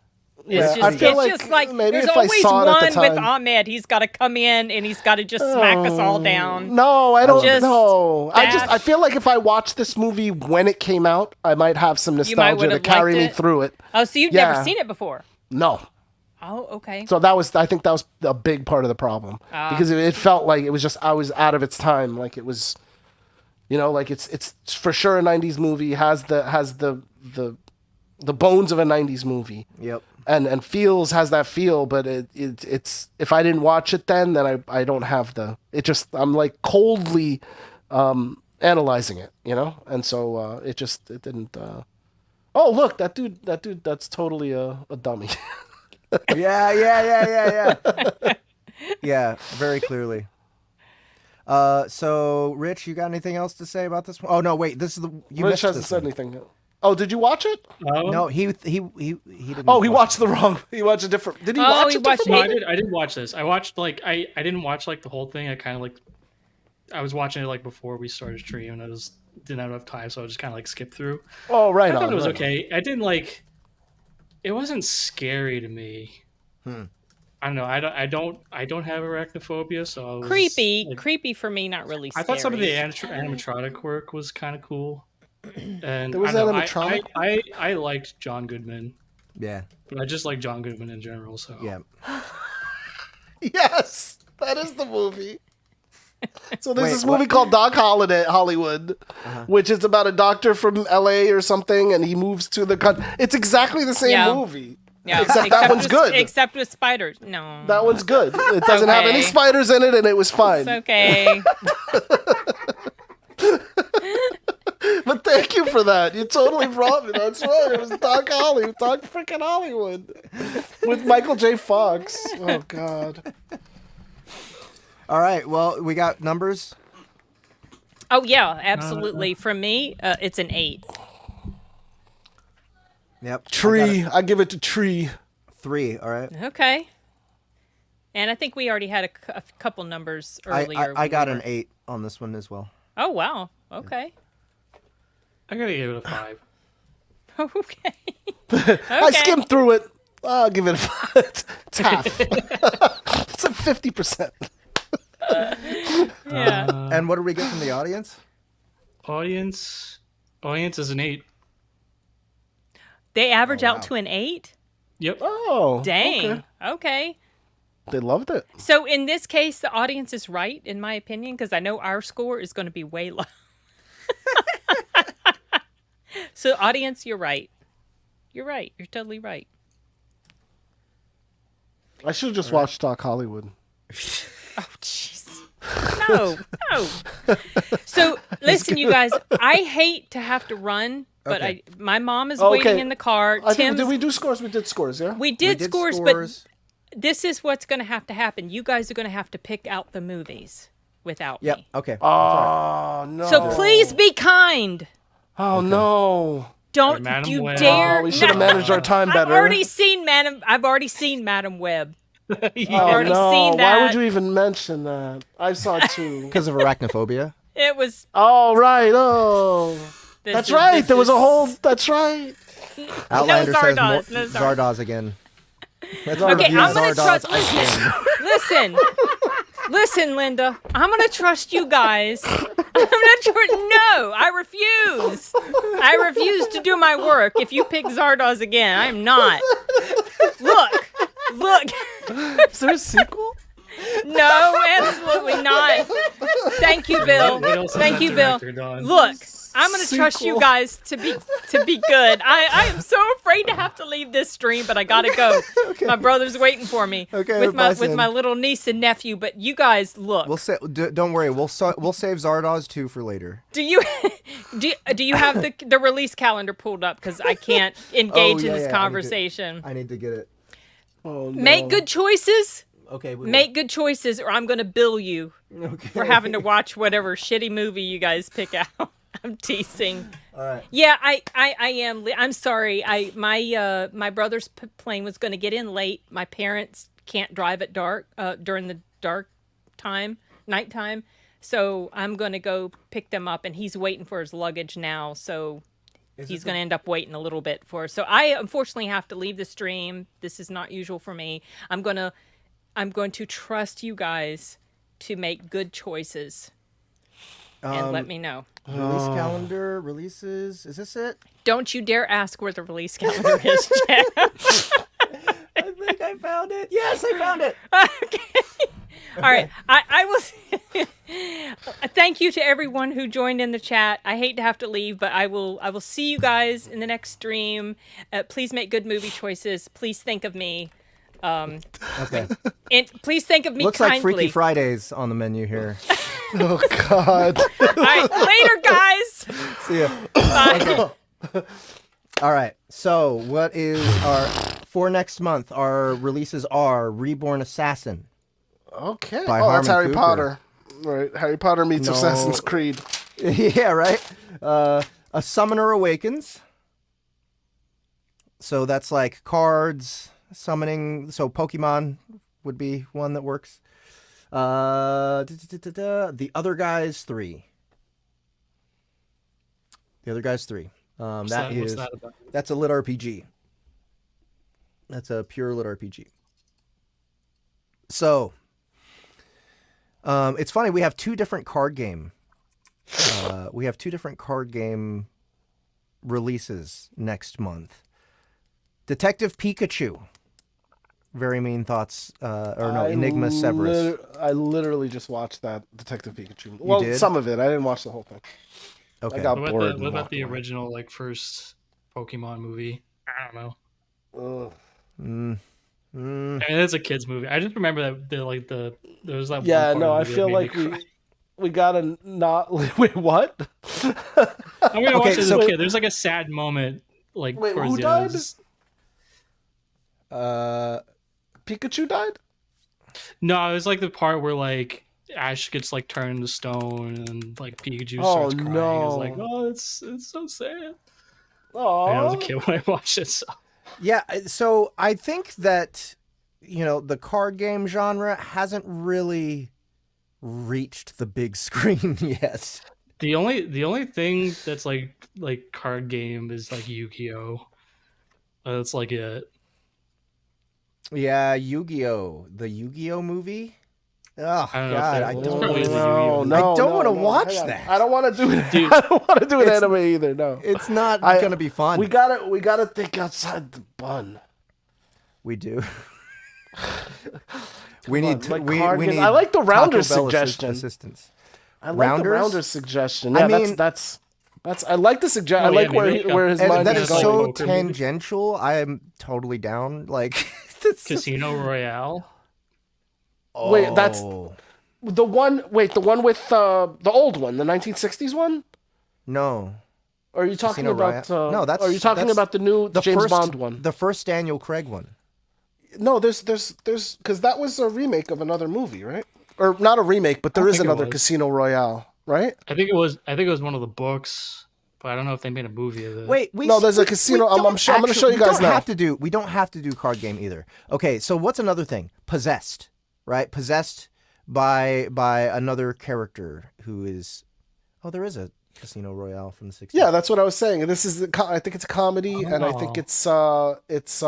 [SPEAKER 3] It's just like there's always one with Ahmed. He's got to come in and he's got to just smack us all down.
[SPEAKER 1] No, I don't know. I feel like if I watched this movie when it came out, I might have some nostalgia to carry me through it.
[SPEAKER 3] Oh, so you've never seen it before?
[SPEAKER 1] No.
[SPEAKER 3] Oh, okay.
[SPEAKER 1] So I think that was a big part of the problem because it felt like it was just I was out of its time. Like it was, you know, like it's for sure a '90s movie, has the bones of a '90s movie.
[SPEAKER 2] Yep.
[SPEAKER 1] And has that feel, but it's if I didn't watch it then I don't have I'm like coldly analyzing it, you know, and so it didn't. Oh look, that dude, that's totally a dummy.
[SPEAKER 2] Yeah. Yeah, very clearly. So Rich, you got anything else to say about this one? Oh no, wait,
[SPEAKER 1] Rich hasn't said anything. Oh, did you watch it?
[SPEAKER 2] No, he didn't.
[SPEAKER 1] Oh, he watched the wrong. He watched a different. Did he watch it?
[SPEAKER 4] No, I did watch this. I watched I didn't watch the whole thing. I kind of I was watching it before we started stream, and I didn't have enough time, so I just kind of skipped through.
[SPEAKER 1] Oh, right.
[SPEAKER 4] I thought it was okay. I didn't It wasn't scary to me. I don't know. I don't have arachnophobia, so I was
[SPEAKER 3] creepy for me. Not really scary.
[SPEAKER 4] I thought some of the animatronic work was kind of cool. And
[SPEAKER 1] there was animatronic.
[SPEAKER 4] I liked John Goodman.
[SPEAKER 2] Yeah,
[SPEAKER 4] but I just like John Goodman in general. So
[SPEAKER 2] yeah.
[SPEAKER 1] Yes, that is the movie. So there's this movie called Doc Hollywood, which is about a doctor from L.A. or something, and he moves to the country. It's exactly the same movie.
[SPEAKER 3] Yeah,
[SPEAKER 1] except that one's good.
[SPEAKER 3] Except with spiders. No.
[SPEAKER 1] That one's good. It doesn't have any spiders in it, and it was fine.
[SPEAKER 3] It's okay.
[SPEAKER 1] But thank you for that. You totally brought me. That's right. It was Doc Hollywood. Doc freaking Hollywood. With Michael J. Fox. Oh, God.
[SPEAKER 2] All right. Well, we got numbers.
[SPEAKER 3] Oh, yeah, absolutely. For me, it's an 8.
[SPEAKER 2] Yep.
[SPEAKER 1] Tree. I give it to Tree.
[SPEAKER 2] 3. All right.
[SPEAKER 3] Okay. And I think we already had a couple numbers earlier.
[SPEAKER 2] I got an 8 on this one as well.
[SPEAKER 3] Oh, wow. Okay.
[SPEAKER 4] I gotta give it a 5.
[SPEAKER 3] Okay.
[SPEAKER 1] I skimmed through it. I'll give it a 5. It's half. It's like 50%.
[SPEAKER 3] Yeah.
[SPEAKER 2] And what do we get from the audience?
[SPEAKER 4] Audience is an 8.
[SPEAKER 3] They average out to an 8?
[SPEAKER 4] Yep.
[SPEAKER 1] Oh.
[SPEAKER 3] Dang. Okay.
[SPEAKER 1] They loved it.
[SPEAKER 3] So in this case, the audience is right, in my opinion, because I know our score is going to be way low. So audience, you're right. You're right. You're totally right.
[SPEAKER 1] I should have just watched Doc Hollywood.
[SPEAKER 3] Oh, jeez. No. So listen, you guys, I hate to have to run, but my mom is waiting in the car.
[SPEAKER 1] Did we do scores? We did scores, yeah?
[SPEAKER 3] We did scores, but this is what's going to have to happen. You guys are going to have to pick out the movies without me.
[SPEAKER 2] Okay.
[SPEAKER 1] Oh, no.
[SPEAKER 3] So please be kind.
[SPEAKER 1] Oh, no.
[SPEAKER 3] Don't you dare.
[SPEAKER 1] We should have managed our time better.
[SPEAKER 3] I've already seen Madam Web.
[SPEAKER 4] Yeah.
[SPEAKER 1] Oh,
[SPEAKER 3] already
[SPEAKER 1] no.
[SPEAKER 3] seen that.
[SPEAKER 1] Why would you even mention that? I saw it too.
[SPEAKER 2] Because of arachnophobia.
[SPEAKER 3] It was.
[SPEAKER 1] Oh, right. Oh. That's right. There was a whole. That's right.
[SPEAKER 2] Outlander says
[SPEAKER 3] Zardoz,
[SPEAKER 2] more,
[SPEAKER 3] no Zardoz.
[SPEAKER 2] Zardoz again. Let's
[SPEAKER 3] Okay,
[SPEAKER 2] review
[SPEAKER 3] I'm going to
[SPEAKER 2] Zardoz
[SPEAKER 3] trust.
[SPEAKER 2] again.
[SPEAKER 3] Listen, Linda. I'm going to trust you guys. No, I refuse. I refuse to do my work if you pick Zardoz again. I'm not. Look.
[SPEAKER 1] Is there a sequel?
[SPEAKER 3] No, absolutely not. Thank you, Bill. Thank you, Bill. Look, I'm going to trust you guys to be good. I am so afraid to have to leave this stream, but I got to go. Okay. My brother's waiting for me with my little niece and nephew. But you guys, look.
[SPEAKER 2] Don't worry. We'll save Zardoz 2 for later.
[SPEAKER 3] Do you have the release calendar pulled up? Because I can't engage in this conversation.
[SPEAKER 2] I need to get it.
[SPEAKER 1] Oh, no.
[SPEAKER 3] Make good choices.
[SPEAKER 2] Okay.
[SPEAKER 3] Make good choices, or I'm going to bill you for having to watch whatever shitty movie you guys pick out. I'm teasing.
[SPEAKER 2] All right.
[SPEAKER 3] Yeah, I am. I'm sorry. My brother's plane was going to get in late. My parents can't drive at dark during the nighttime. So I'm going to go pick them up, and he's waiting for his luggage now. So he's going to end up waiting a little bit for us. So I unfortunately have to leave the stream. This is not usual for me. I'm going to trust you guys to make good choices and let me know.
[SPEAKER 2] Release calendar, releases. Is this it?
[SPEAKER 3] Don't you dare ask where the release calendar is, Chad.
[SPEAKER 2] I think I found it. Yes, I found it.
[SPEAKER 3] Okay. All right. I will. Thank you to everyone who joined in the chat. I hate to have to leave, but I will see you guys in the next stream. Please make good movie choices. Please think of me.
[SPEAKER 2] Okay.
[SPEAKER 3] And please think of me
[SPEAKER 2] Looks
[SPEAKER 3] kindly.
[SPEAKER 2] like Freaky Fridays on the menu here.
[SPEAKER 1] Oh, God.
[SPEAKER 3] All right. Later, guys.
[SPEAKER 2] See ya.
[SPEAKER 3] Bye.
[SPEAKER 2] Okay. All right. So, what is for next month? Our releases are Reborn Assassin.
[SPEAKER 1] Okay.
[SPEAKER 2] By
[SPEAKER 1] That's
[SPEAKER 2] Harmon
[SPEAKER 1] Harry
[SPEAKER 2] Cooper.
[SPEAKER 1] Potter. Right. Harry Potter meets
[SPEAKER 2] No.
[SPEAKER 1] Assassin's Creed.
[SPEAKER 2] Yeah, right. A Summoner Awakens. So that's like cards, summoning. So Pokemon would be one that works. The Other Guys 3. The Other Guys 3.
[SPEAKER 4] What's that about?
[SPEAKER 2] That's a lit RPG. That's a pure lit RPG. So, it's funny. We have two different card game. Releases next month. Detective Pikachu Very Mean Thoughts, Enigma Severus.
[SPEAKER 1] I literally just watched that Detective Pikachu. Well,
[SPEAKER 2] did?
[SPEAKER 1] some of it. I didn't watch the whole thing.
[SPEAKER 2] Okay.
[SPEAKER 1] I got
[SPEAKER 4] What
[SPEAKER 1] bored.
[SPEAKER 4] about the original, like, first Pokemon movie? I don't know. I mean, it's a kids movie. I just remember that there was that.
[SPEAKER 1] Yeah,
[SPEAKER 4] one part
[SPEAKER 1] no,
[SPEAKER 4] of
[SPEAKER 1] I
[SPEAKER 4] the video
[SPEAKER 1] feel
[SPEAKER 4] that
[SPEAKER 1] like
[SPEAKER 4] made me cry.
[SPEAKER 1] we gotta not. Wait, what?
[SPEAKER 4] I'm gonna watch it as a
[SPEAKER 1] so-
[SPEAKER 4] kid. There's like a sad moment, like
[SPEAKER 1] Wait,
[SPEAKER 4] towards
[SPEAKER 1] who
[SPEAKER 4] the end.
[SPEAKER 1] died? Pikachu died?
[SPEAKER 4] No, it was like the part where like Ash gets like turned to stone and like Pikachu
[SPEAKER 1] Oh,
[SPEAKER 4] starts crying.
[SPEAKER 1] no.
[SPEAKER 4] It's like, oh, it's so sad.
[SPEAKER 1] Oh,
[SPEAKER 4] I was a kid when I watched it. So.
[SPEAKER 2] Yeah, so I think that, the card game genre hasn't really reached the big screen yet.
[SPEAKER 4] The only thing that's like card game is like Yu-Gi-Oh. That's like it.
[SPEAKER 2] Yeah, Yu-Gi-Oh! The Yu-Gi-Oh! Movie? Oh,
[SPEAKER 4] I don't know if
[SPEAKER 2] God,
[SPEAKER 4] that-
[SPEAKER 2] I
[SPEAKER 4] it's
[SPEAKER 2] don't
[SPEAKER 4] probably
[SPEAKER 2] want
[SPEAKER 4] the
[SPEAKER 2] to.
[SPEAKER 4] Yu-Gi-Oh!
[SPEAKER 1] no,
[SPEAKER 2] I don't
[SPEAKER 1] no,
[SPEAKER 2] wanna
[SPEAKER 1] no,
[SPEAKER 2] watch
[SPEAKER 1] hang on.
[SPEAKER 2] that.
[SPEAKER 1] I don't want to do it.
[SPEAKER 4] Dude.
[SPEAKER 1] I don't want to do an
[SPEAKER 2] It's-
[SPEAKER 1] anime either. No,
[SPEAKER 2] It's not going to be fun.
[SPEAKER 1] we gotta think outside the bun.
[SPEAKER 2] We do. We
[SPEAKER 1] Come
[SPEAKER 2] need
[SPEAKER 1] on,
[SPEAKER 2] to.
[SPEAKER 1] like
[SPEAKER 2] We
[SPEAKER 1] card
[SPEAKER 2] need.
[SPEAKER 1] games. I like the
[SPEAKER 2] Taco
[SPEAKER 1] Rounders
[SPEAKER 2] Bell
[SPEAKER 1] suggestion.
[SPEAKER 2] Assistance.
[SPEAKER 1] I like
[SPEAKER 2] Rounders?
[SPEAKER 1] the Rounders suggestion.
[SPEAKER 2] I
[SPEAKER 1] Yeah,
[SPEAKER 2] mean-
[SPEAKER 1] that's. I like the suggestion.
[SPEAKER 4] Oh,
[SPEAKER 1] I like
[SPEAKER 4] yeah, maybe
[SPEAKER 1] where his
[SPEAKER 2] And
[SPEAKER 1] mind
[SPEAKER 2] that
[SPEAKER 1] is
[SPEAKER 2] is
[SPEAKER 4] like
[SPEAKER 1] going.
[SPEAKER 2] so
[SPEAKER 4] poker movie.
[SPEAKER 2] tangential. I am totally down. Like, it's-
[SPEAKER 4] Casino Royale.
[SPEAKER 1] Wait, that's
[SPEAKER 2] Oh.
[SPEAKER 1] the one. Wait, the one with the old one, the 1960s one.
[SPEAKER 2] No.
[SPEAKER 1] Or are you talking
[SPEAKER 2] Casino
[SPEAKER 1] about?
[SPEAKER 2] Royale? No, that's-
[SPEAKER 1] Are you talking
[SPEAKER 2] that's
[SPEAKER 1] about the new
[SPEAKER 2] The
[SPEAKER 1] James
[SPEAKER 2] first
[SPEAKER 1] Bond one?
[SPEAKER 2] The first Daniel Craig one.
[SPEAKER 1] No, there's because that was a remake of another movie, right? Or not a remake, but there is
[SPEAKER 4] think it
[SPEAKER 1] another
[SPEAKER 4] was.
[SPEAKER 1] Casino Royale, right?
[SPEAKER 4] I think it was one of the books, but I don't know if they made a movie of it.
[SPEAKER 2] Wait,
[SPEAKER 1] No, there's a casino- I'm gonna show you guys now.
[SPEAKER 2] We don't have to do card game either. Okay, so what's another thing? Possessed, right? Possessed by another character who is. Oh, there is a Casino Royale from the 60s.
[SPEAKER 1] Yeah, that's what I was saying. And this is, I think it's a comedy, and I think
[SPEAKER 4] Oh.
[SPEAKER 1] it's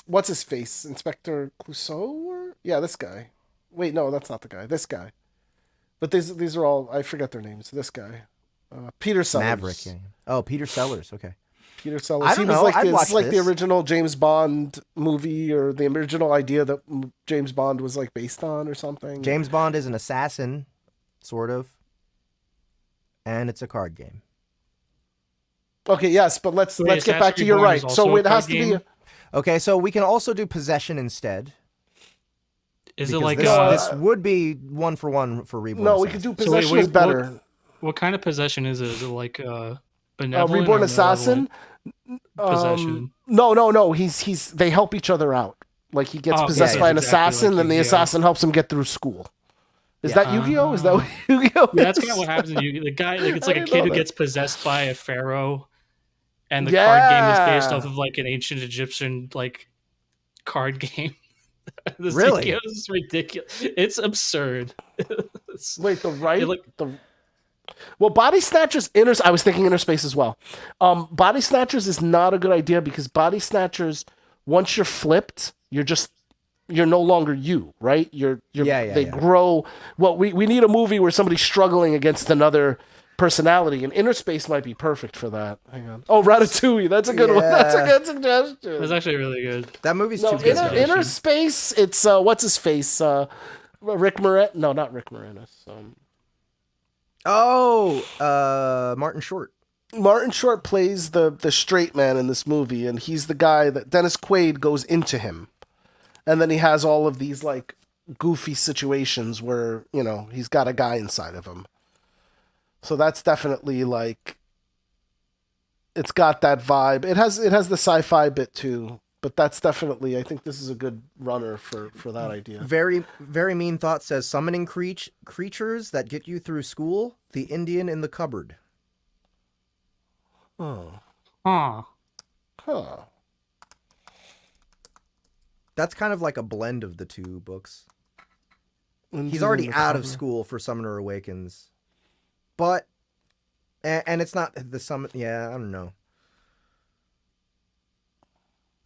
[SPEAKER 1] what's his face, Inspector Clouseau? Or yeah, this guy. Wait, no, that's not the guy. This guy. But these are all, I forget their names. This guy, Peter Sellers.
[SPEAKER 2] Maverick. Yeah. Oh, Peter Sellers. Okay.
[SPEAKER 1] Peter Sellers.
[SPEAKER 2] I don't
[SPEAKER 1] He was
[SPEAKER 2] know,
[SPEAKER 1] like
[SPEAKER 2] I'd
[SPEAKER 1] this,
[SPEAKER 2] watch
[SPEAKER 1] like the
[SPEAKER 2] this.
[SPEAKER 1] original James Bond movie, or the original idea that James Bond was like based on, or something.
[SPEAKER 2] James Bond is an assassin, sort of. And it's a card game.
[SPEAKER 1] Okay, yes, but let's
[SPEAKER 4] Wait,
[SPEAKER 1] get back to
[SPEAKER 4] Assassin's
[SPEAKER 1] your
[SPEAKER 4] Creed
[SPEAKER 1] right.
[SPEAKER 4] is
[SPEAKER 1] So
[SPEAKER 4] also a
[SPEAKER 1] it has
[SPEAKER 4] card
[SPEAKER 1] to be.
[SPEAKER 4] game?
[SPEAKER 2] Okay, so we can also do possession instead.
[SPEAKER 4] Is it
[SPEAKER 2] because
[SPEAKER 4] like
[SPEAKER 2] this would be 1-for-1 for Reborn?
[SPEAKER 1] No, we
[SPEAKER 2] Assassin.
[SPEAKER 1] could do
[SPEAKER 4] So wait,
[SPEAKER 1] possession is better.
[SPEAKER 4] what kind of possession is it? Is it like benevolent
[SPEAKER 1] Reborn
[SPEAKER 4] or
[SPEAKER 1] Assassin.
[SPEAKER 4] malevolent possession?
[SPEAKER 1] No. He's they help each other out. Like he gets
[SPEAKER 4] Oh,
[SPEAKER 1] possessed
[SPEAKER 2] yeah,
[SPEAKER 1] by an
[SPEAKER 4] exactly
[SPEAKER 1] assassin,
[SPEAKER 4] like
[SPEAKER 1] then the
[SPEAKER 4] Yu-Gi-Oh.
[SPEAKER 1] assassin helps him get through school. Is
[SPEAKER 2] Yeah.
[SPEAKER 1] that Yu-Gi-Oh? Is that what Yu-Gi-Oh?
[SPEAKER 4] Yeah, that's
[SPEAKER 1] is?
[SPEAKER 4] kind of what happens in Yu-Gi-Oh. The guy, like, it's
[SPEAKER 1] I
[SPEAKER 4] like a
[SPEAKER 1] didn't
[SPEAKER 4] kid
[SPEAKER 1] know
[SPEAKER 4] who
[SPEAKER 1] that.
[SPEAKER 4] gets possessed by a pharaoh, and the card game is based
[SPEAKER 1] Yeah.
[SPEAKER 4] off of like an ancient Egyptian like card game. This
[SPEAKER 2] Really?
[SPEAKER 4] Yu-Gi-Oh is ridiculous. It's absurd.
[SPEAKER 1] Wait, the right?
[SPEAKER 4] It, like-
[SPEAKER 1] Well, Body Snatchers I was thinking Inner Space as well. Body Snatchers is not a good idea because Body Snatchers, once you're flipped, you're no longer you, right? They grow. Well, we need a movie where somebody's struggling against another personality, and Inner Space might be perfect for that. Hang on. Oh, Ratatouille. That's a good one. That's a
[SPEAKER 2] Yeah.
[SPEAKER 1] good suggestion.
[SPEAKER 4] That's actually really good.
[SPEAKER 2] That movie's
[SPEAKER 1] No,
[SPEAKER 2] too good.
[SPEAKER 1] Inner Space. It's what's his face? Rick Moranis. No, not Rick Moranis.
[SPEAKER 2] Martin Short.
[SPEAKER 1] Martin Short plays the straight man in this movie, and he's the guy that Dennis Quaid goes into him, and then he has all of these like goofy situations where he's got a guy inside of him. So that's definitely like, it's got that vibe. It has the sci-fi bit too, but that's definitely, I think this is a good runner for that idea.
[SPEAKER 2] Very, very Mean Thought says summoning creatures that get you through school. The Indian in the cupboard.
[SPEAKER 1] Oh,
[SPEAKER 4] Huh.
[SPEAKER 1] huh.
[SPEAKER 2] That's kind of like a blend of the two books. He's
[SPEAKER 1] Indian
[SPEAKER 2] already
[SPEAKER 1] in the
[SPEAKER 2] out of
[SPEAKER 1] cupboard.
[SPEAKER 2] school for Summoner Awakens, but and it's not the summon. Yeah, I don't know.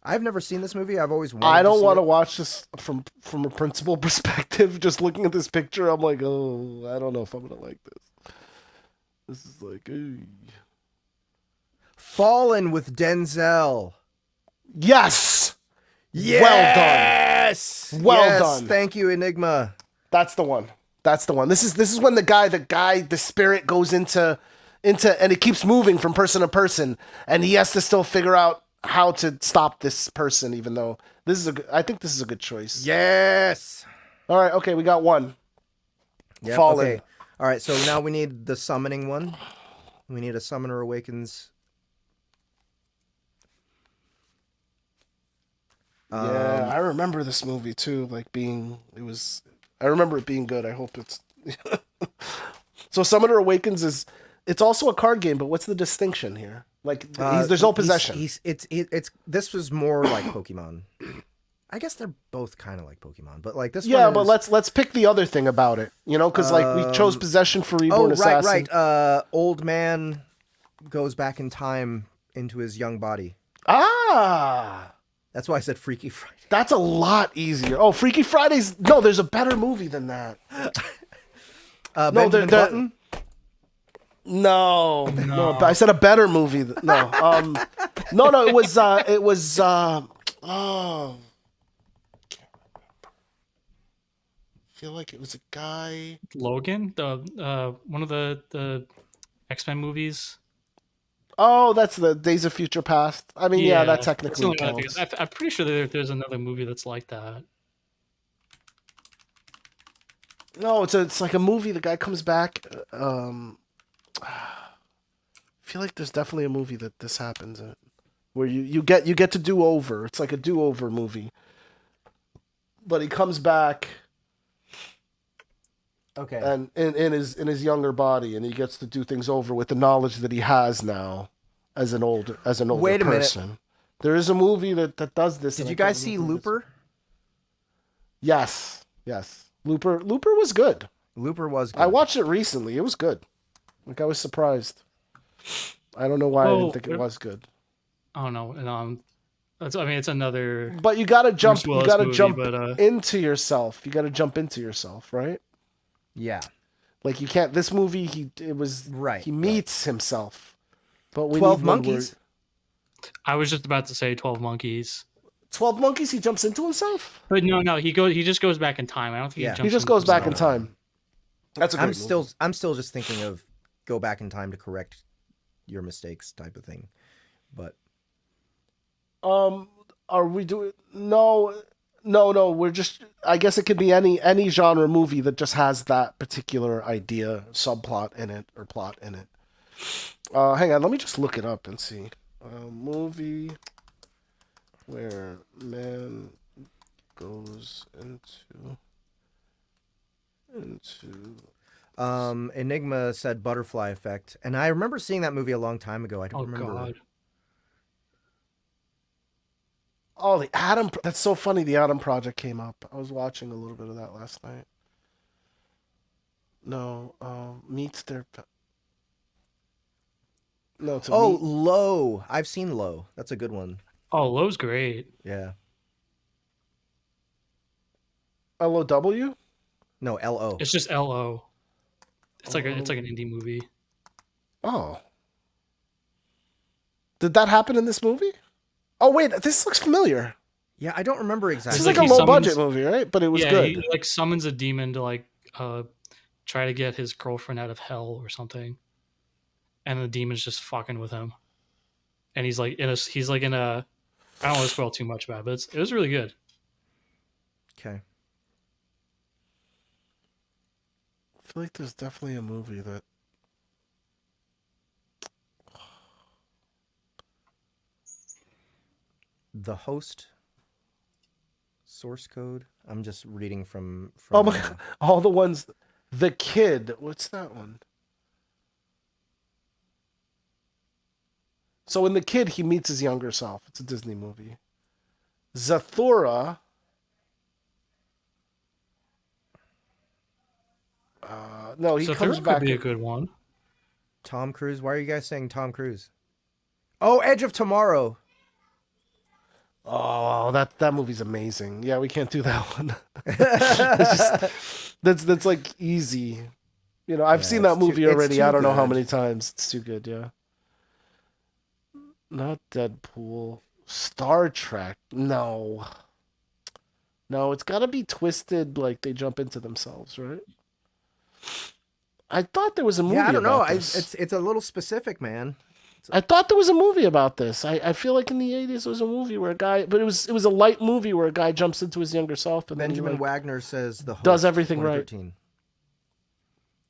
[SPEAKER 2] I've never seen this movie. I've always wanted
[SPEAKER 1] I don't want to
[SPEAKER 2] to
[SPEAKER 1] watch this from a principal perspective. Just looking at this picture, I'm like, oh, I don't know if I'm gonna like this. This is like, ooh.
[SPEAKER 2] Fallen with Denzel.
[SPEAKER 1] Yes.
[SPEAKER 2] Yeah!
[SPEAKER 1] Well done.
[SPEAKER 2] Yes.
[SPEAKER 1] Well
[SPEAKER 2] Yes.
[SPEAKER 1] done.
[SPEAKER 2] Thank you, Enigma.
[SPEAKER 1] That's the one. That's the one. This is when the spirit goes into, and it keeps moving from person to person, and he has to still figure out how to stop this person, even though I think this is a good choice.
[SPEAKER 2] Yes.
[SPEAKER 1] All right. Okay, we got one.
[SPEAKER 2] Yep,
[SPEAKER 1] Fallen.
[SPEAKER 2] okay. All right. So now we need the summoning one. We need a Summoner Awakens.
[SPEAKER 1] Yeah, I remember this movie too. I remember it being good. I hope it's. So Summoner Awakens it's also a card game, but what's the distinction here? Like, there's no possession.
[SPEAKER 2] This was more like Pokemon. I guess they're both kind of like Pokemon, but like this.
[SPEAKER 1] Yeah,
[SPEAKER 2] one
[SPEAKER 1] but let's pick the other thing about it. Because like we chose possession for Reborn Assassin.
[SPEAKER 2] right. Old man goes back in time into his young body.
[SPEAKER 1] Ah.
[SPEAKER 2] That's why I said Freaky Friday.
[SPEAKER 1] That's a lot easier. Oh, Freaky Fridays. No, there's a better movie than that.
[SPEAKER 2] Benjamin Button?
[SPEAKER 1] No, I said a better movie. No, no. It was. Oh, I feel like it was a guy.
[SPEAKER 4] Logan, the one of the X-Men movies.
[SPEAKER 1] Oh, that's the Days of Future Past. I mean, yeah, that technically
[SPEAKER 4] counts. I'm pretty sure there's another movie that's like that.
[SPEAKER 1] No, it's like a movie. The guy comes back. I feel like there's definitely a movie that this happens in, where you get to do over. It's like a do-over movie. But he comes back.
[SPEAKER 2] Okay.
[SPEAKER 1] And in his younger body, and he gets to do things over with the knowledge that he has now as an older
[SPEAKER 2] Wait a
[SPEAKER 1] person.
[SPEAKER 2] minute.
[SPEAKER 1] There is a movie that does this.
[SPEAKER 2] Did you guys see Looper?
[SPEAKER 1] Yes. Looper was good.
[SPEAKER 2] Looper was good.
[SPEAKER 1] I watched it recently. It was good. Like, I was surprised. I don't know why I didn't think it was good.
[SPEAKER 4] I don't know. And it's another.
[SPEAKER 1] But you gotta jump. You gotta
[SPEAKER 4] movie,
[SPEAKER 1] jump
[SPEAKER 4] but,
[SPEAKER 1] into yourself. You gotta jump into yourself, right?
[SPEAKER 2] Yeah.
[SPEAKER 1] Like, you can't. This movie, he meets himself. But we
[SPEAKER 2] 12
[SPEAKER 1] need
[SPEAKER 2] Monkeys.
[SPEAKER 4] I was just about to say 12 Monkeys.
[SPEAKER 1] 12 Monkeys. He jumps into himself.
[SPEAKER 4] But no. He just goes back in time. I don't think he jumps.
[SPEAKER 1] He just goes back in time. That's a great movie.
[SPEAKER 2] I'm still just thinking of go back in time to correct your mistakes type of thing. But
[SPEAKER 1] are we doing no, we're just, I guess it could be any genre movie that just has that particular idea, subplot in it, or plot in it. Hang on, let me just look it up and see. Movie where man goes into
[SPEAKER 2] Enigma said Butterfly Effect, and I remember seeing that movie a long time ago. I don't remember.
[SPEAKER 4] God.
[SPEAKER 1] Oh, the Adam. That's so funny. The Adam Project came up. I was watching a little bit of that last night. No, meets their. No, it's
[SPEAKER 2] Low. I've seen Low. That's a good one.
[SPEAKER 4] Oh, Low's great.
[SPEAKER 2] Yeah.
[SPEAKER 1] LOW?
[SPEAKER 2] No, LO.
[SPEAKER 4] It's just LO. It's like an indie movie.
[SPEAKER 1] Oh. Did that happen in this movie? Oh wait, this looks familiar.
[SPEAKER 2] Yeah, I don't remember exactly.
[SPEAKER 1] This is like a low budget movie, right? But it was good.
[SPEAKER 4] He like summons a demon to like try to get his girlfriend out of hell or something. And the demon's just fucking with him. And he's like in a I don't want to spoil too much about it, but it was really good.
[SPEAKER 2] Okay.
[SPEAKER 1] I feel like there's definitely a movie that.
[SPEAKER 2] The Host. Source code. I'm just reading from
[SPEAKER 1] Oh my God. All the ones. The Kid. What's that one? So in The Kid, he meets his younger self. It's a Disney movie. Zathura. No, he comes back.
[SPEAKER 4] Could be a good one.
[SPEAKER 2] Tom Cruise. Why are you guys saying Tom Cruise? Oh, Edge of Tomorrow.
[SPEAKER 1] Oh, that movie's amazing. Yeah, we can't do that one. That's like easy. You know, I've seen that movie already. I don't know how many times. It's too good. Yeah. Not Deadpool. Star Trek. No. No, it's got to be twisted like they jump into themselves, right? I thought there was a movie
[SPEAKER 2] Yeah, I don't know.
[SPEAKER 1] about this.
[SPEAKER 2] It's a little specific, man.
[SPEAKER 1] I thought there was a movie about this. I feel like in the 80s there was a movie where a guy, but it was a light movie where a guy jumps into his younger self and
[SPEAKER 2] Benjamin
[SPEAKER 1] then he,
[SPEAKER 2] Wagner says The Host,
[SPEAKER 1] does everything right.
[SPEAKER 2] 2013.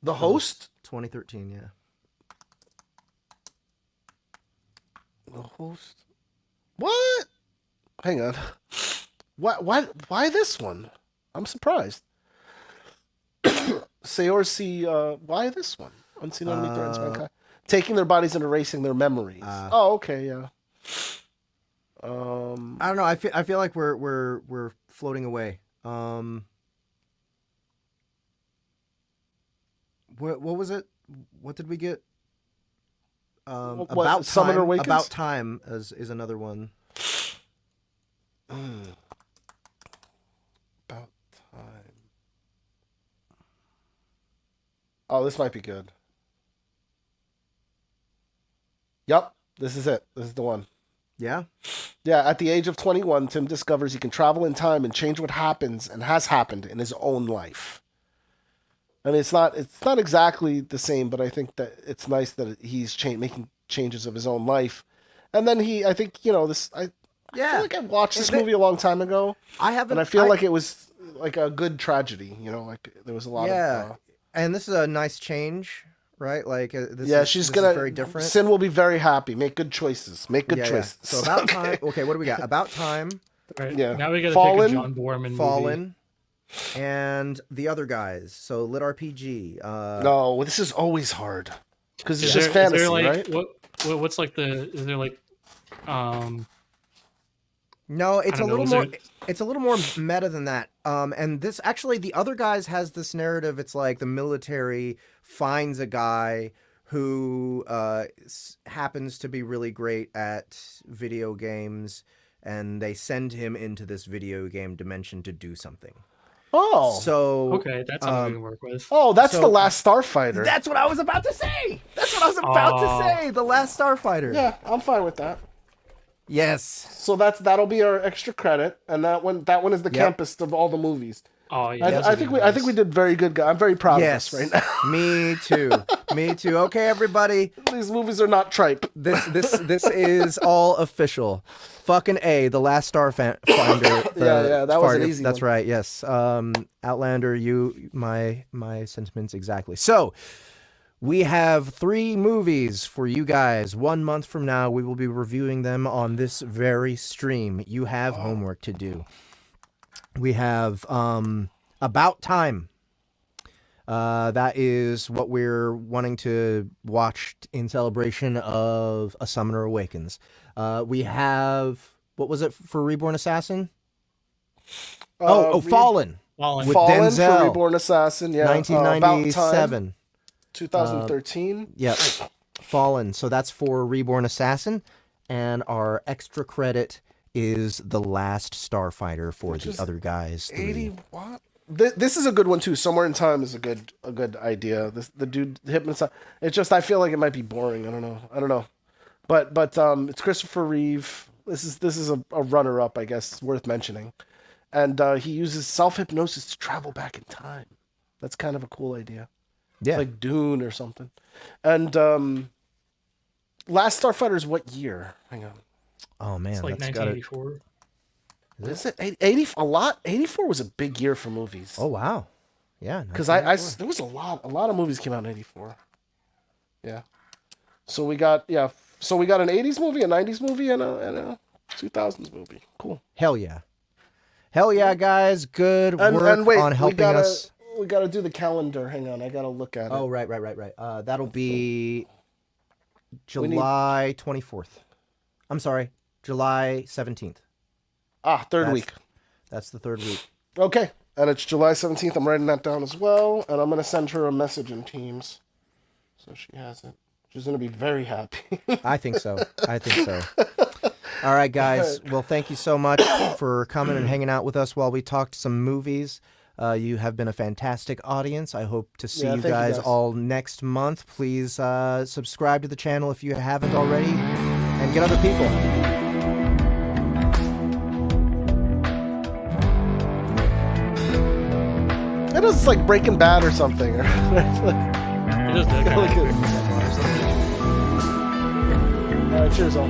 [SPEAKER 1] The Host?
[SPEAKER 2] 2013, yeah.
[SPEAKER 1] The Host. What? Hang on. Why this one? I'm surprised. Seorsi, why this one? Unseen enemy threatens mankind. Taking their bodies and erasing their memories. Oh, okay, yeah.
[SPEAKER 2] I don't know. I feel like we're floating away. What was it? What did we get? About
[SPEAKER 1] Summoner
[SPEAKER 2] Time.
[SPEAKER 1] Awakens?
[SPEAKER 2] About Time is another one.
[SPEAKER 1] About Time. Oh, this might be good. Yep, this is it. This is the one.
[SPEAKER 2] Yeah?
[SPEAKER 1] Yeah, at the age of 21, Tim discovers he can travel in time and change what happens and has happened in his own life. I mean, it's not exactly the same, but I think that it's nice that he's making changes of his own life. And then I think, I feel like I watched this movie a long time ago.
[SPEAKER 2] I haven't.
[SPEAKER 1] And I feel like it was like a good tragedy, like there was a lot of...
[SPEAKER 2] and this is a nice change, right? Like,
[SPEAKER 1] she's
[SPEAKER 2] this
[SPEAKER 1] gonna...
[SPEAKER 2] is very different.
[SPEAKER 1] Sin will be very happy. Make good choices. Make good choices.
[SPEAKER 2] So About Time... Okay, what do we got? About Time.
[SPEAKER 4] All right,
[SPEAKER 1] Yeah.
[SPEAKER 4] now we gotta
[SPEAKER 1] Fallen,
[SPEAKER 4] pick a John Borman movie.
[SPEAKER 2] Fallen. And the other guys. So LitRPG.
[SPEAKER 1] No, this is always hard. Because it's
[SPEAKER 4] Is
[SPEAKER 1] just
[SPEAKER 4] there
[SPEAKER 1] fantasy,
[SPEAKER 4] like,
[SPEAKER 1] right?
[SPEAKER 4] What's like is there like...
[SPEAKER 2] No, it's a
[SPEAKER 4] I don't
[SPEAKER 2] little
[SPEAKER 4] know,
[SPEAKER 2] more. It's a little more meta than that. And this actually, the other guys has this narrative. It's like the military finds a guy who happens to be really great at video games, and they send him into this video game dimension to do something.
[SPEAKER 1] Oh,
[SPEAKER 2] So
[SPEAKER 4] Okay, that's something we can work with.
[SPEAKER 1] oh, that's The Last Starfighter.
[SPEAKER 2] that's what I was about to say. That's what I was about to say. The Last Starfighter.
[SPEAKER 1] Yeah, I'm fine with that.
[SPEAKER 2] Yes.
[SPEAKER 1] So that'll be our extra credit, and that one is the campus of all the movies.
[SPEAKER 4] Oh yeah,
[SPEAKER 1] I think we did very good. I'm very proud
[SPEAKER 2] Yes.
[SPEAKER 1] of us right now.
[SPEAKER 2] Me too. Me too. Okay, everybody.
[SPEAKER 1] These movies are not tripe.
[SPEAKER 2] This is all official. Fucking A, The Last Starfinder.
[SPEAKER 1] Yeah, that was an easy
[SPEAKER 2] That's
[SPEAKER 1] one.
[SPEAKER 2] right. Yes. Outlander, my sentiments exactly. So, we have 3 movies for you guys. 1 month from now, we will be reviewing them on this very stream. You have homework to do. We have About Time. That is what we're wanting to watch in celebration of A Summoner Awakens. We have, what was it for Reborn Assassin? Fallen.
[SPEAKER 4] Fallen.
[SPEAKER 2] With
[SPEAKER 1] Fallen
[SPEAKER 2] Denzel.
[SPEAKER 1] for Reborn Assassin. Yeah,
[SPEAKER 2] 1997.
[SPEAKER 1] 2013.
[SPEAKER 2] Yep. Fallen. So that's for Reborn Assassin. And our extra credit is The Last Starfighter for the other guys.
[SPEAKER 1] 80 what? This is a good one too. Somewhere in Time is a good idea. The dude hypnotized. It's just I feel like it might be boring. I don't know. But it's Christopher Reeve. This is a runner up, I guess, worth mentioning. And he uses self-hypnosis to travel back in time. That's kind of a cool idea.
[SPEAKER 2] Yeah.
[SPEAKER 1] It's like Dune or something. And Last Starfighter is what year? Hang on.
[SPEAKER 2] Oh man,
[SPEAKER 4] It's like
[SPEAKER 2] that's got it.
[SPEAKER 4] 1984.
[SPEAKER 1] Is it 80? A lot. 84 was a big year for movies.
[SPEAKER 2] Oh wow. Yeah.
[SPEAKER 1] Because there was a lot of movies came out in 84. Yeah. So we got an 80s movie, a 90s movie, and a 2000s movie. Cool.
[SPEAKER 2] Hell yeah. Hell yeah, guys. Good work
[SPEAKER 1] And wait,
[SPEAKER 2] on helping us.
[SPEAKER 1] We gotta do the calendar. Hang on, I gotta look at it.
[SPEAKER 2] Oh, right. That'll be July 24th. I'm sorry, July 17th.
[SPEAKER 1] Third week.
[SPEAKER 2] That's the 3rd week.
[SPEAKER 1] Okay, and it's July 17th. I'm writing that down as well, and I'm gonna send her a message in Teams, so she has it. She's gonna be very happy.
[SPEAKER 2] I think so. All right, guys. Well, thank you so much for coming and hanging out with us while we talked some movies. You have been a fantastic audience. I hope to see you guys all next month. Please subscribe to the channel if you haven't already, and get other people.
[SPEAKER 1] Kind of like Breaking Bad or something.
[SPEAKER 4] It does that kind of
[SPEAKER 1] All right, cheers all.